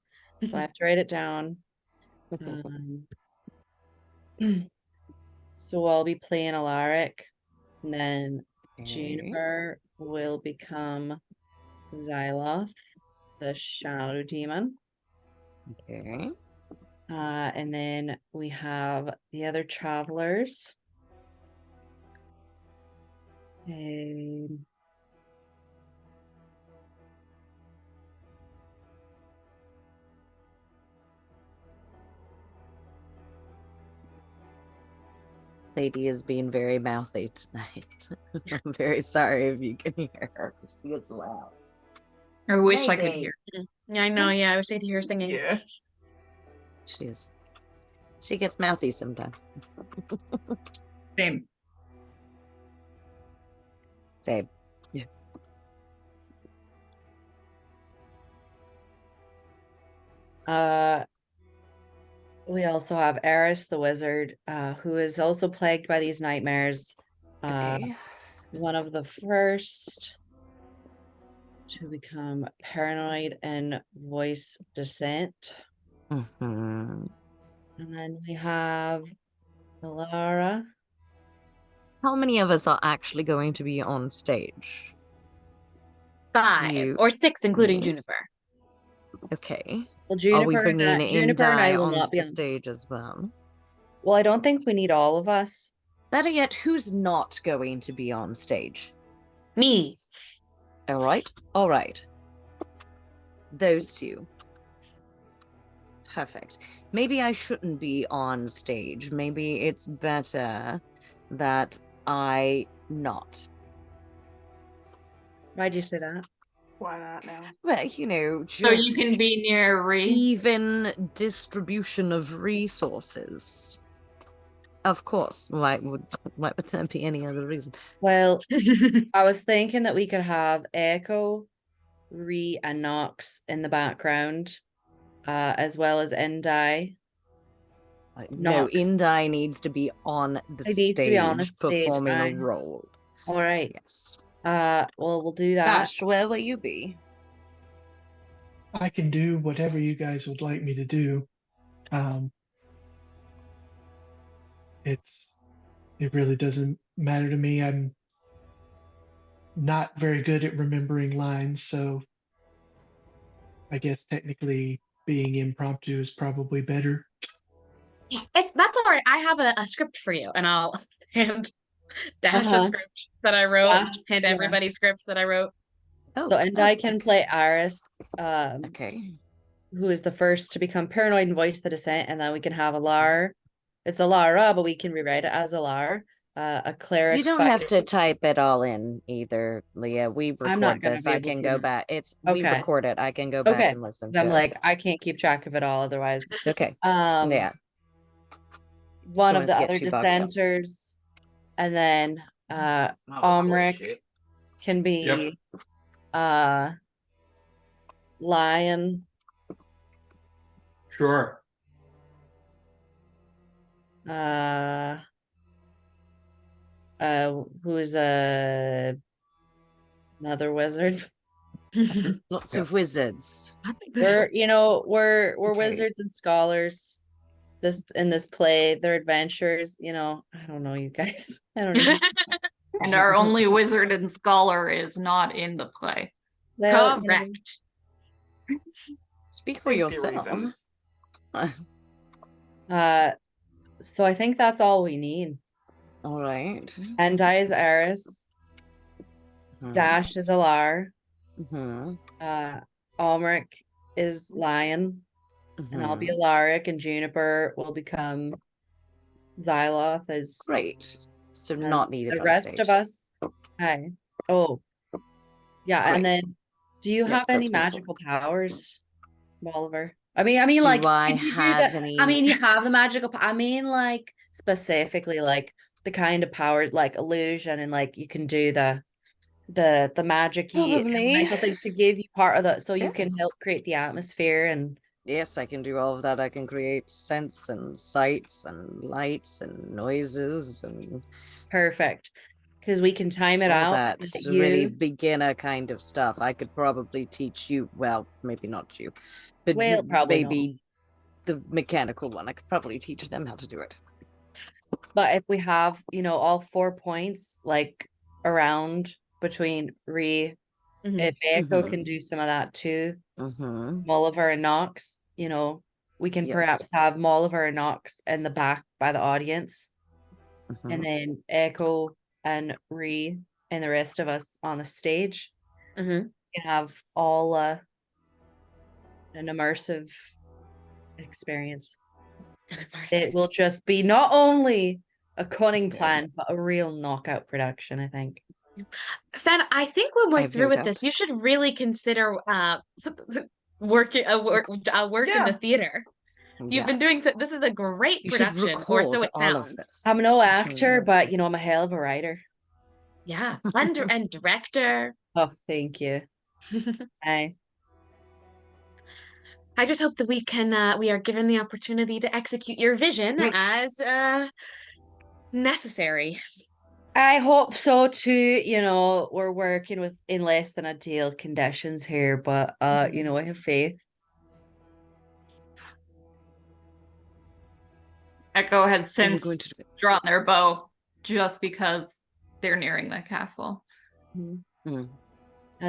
so I have to write it down. So I'll be playing Alaric, and then Juniper will become Xyloth, the Shadow Demon. Okay. And then we have the other travelers. Lady is being very mouthy tonight. I'm very sorry if you can hear her. She gets loud. I wish I could hear. Yeah, I know. Yeah, I was to hear her singing. Yeah. She gets mouthy sometimes. Same. Same. Yeah. We also have Eris the wizard, who is also plagued by these nightmares. Okay. One of the first to become paranoid and voice dissent. Mm-hmm. And then we have Alara. How many of us are actually going to be on stage? 5 or 6, including Me. Juniper. Okay. Well, Are we Juniper bringing in Juniper and I will onto not be the on stage as well? Well, I don't think we need all of us. Better yet, who's not going to be on stage? Me. All right. All right. Those two. Perfect. Maybe I shouldn't be on stage. Maybe it's better that I not. Why'd you say that? Why not now? Well, you know, just So you can be near Ree. even distribution of resources. Of course. Why would there be any other reason? Well, I was thinking that we could have Echo, Ree, and Nox in the background, as well as Endai. No, Nox. Indai needs to be on the It needs to be on a stage stage, performing a aye. role. All right. Yes. Well, we'll do that. Dash, where will you be? I can do whatever you guys would like me to do. Um, it really doesn't matter to me. I'm not very good at remembering lines, so I guess technically being impromptu is probably better. That's all right. I have a script for you, and I'll hand Dash a Uh-huh. script that I wrote. Dash, Hand yeah. everybody scripts that I wrote. And I can play Aris, Okay. who is the first to become paranoid and voice the dissent, and then we can have Alar. It's Alara, but we can rewrite it as Alar. A cleric. You don't have to type it all in either, Leah. We I'm not record gonna this. be I able can to. go back. We Okay. record it. I can go back Okay. and listen I'm to it. like, I can't keep track of it all otherwise. It's okay. Yeah. Just One don't of the get other too bogged down. dissenters, and then Omric can be Lion. Sure. Who is another wizard. Lots of wizards. We're Okay. wizards and scholars. In this play, they're adventurers. I don't know, you guys. I don't know. And our only wizard and scholar is not in the play. Well, Correct. Speak for Safety yourself. reasons. So I think that's all we need. All right. Endai is Eris. Dash is Alar. Almeric is Lion. And I'll be Alaric, and Juniper will become Xyloth as Great. So not needed the on rest stage. of us. Hi. Oh. Yeah, Great. and then do you have any that's wonderful. magical powers, Oliver? I mean, Do like, I could you do have the- any- I mean, you have the magical. I mean, like, specifically, like the kind of powers, like illusion, and like you can do the magic-y Probably. elemental thing to give you part of the, so you Yeah. can help create the atmosphere and. Yes, I can do all of that. I can create scents and sights and lights and noises and Perfect. Because we can time it all out. that's really beginner kind of stuff. I could probably teach you, well, maybe not you, but Well, probably maybe the mechanical one. I could probably teach them how to do it. But if we have, all 4 points, like around between if Echo can do some of that too, Molliver and Nox, we can perhaps have Molliver and Nox in the back by the audience, and then Echo and and the rest of us on the stage. We can have all an immersive experience. It will just be not only a cunning plan, but a real knockout production, I think. Fen, I think when we're through with this, you should really consider work in the theater. You've been doing this is a great production, or so it sounds. I'm no actor, but I'm a hell of a writer. Yeah, and director. Oh, thank you. Hey. I just hope that we are given the opportunity to execute your vision as necessary. I hope so too. We're working in less than ideal conditions here, but I have faith. Echo has since drawn their bow just because they're nearing the castle. And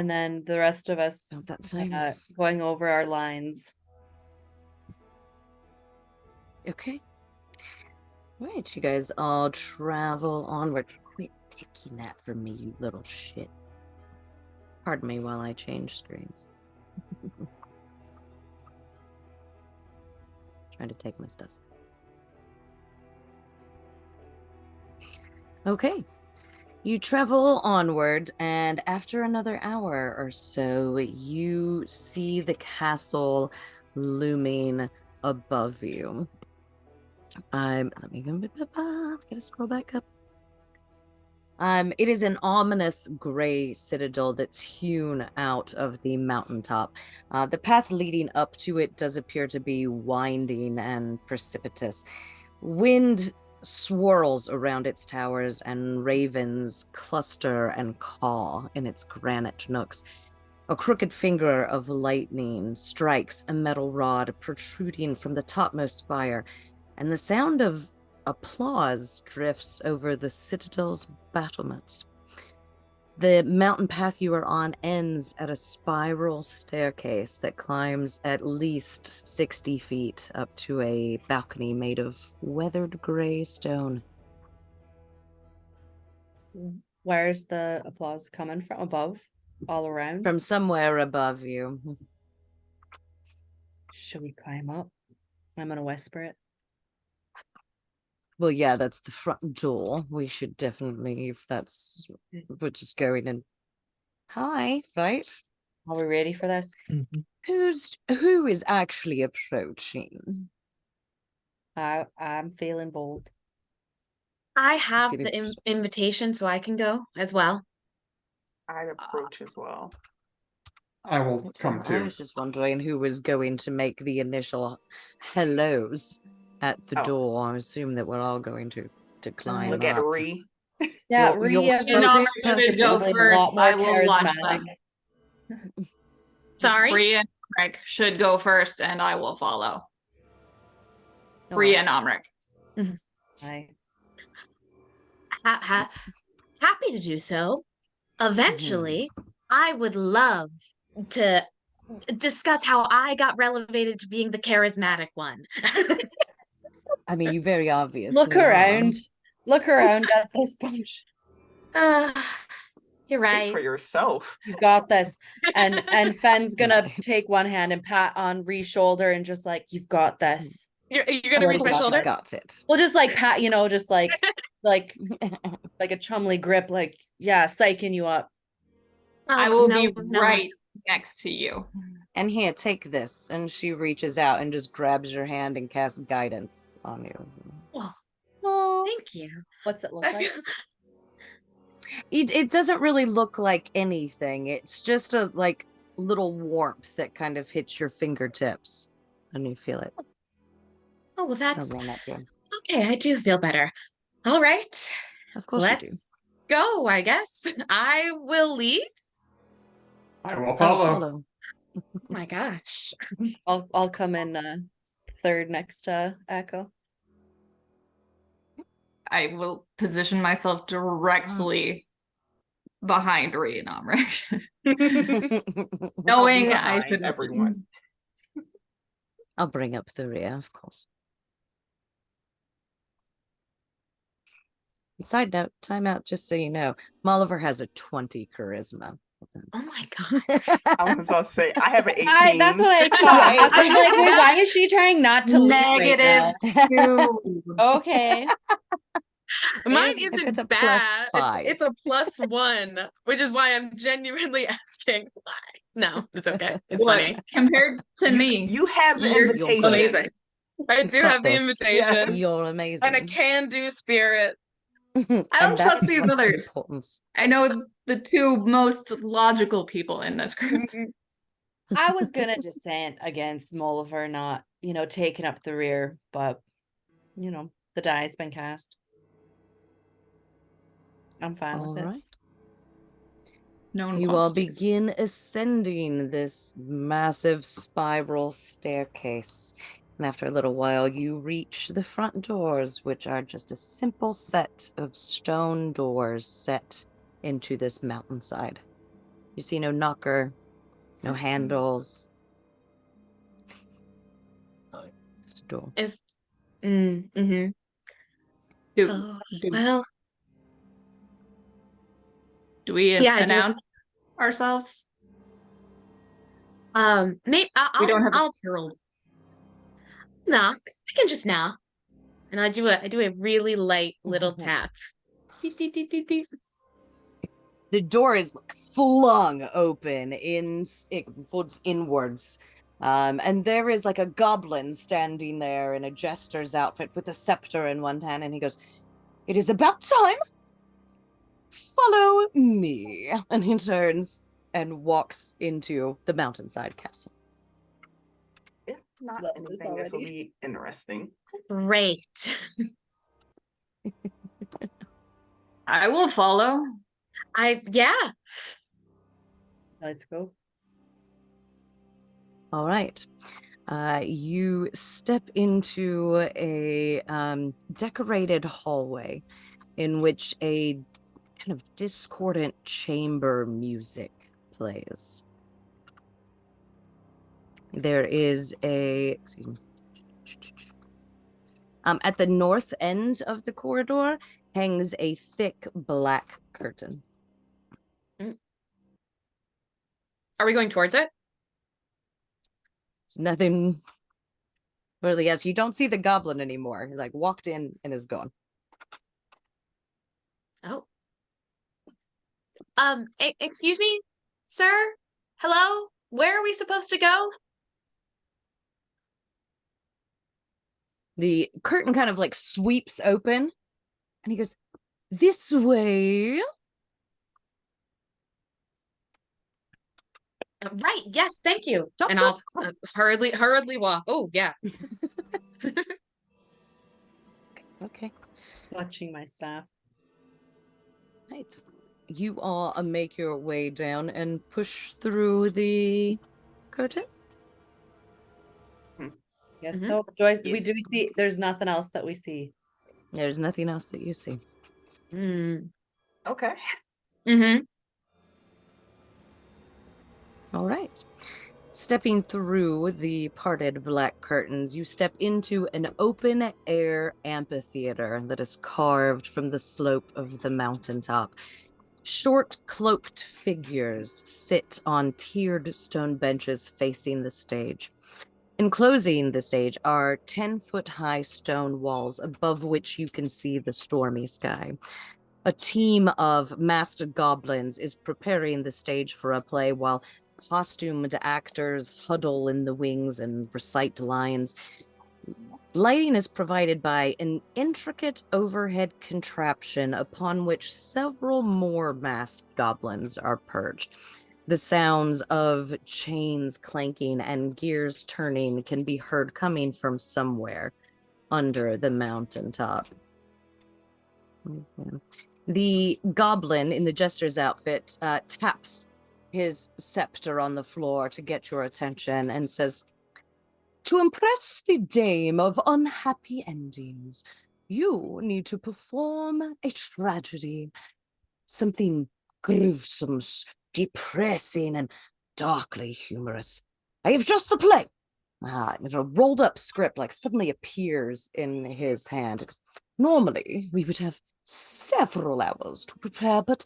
then the rest of us going over our lines. Okay. Right, you guys all travel onward. Quit taking that from me, you little shit. Pardon me while I change screens. Trying to take my stuff. Okay. You travel onward, and after another hour or so, you see the castle looming above you. Let me gotta scroll back up. It is an ominous gray citadel that's hewn out of the mountaintop. The path leading up to it does appear to be winding and precipitous. Wind swirls around its towers, and ravens cluster and caw in its granite nooks. A crooked finger of lightning strikes a metal rod protruding from the topmost spire, and the sound of applause drifts over the citadel's battlements. The mountain path you are on ends at a spiral staircase that climbs at least 60 feet up to a balcony made of weathered gray stone. Where's the applause coming from? Above? All around? From somewhere above you. Should we climb up? I'm gonna whisper it. Well, yeah, that's the front door. We should definitely, if that's, we're just going in. Hi, right? Are we ready for this? Who is actually approaching? I'm feeling bold. I have Feeling- the invitation, so I can go as well. I'd approach as well. I will come I too. was just wondering who was going to make the initial hellos at the Oh. door. I assume that we're all going to climb Look at up. Ree. Yeah, You'll- you'll Rhea, spoke this first. person is Go a first, lot more I will watch charismatic. them. Sorry. Bree and Amric should go first, and I will follow. Bree and Amric. Hi. Happy to do so. Eventually, I would love to discuss how I got relegated to being the charismatic one. I mean, you very obviously Look are. around. Look around at this bunch. Uh, you're Speak right. for yourself. You got this. And Fen's gonna Right. take one hand and pat on Ree's shoulder and just like, you've got this. You're Of gonna reach my course shoulder. you got it. Well, just like pat, just like like a chumly grip, like, yeah, psyching you up. I Oh, will no, be no. right next to you. And here, take this. And she reaches out and just grabs your hand and casts guidance on you. Oh, Oh, thank you. what's it look like? It doesn't really look like anything. It's just a little warmth that kind of hits your fingertips, and you feel it. Oh, well, that's Run up you. okay. I do feel better. All right, Of course let's go. I guess I will lead. I will you do. follow. Oh my gosh. I'll come in third next to Echo. I will position myself directly behind Ree and Amric. Knowing I Behind should everyone. I'll bring up the rear, of course. Side note, timeout, just so you know, Molliver has a 20 charisma. Oh my god. I was gonna say I have an 18. That's what I thought. I was like, wait, why is she trying not to leave right now? -2. Okay. Mine If it's isn't a bad. +5. It's a +1, which is why I'm genuinely asking why. No, it's okay. It's Look, funny. compared to me, You have the you're invitation. amazing. I do got have the this. invitation You're amazing. and a can-do spirit. I don't And trust that's these what's others. important. I know the two most logical people in this group. I was gonna dissent against Molliver not, taking up the rear, but the die's been cast. I'm fine All with it. right. Known You all quantities. begin ascending this massive spiral staircase. And after a little while, you reach the front doors, which are just a simple set of stone doors set into this mountainside. You see no knocker, no handles. Just a door. Mm-hmm. Do, Oh, do, well, do we yeah, I do. announce ourselves? maybe We don't have I'll a herald. knock. I can just knock, and I do a really light little tap. Deet, deet, deet, deet, deet. The door is flung open inwards. And there is a goblin standing there in a jester's outfit with a scepter in one hand, and he goes, "It is about time. Follow me." And he turns and walks into the mountainside castle. not Love this anything. This will already. be interesting. Great. I will follow. Yeah. Let's go. All right. You step into a decorated hallway in which a kind of discordant chamber music plays. There is excuse me. At the north end of the corridor hangs a thick black curtain. Are we going towards it? It's nothing really else. You don't see the goblin anymore. He like walked in and is gone. Oh. Excuse me, sir? Hello? Where are we supposed to go? The curtain kind of like sweeps open and he goes, "This way." Right. Yes. Thank you. Stop, And stop. I'll hurriedly walk. Oh, yeah. Okay. Clutching my staff. Right. You all make your way down and push through the curtain. Yes. Mhm. So, Joyce, we do Yes. see. There's nothing else that we see. There's nothing else that you see. Mm. Okay. Mm-hmm. All right. Stepping through the parted black curtains, you step into an open-air amphitheater that is carved from the slope of the mountaintop. Short, cloaked figures sit on tiered stone benches facing the stage. Enclosing the stage are 10-foot-high stone walls above which you can see the stormy sky. A team of masked goblins is preparing the stage for a play while costumed actors huddle in the wings and recite lines. Lighting is provided by an intricate overhead contraption upon which several more masked goblins are perched. The sounds of chains clanking and gears turning can be heard coming from somewhere under the mountaintop. The goblin in the jester's outfit taps his scepter on the floor to get your attention and says, "To impress the dame of unhappy endings, you need to perform a tragedy. Something gruesome, depressing, and darkly humorous. I have just the play." And a rolled up script like suddenly appears in his hand. "Normally, we would have several hours to prepare, but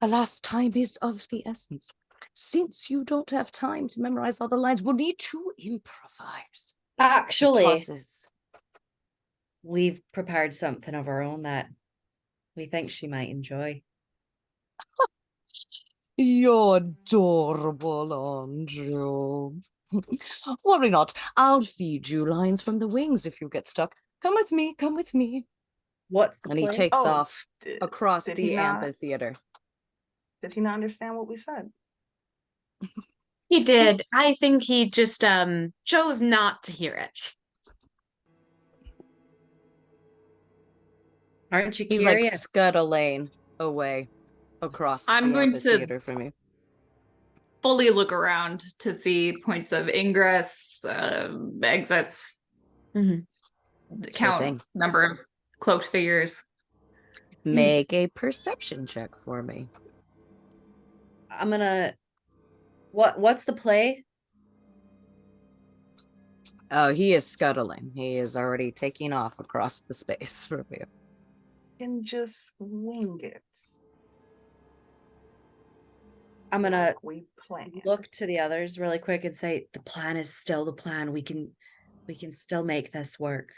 alas, time is of the essence. Since you don't have time to memorize all the lines, we'll need to improvise." He Actually, tosses. we've prepared something of our own that we think she might enjoy. "You're adorable, Andrew." "Worry not. I'll feed you lines from the wings if you get stuck. Come with me, come with me." What's the And he play? takes Oh, off across did the he not? amphitheater. Did he not understand what we said? He did. I think he just chose not to hear it. Aren't you He's like curious? scuttling away across I'm the going to amphitheater from you. fully look around to see points of ingress, exits, Mhm. count thing. number of cloaked figures. Make a perception check for me. I'm gonna. What's the play? Oh, he is scuttling. He is already taking off across the space from you. Can just wing it. I'm gonna like we planned. look to the others really quick and say, the plan is still the plan. We can still make this work.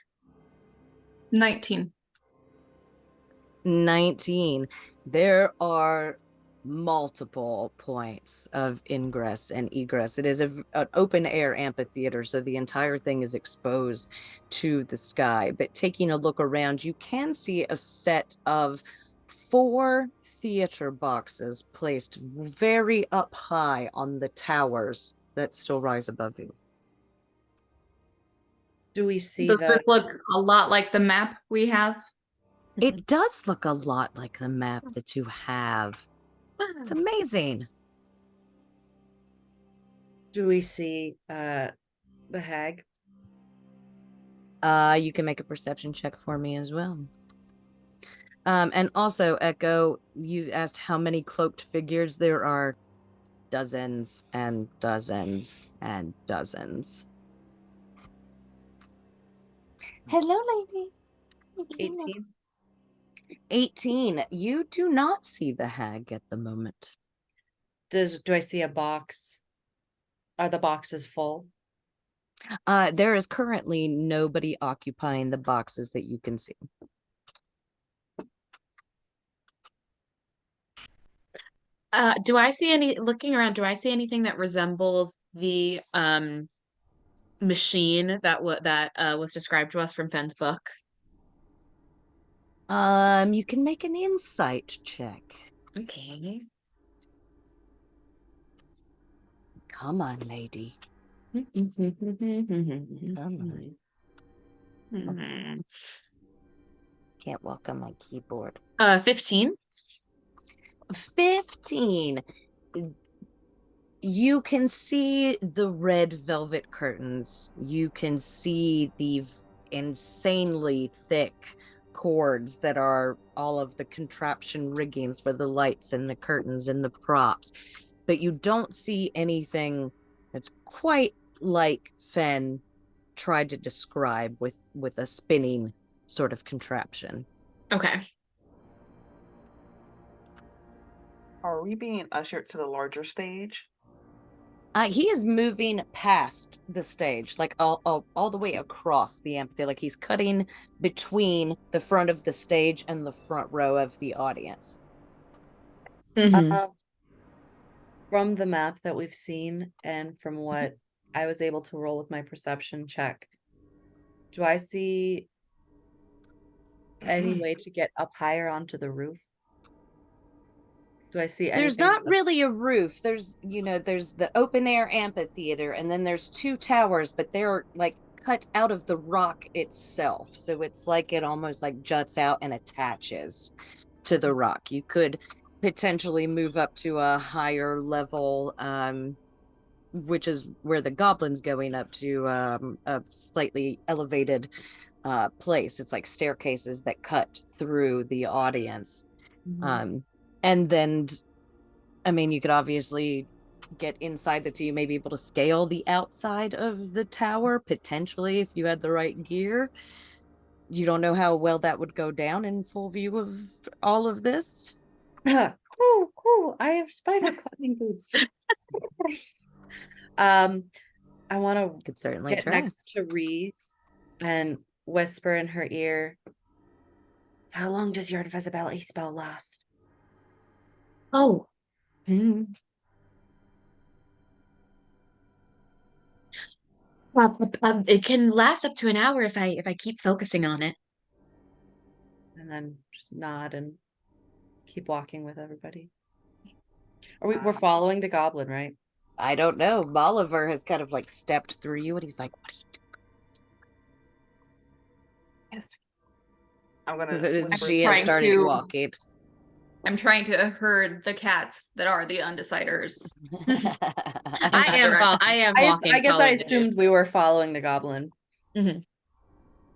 19. 19. There are multiple points of ingress and egress. It is an open air amphitheater, so the entire thing is exposed to the sky. But taking a look around, you can see a set of 4 theater boxes placed very up high on the towers that still rise above you. Do we see Does the this look a lot like the map we have? It does look a lot like the map that you have. It's amazing. do we see the hag? You can make a perception check for me as well. And also, Echo, you asked how many cloaked figures there are. Dozens and dozens and dozens. Hello, lady. 18. 18. You do not see the hag at the moment. Do I see a box? Are the boxes full? There is currently nobody occupying the boxes that you can see. Do I see looking around, do I see anything that resembles the machine that was described to us from Fenn's book? You can make an insight check. Okay. Come on, lady. Come on. Can't walk on my keyboard. 15. 15. You can see the red velvet curtains. You can see the insanely thick cords that are all of the contraption riggings for the lights and the curtains and the props. But you don't see anything that's quite like Fenn tried to describe with a spinning sort of contraption. Okay. Are we being ushered to the larger stage? He is moving past the stage, like all the way across the amphitheater. Like he's cutting between the front of the stage and the front row of the audience. From the map that we've seen and from what I was able to roll with my perception check, do I see any way to get up higher onto the roof? Do I see anything? There's not really a roof. There's the open air amphitheater, and then there's two towers, but they're like cut out of the rock itself. So it's like it almost like juts out and attaches to the rock. You could potentially move up to a higher level, which is where the goblin's going up to, a slightly elevated place. It's like staircases that cut through the audience. And then, I mean, you could obviously get inside the two. You may be able to scale the outside of the tower, potentially, if you had the right gear. You don't know how well that would go down in full view of all of this. Cool. I have spider climbing boots. I want Could certainly get try. next to Reeve and whisper in her ear, how long does your invisibility spell last? Oh. It can last up to an hour if I keep focusing on it. And then just nod and keep walking with everybody. We're following the goblin, right? I don't know. Bolivar has kind of like stepped through you, and he's like, "What are you doing?" Yes. I'm gonna whisper She to has trying started to- walking. I'm trying to herd the cats that are the Undeciders. I am walking. I guess I following the assumed we were following the goblin. But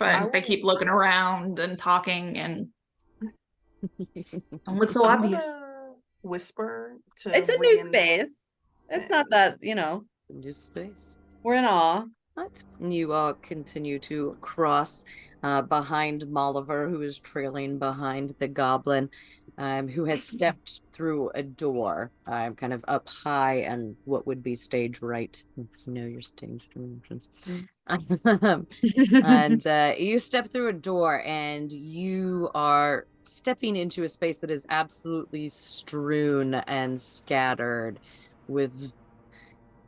I they keep looking around and talking and don't look so I'm obvious. gonna whisper to It's a new space. It's not that, New space. we're in awe. What? You all continue to cross behind Molliver, who is trailing behind the goblin, who has stepped through a door, kind of up high and what would be stage right. You know your stage dimensions. And you step through a door, and you are stepping into a space that is absolutely strewn and scattered with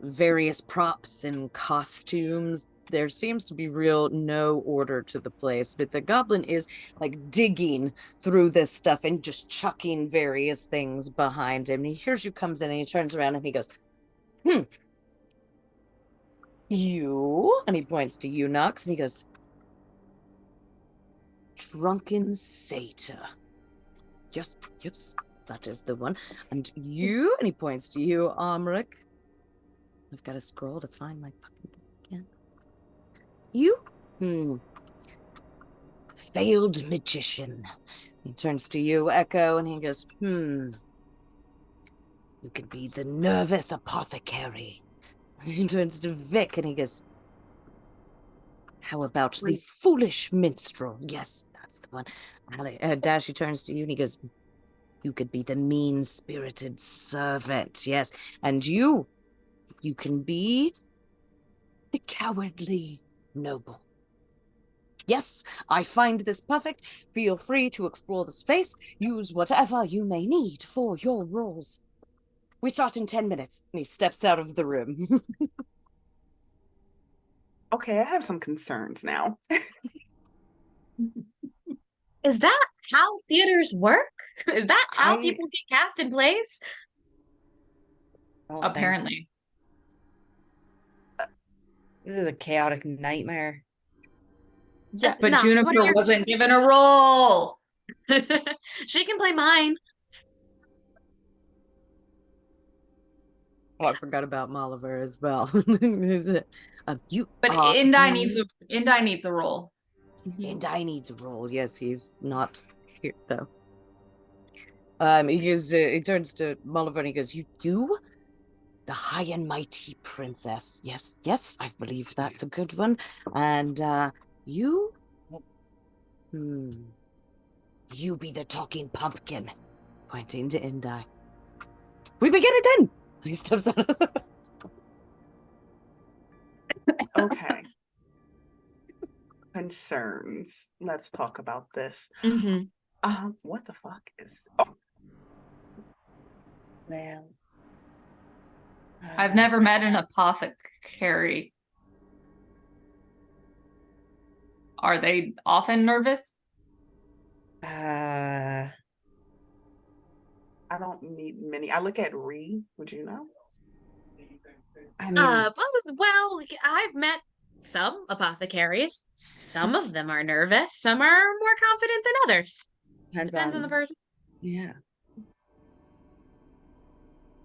various props and costumes. There seems to be no order to the place, but the goblin is like digging through this stuff and just chucking various things behind him. He hears you comes in and he turns around and he goes, You, and he points to you, Nox, and he goes, Drunken Satyr. Yes, yes, that is the one. And you, and he points to you, Armoric. I've got to scroll to find my fucking thing again. You? Failed magician. He turns to you, Echo, and he goes, You could be the nervous apothecary. He turns to Vic, and he goes, how about the foolish minstrel? Yes, that's the one. Dash, he turns to you, and he goes, you could be the mean-spirited servant. Yes, and you can be the cowardly noble. Yes, I find this perfect. Feel free to explore the space. Use whatever you may need for your roles. We start in 10 minutes. And he steps out of the room. Okay, I have some concerns now. Is that how theaters work? Is that how I- people get cast in plays? Apparently. This is a chaotic nightmare. Yeah, But Nox, what are Juniper your- wasn't given a role. She can play mine. Oh, I forgot about Molliver as well. You But are Indai the- needs a role. Indai needs a role. Yes, he's not here though. He turns to Molliver and he goes, You, the high and mighty princess. Yes, yes, I believe that's a good one. And you, you be the talking pumpkin, pointing to Indai. We begin it then. He steps out of the... okay. Concerns. Let's talk about this. What the fuck is? Oh, Well, I've never met an apothecary. Are they often nervous? I don't meet many. I look at Ree. Would you know? I mean, Well, I've met some apothecaries. Some of them are nervous. Some are more confident than others. Depends on the person. Yeah.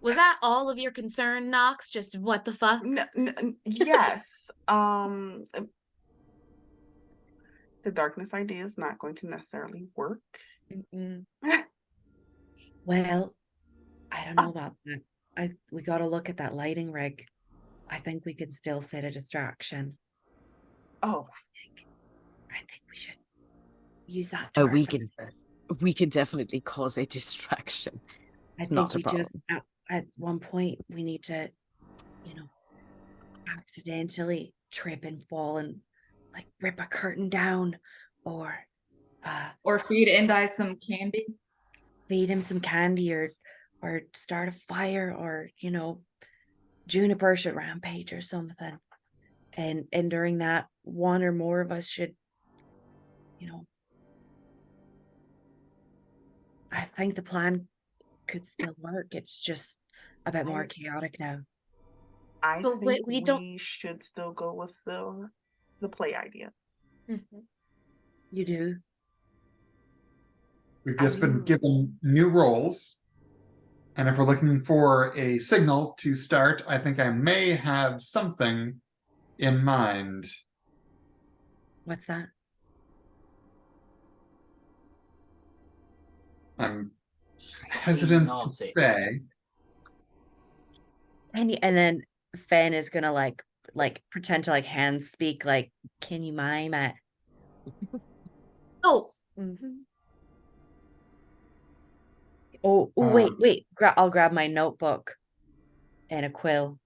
Was that all of your concern, Nox? Just what the fuck? Yes. The darkness idea is not going to necessarily work. Well, I don't know about that. We got to look at that lighting rig. I think we could still set a distraction. Oh, I think we should use that. Oh, we can definitely cause a distraction. I It's think not a we problem. just at one point we need to, accidentally trip and fall and like rip a curtain down, or feed Indai some candy? feed him some candy, or start a fire, or Juniper should rampage or something. And during that, one or more of us should, I think the plan could still work. It's just a bit more chaotic now. I But think we don't- we should still go with the play idea. You do? We've just been given new roles. And if we're looking for a signal to start, I think I may have something in mind. What's that? I'm hesitant to say. And then Fen is gonna like pretend to like hand speak, like, can you mime it? Oh. Oh, wait. I'll grab my notebook and a quill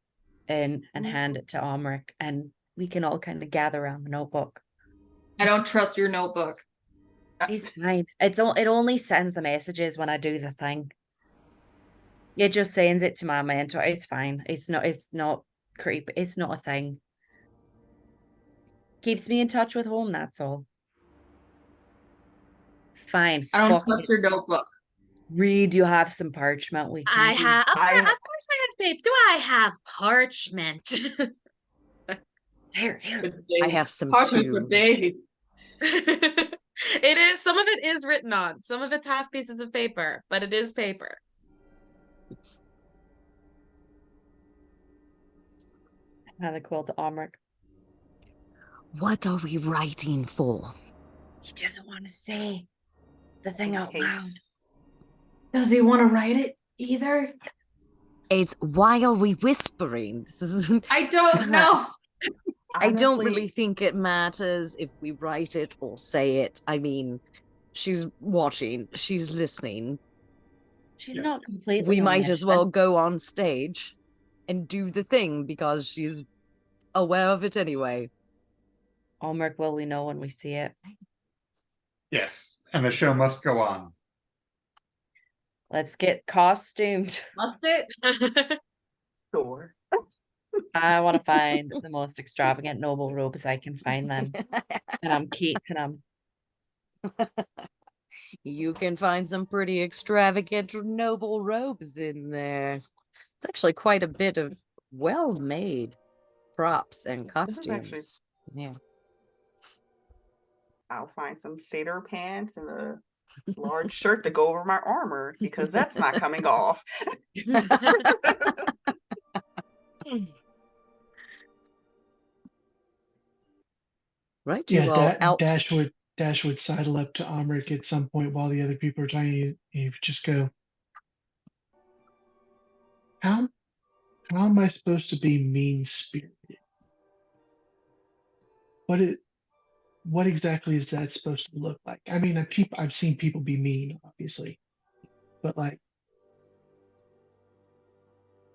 and hand it to Omric, and we can all kind of gather around the notebook. I don't trust your notebook. It's fine. It only sends the messages when I do the thing. It just sends it to my mentor. It's fine. It's not creep. It's not a thing. Keeps me in touch with home, that's all. Fine. I don't fuck trust it. your notebook. Read, you have some parchment. We can Of course I have tape. Do I have parchment? Here. Good I day. have some Parchment for too. days. It is, some of it is written on, some of it's half pieces of paper, but it is paper. Hand the quill to Omric. What are we writing for? He doesn't want to say the thing In out loud. case. Does he want to write it either? It's why are we whispering? This is I don't know. I don't Honestly, really think it matters if we write it or say it. I mean, she's watching, she's listening. She's Yeah. not completely. We might as omniscient. well go on stage and do the thing because she's aware of it anyway. Omric will we know when we see it. Yes, and the show must go on. Let's get costumed. Must it? sure. I want to find the most extravagant noble robes I can find then. And I'm keeping them. You can find some pretty extravagant, noble robes in there. It's actually quite a bit of well-made props and This is actually- costumes. Yeah. I'll find some satyr pants and a large shirt to go over my armor because that's not coming off. Right, Yeah, you all out. Dash would sidle up to Omric at some point while the other people are talking. You would just go, how am I supposed to be mean spirited? What exactly is that supposed to look like? I mean, I've seen people be mean, obviously, but like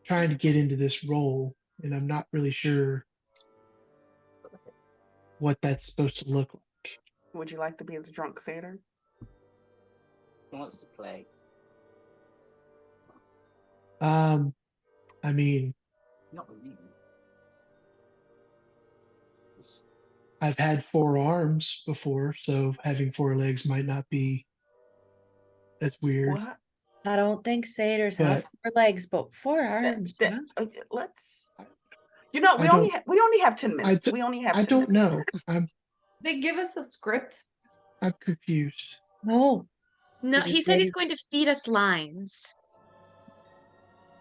trying to get into this role, and I'm not really sure what that's supposed to look like. Would you like to be the drunk satyr? Wants to play. I mean, Not really. I've had 4 arms before, so having 4 legs might not be as weird. What? I don't think satyrs have But- 4 legs, but 4 arms. huh? Let's. You know, we I only don't- we only have 10 minutes. d- We only have. I 10 don't minutes. know. They give us a script. I'm confused. No. No, Did he you said he's say- going to feed us lines.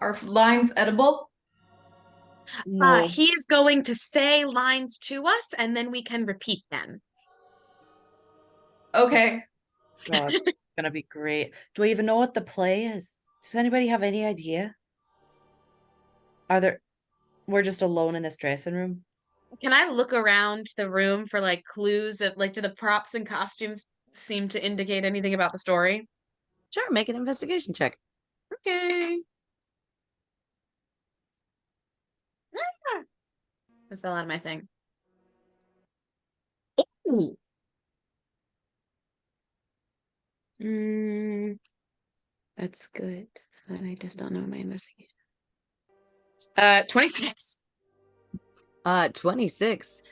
Are lines edible? No. He is going to say lines to us and then we can repeat them. Okay. God, it's gonna be great. Do we even know what the play is? Does anybody have any idea? We're just alone in this dressing room? Can I look around the room for like clues of like, do the props and costumes seem to indicate anything about the story? Sure, make an investigation check. Okay. I fell out of my thing. Ooh. That's good. But I just don't know my investigation. 26. 26.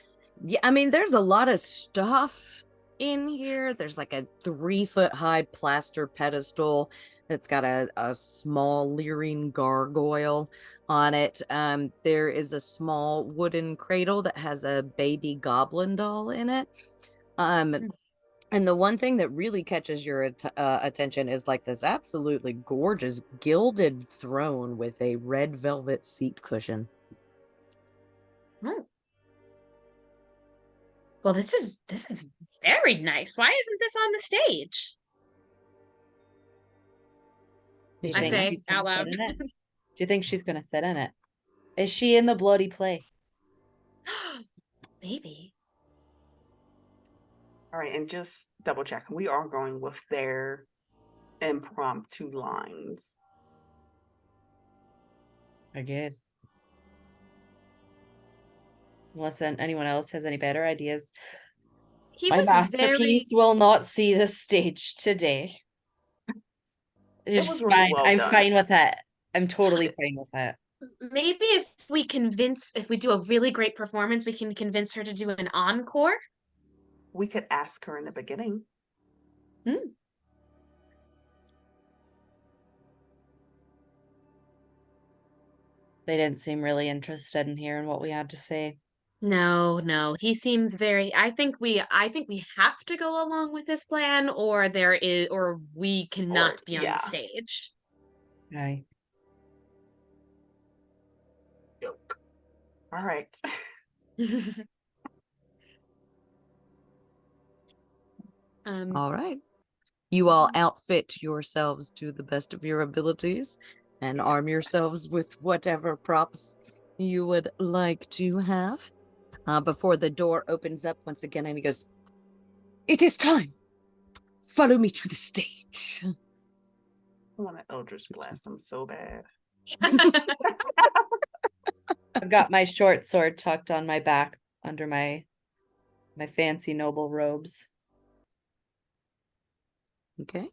Yeah, I mean, there's a lot of stuff in here. There's like a 3-foot high plaster pedestal that's got a small leering gargoyle on it. There is a small wooden cradle that has a baby goblin doll in it. And the one thing that really catches your attention is like this absolutely gorgeous gilded throne with a red velvet seat cushion. Oh. Well, this is very nice. Why isn't this on the stage? Do you I think say she's gonna out loud. sit in it? Do you think she's gonna sit in it? Is she in the bloody play? Maybe. All right, and just double check. We are going with their impromptu lines. I guess. Unless anyone else has any better ideas. He My was masterpiece will not see the stage today. It's was really fine. well I'm done. fine with it. I'm totally fine with it. Maybe if we do a really great performance, we can convince her to do an encore. We could ask her in the beginning. They didn't seem really interested in hearing what we had to say. No, he seems very I think we have to go along with this plan or we cannot be on the yeah. stage. Okay. Joke. All right. All right. You all outfit yourselves to the best of your abilities and arm yourselves with whatever props you would like to have. Before the door opens up once again, and he goes, "It is time. Follow me to the stage." I want to Eldritch Blast him so bad. I've got my short sword tucked on my back under my fancy noble robes. Okay.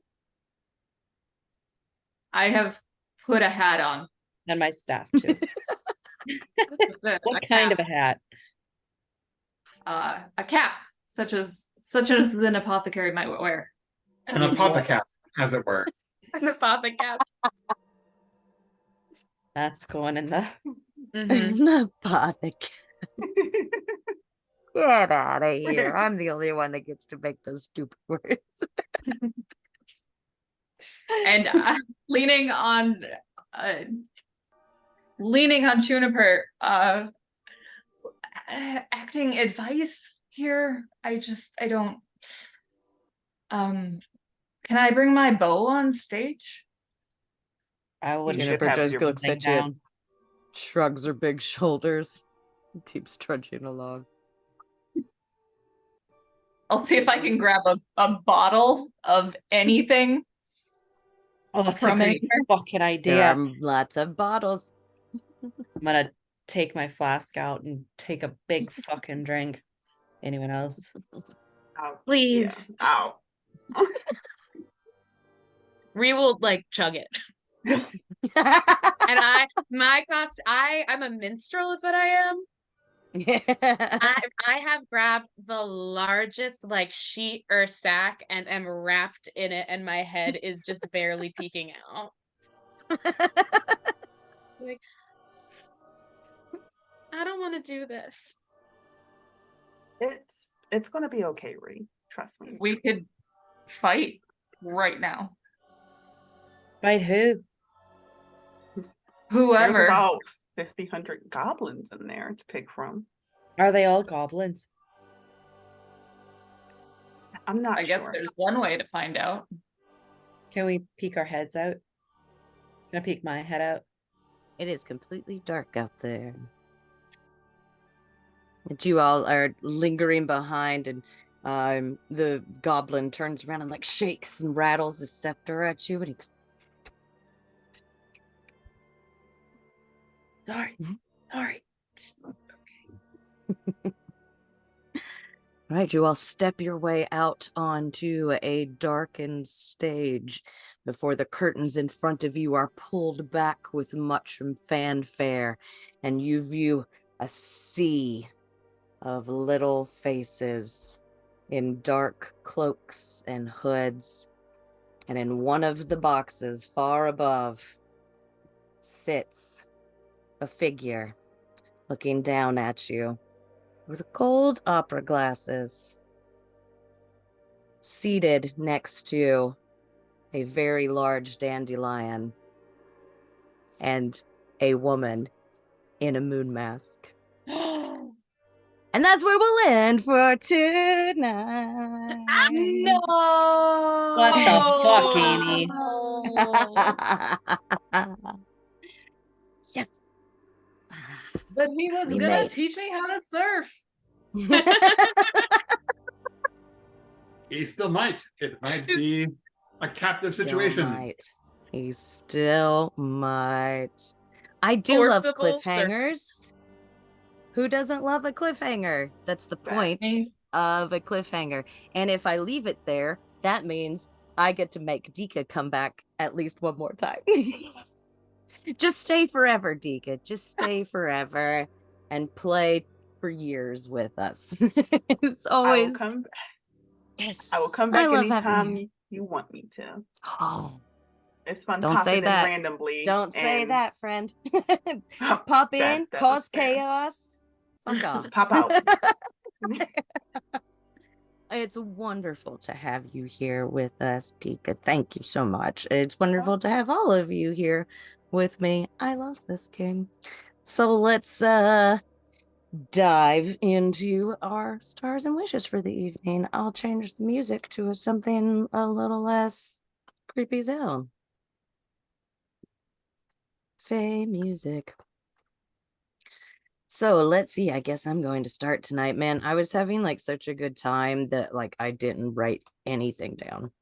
I have put a hat on. And my staff too. What kind of a hat? A cap, such as an apothecary might wear. An apothecary, as it were. An apothecary. That's going in the Apothecary. Get out of here. I'm the only one that gets to make those stupid words. And leaning on Juniper, acting advice here. I don't. Can I bring my bow on stage? I wouldn't should Juniper have just your looks thing at you, down. shrugs her big shoulders, and keeps trudging along. I'll see if I can grab a bottle of anything. Oh, that's a From great fucking There idea. are lots of bottles. I'm gonna take my flask out and take a big fucking drink. Anyone else? Ow. Please. Yeah. Ow. We will like chug it. And I'm a minstrel is what I am. I have grabbed the largest like sheet or sack and am wrapped in it, and my head is just barely peeking out. Like, I don't want to do this. It's gonna be okay, Ree. Trust me. We could fight right now. Fight who? There's Whoever. about 100 goblins in there to pick from. Are they all goblins? I'm not I guess sure. there's one way to find out. Can we peek our heads out? Can I peek my head out? It is completely dark out there. And you all are lingering behind, and the goblin turns around and like shakes and rattles his scepter at you, and he goes, Sorry. Sorry. All right, you all step your way out onto a darkened stage before the curtains in front of you are pulled back with much fanfare, and you view a sea of little faces in dark cloaks and hoods. And in one of the boxes far above sits a figure looking down at you with gold opera glasses, seated next to a very large dandelion and a woman in a moon mask. And that's where we'll end for tonight. No. What the fuck, Amy? Yes. But he was We gonna made teach it. me how to surf. He still might. It might be a captive situation. He still might. I do love Forcible cliffhangers. Who doesn't love a cliffhanger? That's the point Facts. of a cliffhanger. And if I leave it there, that means I get to make Dika come back at least one more time. Just stay forever, Dika. Just stay forever and play for years with us. It's I will always come. yes. I will come back love having anytime you. you want me to. Oh, It's fun don't popping say in that. randomly. Don't say and- that, friend. Pop in, that cause was fair. chaos, Fuck off. Pop out. It's wonderful to have you here with us, Tika. Thank you so much. It's wonderful to have all of you here with me. I love this game. So let's dive into our stars and wishes for the evening. I'll change the music to something a little less creepy zone. Fae music. So let's see. I guess I'm going to start tonight. Man, I was having like such a good time that like I didn't write anything down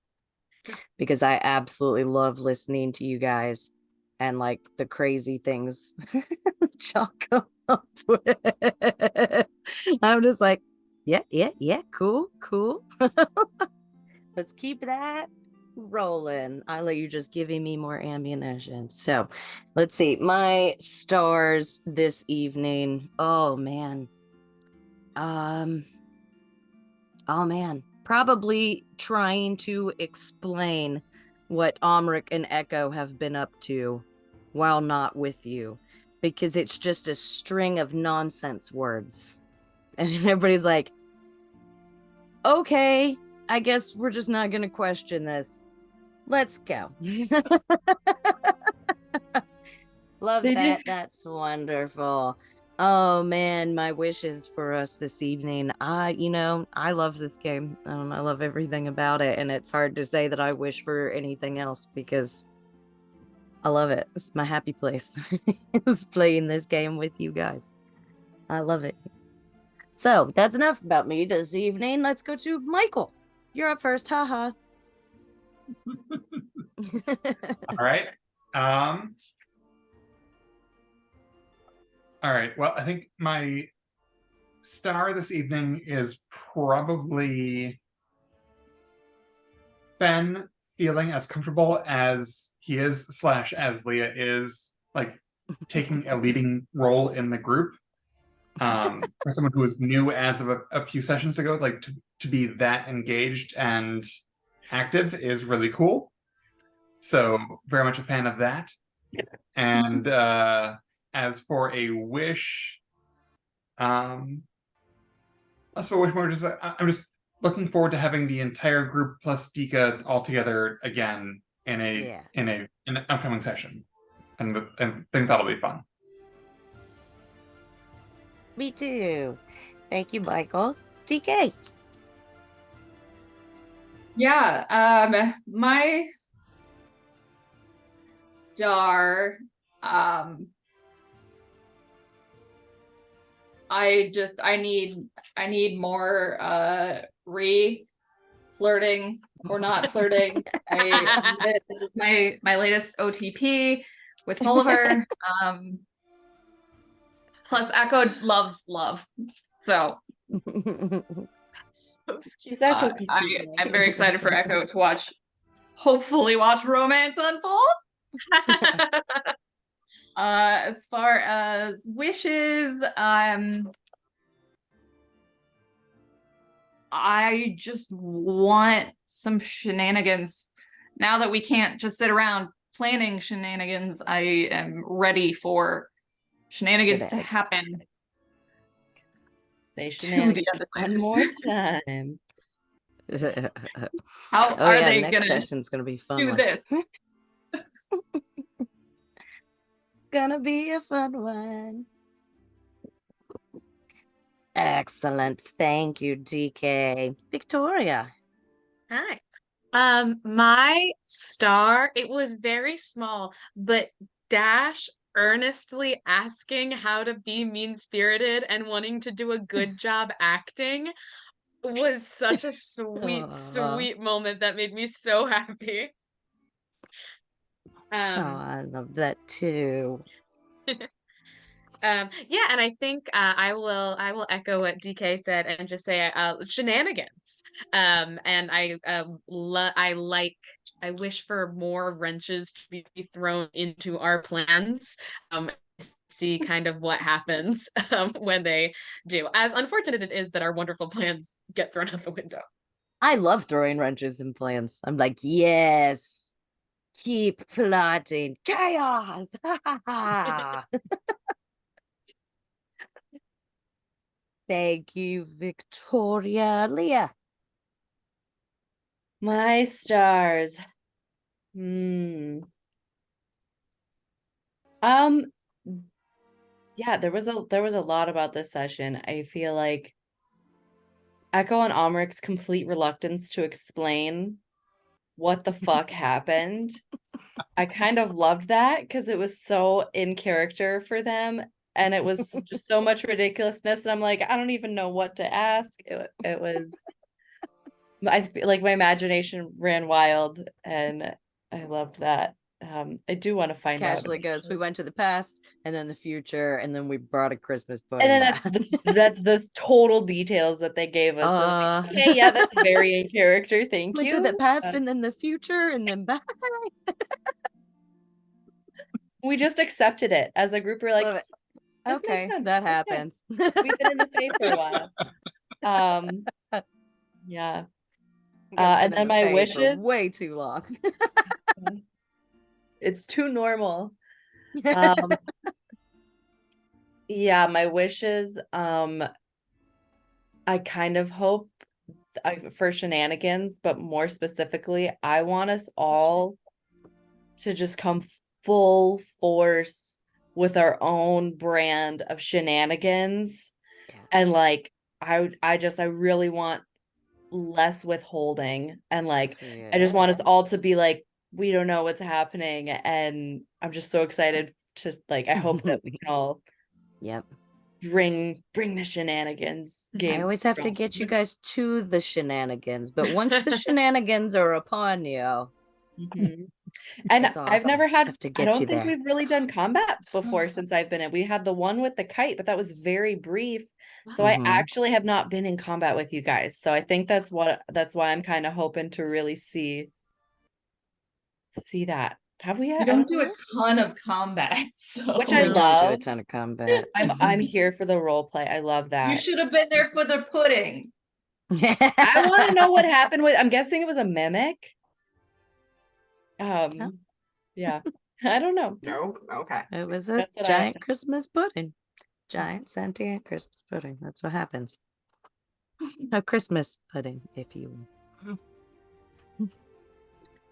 because I absolutely love listening to you guys and like the crazy things that y'all come up with. I'm just like, yeah, cool. Let's keep that rolling. I let you just giving me more ammunition. So let's see. My stars this evening. Oh man. Probably trying to explain what Omric and Echo have been up to while not with you. Because it's just a string of nonsense words. And everybody's like, okay, I guess we're just not going to question this. Let's go. Love that. That's wonderful. Oh man, my wishes for us this evening. I love this game. I love everything about it, and it's hard to say that I wish for anything else because I love it. It's my happy place. It's playing this game with you guys. I love it. So that's enough about me this evening. Let's go to Michael. You're up first. Haha. All right. All right. Well, I think my star this evening is probably Ben feeling as comfortable as he is / as Leah is, like taking a leading role in the group. For someone who is new as of a few sessions ago, like to be that engaged and active is really cool. So very much a fan of that. And as for a wish, I'm just looking forward to having the entire group plus Dika all together again in an upcoming session, and think that'll be fun. Me too. Thank you, Michael. TK. Yeah, my star, I need more flirting or not flirting. This is my latest OTP with Oliver. Plus Echo loves love. So So cute. I'm very excited for Echo to hopefully watch romance unfold. As far as wishes, I just want some shenanigans. Now that we can't just sit around planning shenanigans, I am ready for shenanigans to happen. Say shenanigans one more time. How are they next gonna session's gonna be fun do this? It's gonna be a fun one. Excellent. Thank you, DK. Victoria. Hi. My star, it was very small, but Dash earnestly asking how to be mean-spirited and wanting to do a good job acting was such a sweet moment that made me so happy. I love that too. Yeah, and I think I will echo what DK said and just say shenanigans. And I wish for more wrenches to be thrown into our plans. See kind of what happens when they do. As unfortunate it is that our wonderful plans get thrown out the window. I love throwing wrenches in plans. I'm like, yes, keep plotting chaos. Thank you, Victoria. Leah. My stars. Hmm. Yeah, there was a lot about this session. I feel like Echo and Almeric's complete reluctance to explain what the fuck happened. I kind of loved that because it was so in character for them, and it was just so much ridiculousness, and I'm like, I don't even know what to ask. It was I feel like my imagination ran wild, and I loved that. I do want to find out. Casually goes, we went to the past and then the future, and then we brought a Christmas And pudding then back. that's the total details that they gave us. So like, okay, yeah, that's very in character. Thank went you. to the past and then the future and then back. We just accepted it as a group. We're like, Love it. this makes Okay, sense. that Okay. happens. We've been in the Fae for a while. Yeah. And then my wishes. Way too long. It's too normal. Yeah, my wishes. I kind of hope for shenanigans, but more specifically, I want us all to just come full force with our own brand of shenanigans. Yeah. And like I really want less withholding, and like I just want us all to be like, we don't know what's happening, and I'm just so excited to like, I hope that we can all bring the shenanigans games. I always have to get you guys to the shenanigans, but once the shenanigans are upon you, and it's I've awesome. never Just had, have to I get don't you think there. we've really done combat before since I've been in. We had the one with the kite, but that was very brief. So I actually have not been in combat with you guys. So I think that's why I'm kind of hoping to really see that. Have we? We don't do a ton of combat, so Which We I don't do a love. ton of combat. I'm here for the role play. I love that. You should have been there for the pudding. I want to know what happened with, I'm guessing it was a mimic. Yeah. I don't know. No, okay. It was a That's what giant Christmas pudding. Giant sentient Christmas pudding. That's what happens. A Christmas pudding, if you will.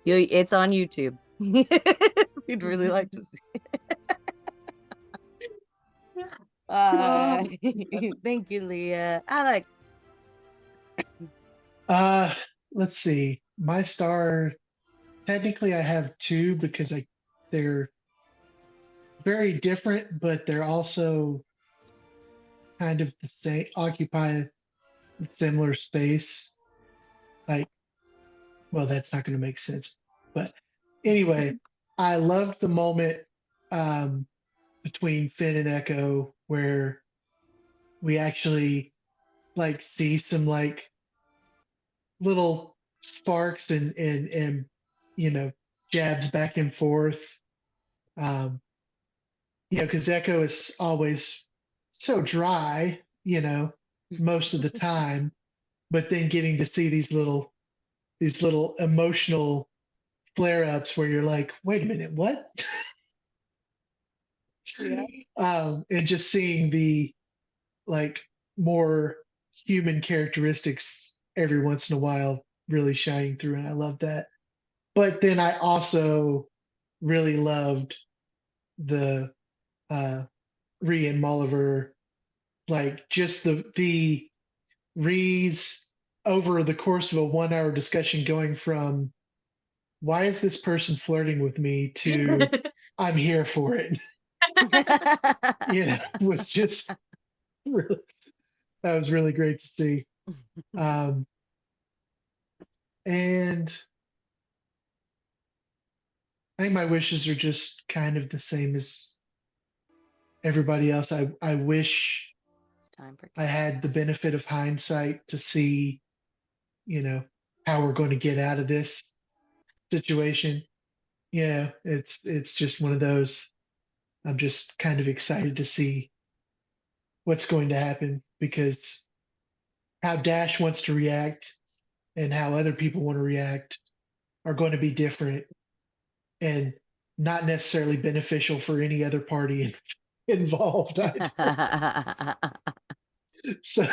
It's on YouTube. You'd really like to see it. Thank you, Leah. Alex. Let's see. My star, technically I have two because they're very different, but they're also kind of the same, occupy a similar space. Like, well, that's not going to make sense. But anyway, I loved the moment between Finn and Echo where we actually like see some like little sparks and you know, jabs back and forth. You know, because Echo is always so dry, you know, most of the time, but then getting to see these little emotional flare ups where you're like, wait a minute, what? Yeah. And just seeing the like more human characteristics every once in a while really shining through, and I love that. But then I also really loved the Ree and Molliver, like just the Ree's over the course of a 1 hour discussion going from why is this person flirting with me to I'm here for it. You know, was just really, that was really great to see. And I think my wishes are just kind of the same as everybody else. I wish It's time for I had the benefit of hindsight to see, you know, how we're going to get out of this situation. Yeah, it's just one of those. I'm just kind of excited to see what's going to happen because how Dash wants to react and how other people want to react are going to be different and not necessarily beneficial for any other party involved. So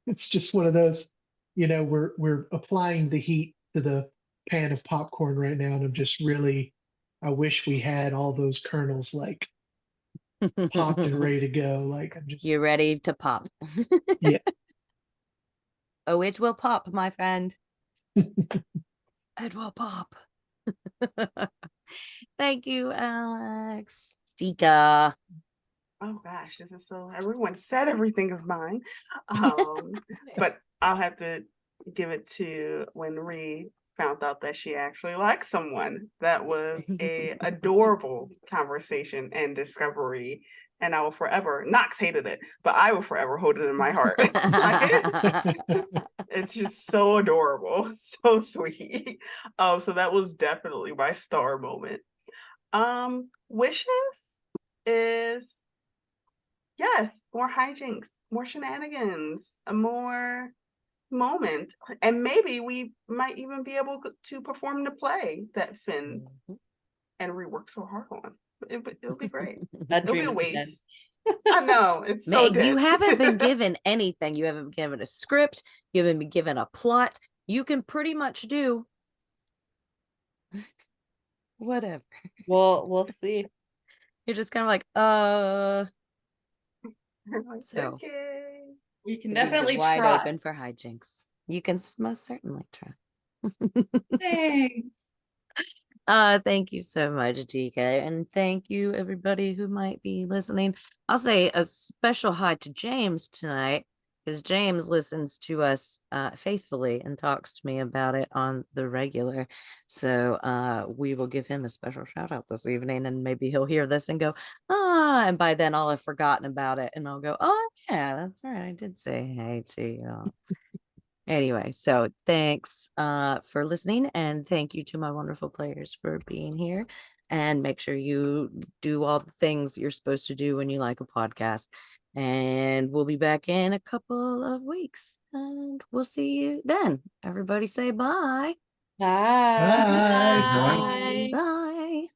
it's just one of those, we're applying the heat to the pan of popcorn right now, and I'm just really, I wish we had all those kernels like popped and ready to go. Like I'm just, You ready to pop? yeah. Oh, it will pop, my friend. It will pop. Thank you, Alex. Tika. Oh gosh, this is so everyone said everything of mine. But I'll have to give it to when Ree found out that she actually liked someone. That was a adorable conversation and discovery. And I will forever, Knox hated it, but I will forever hold it in my heart. It's just so adorable, so sweet. So that was definitely my star moment. Wishes is yes, more hijinks, more shenanigans, a more moment, and maybe we might even be able to perform the play that Finn and Ree worked so hard on. It'll be great. That It'll be dream a is dead. waste. I know it's so Man, you dead. haven't been given anything. You haven't been given a script. You haven't been given a plot. You can pretty much do whatever. We'll see. You're just kind of like, Like, So, okay. We can leaves it definitely wide try. open for hijinks. You can most certainly try. Thanks. Thank you so much, DK, and thank you everybody who might be listening. I'll say a special hi to James tonight, because James listens to us faithfully and talks to me about it on the regular. So we will give him a special shout out this evening, and maybe he'll hear this and go, and by then I'll have forgotten about it, and I'll go, oh yeah, that's right, I did say hey to you. Anyway, so thanks for listening, and thank you to my wonderful players for being here. And make sure you do all the things you're supposed to do when you like a podcast. And we'll be back in a couple of weeks, and we'll see you then. Everybody say bye. Bye. Bye. Bye. Bye.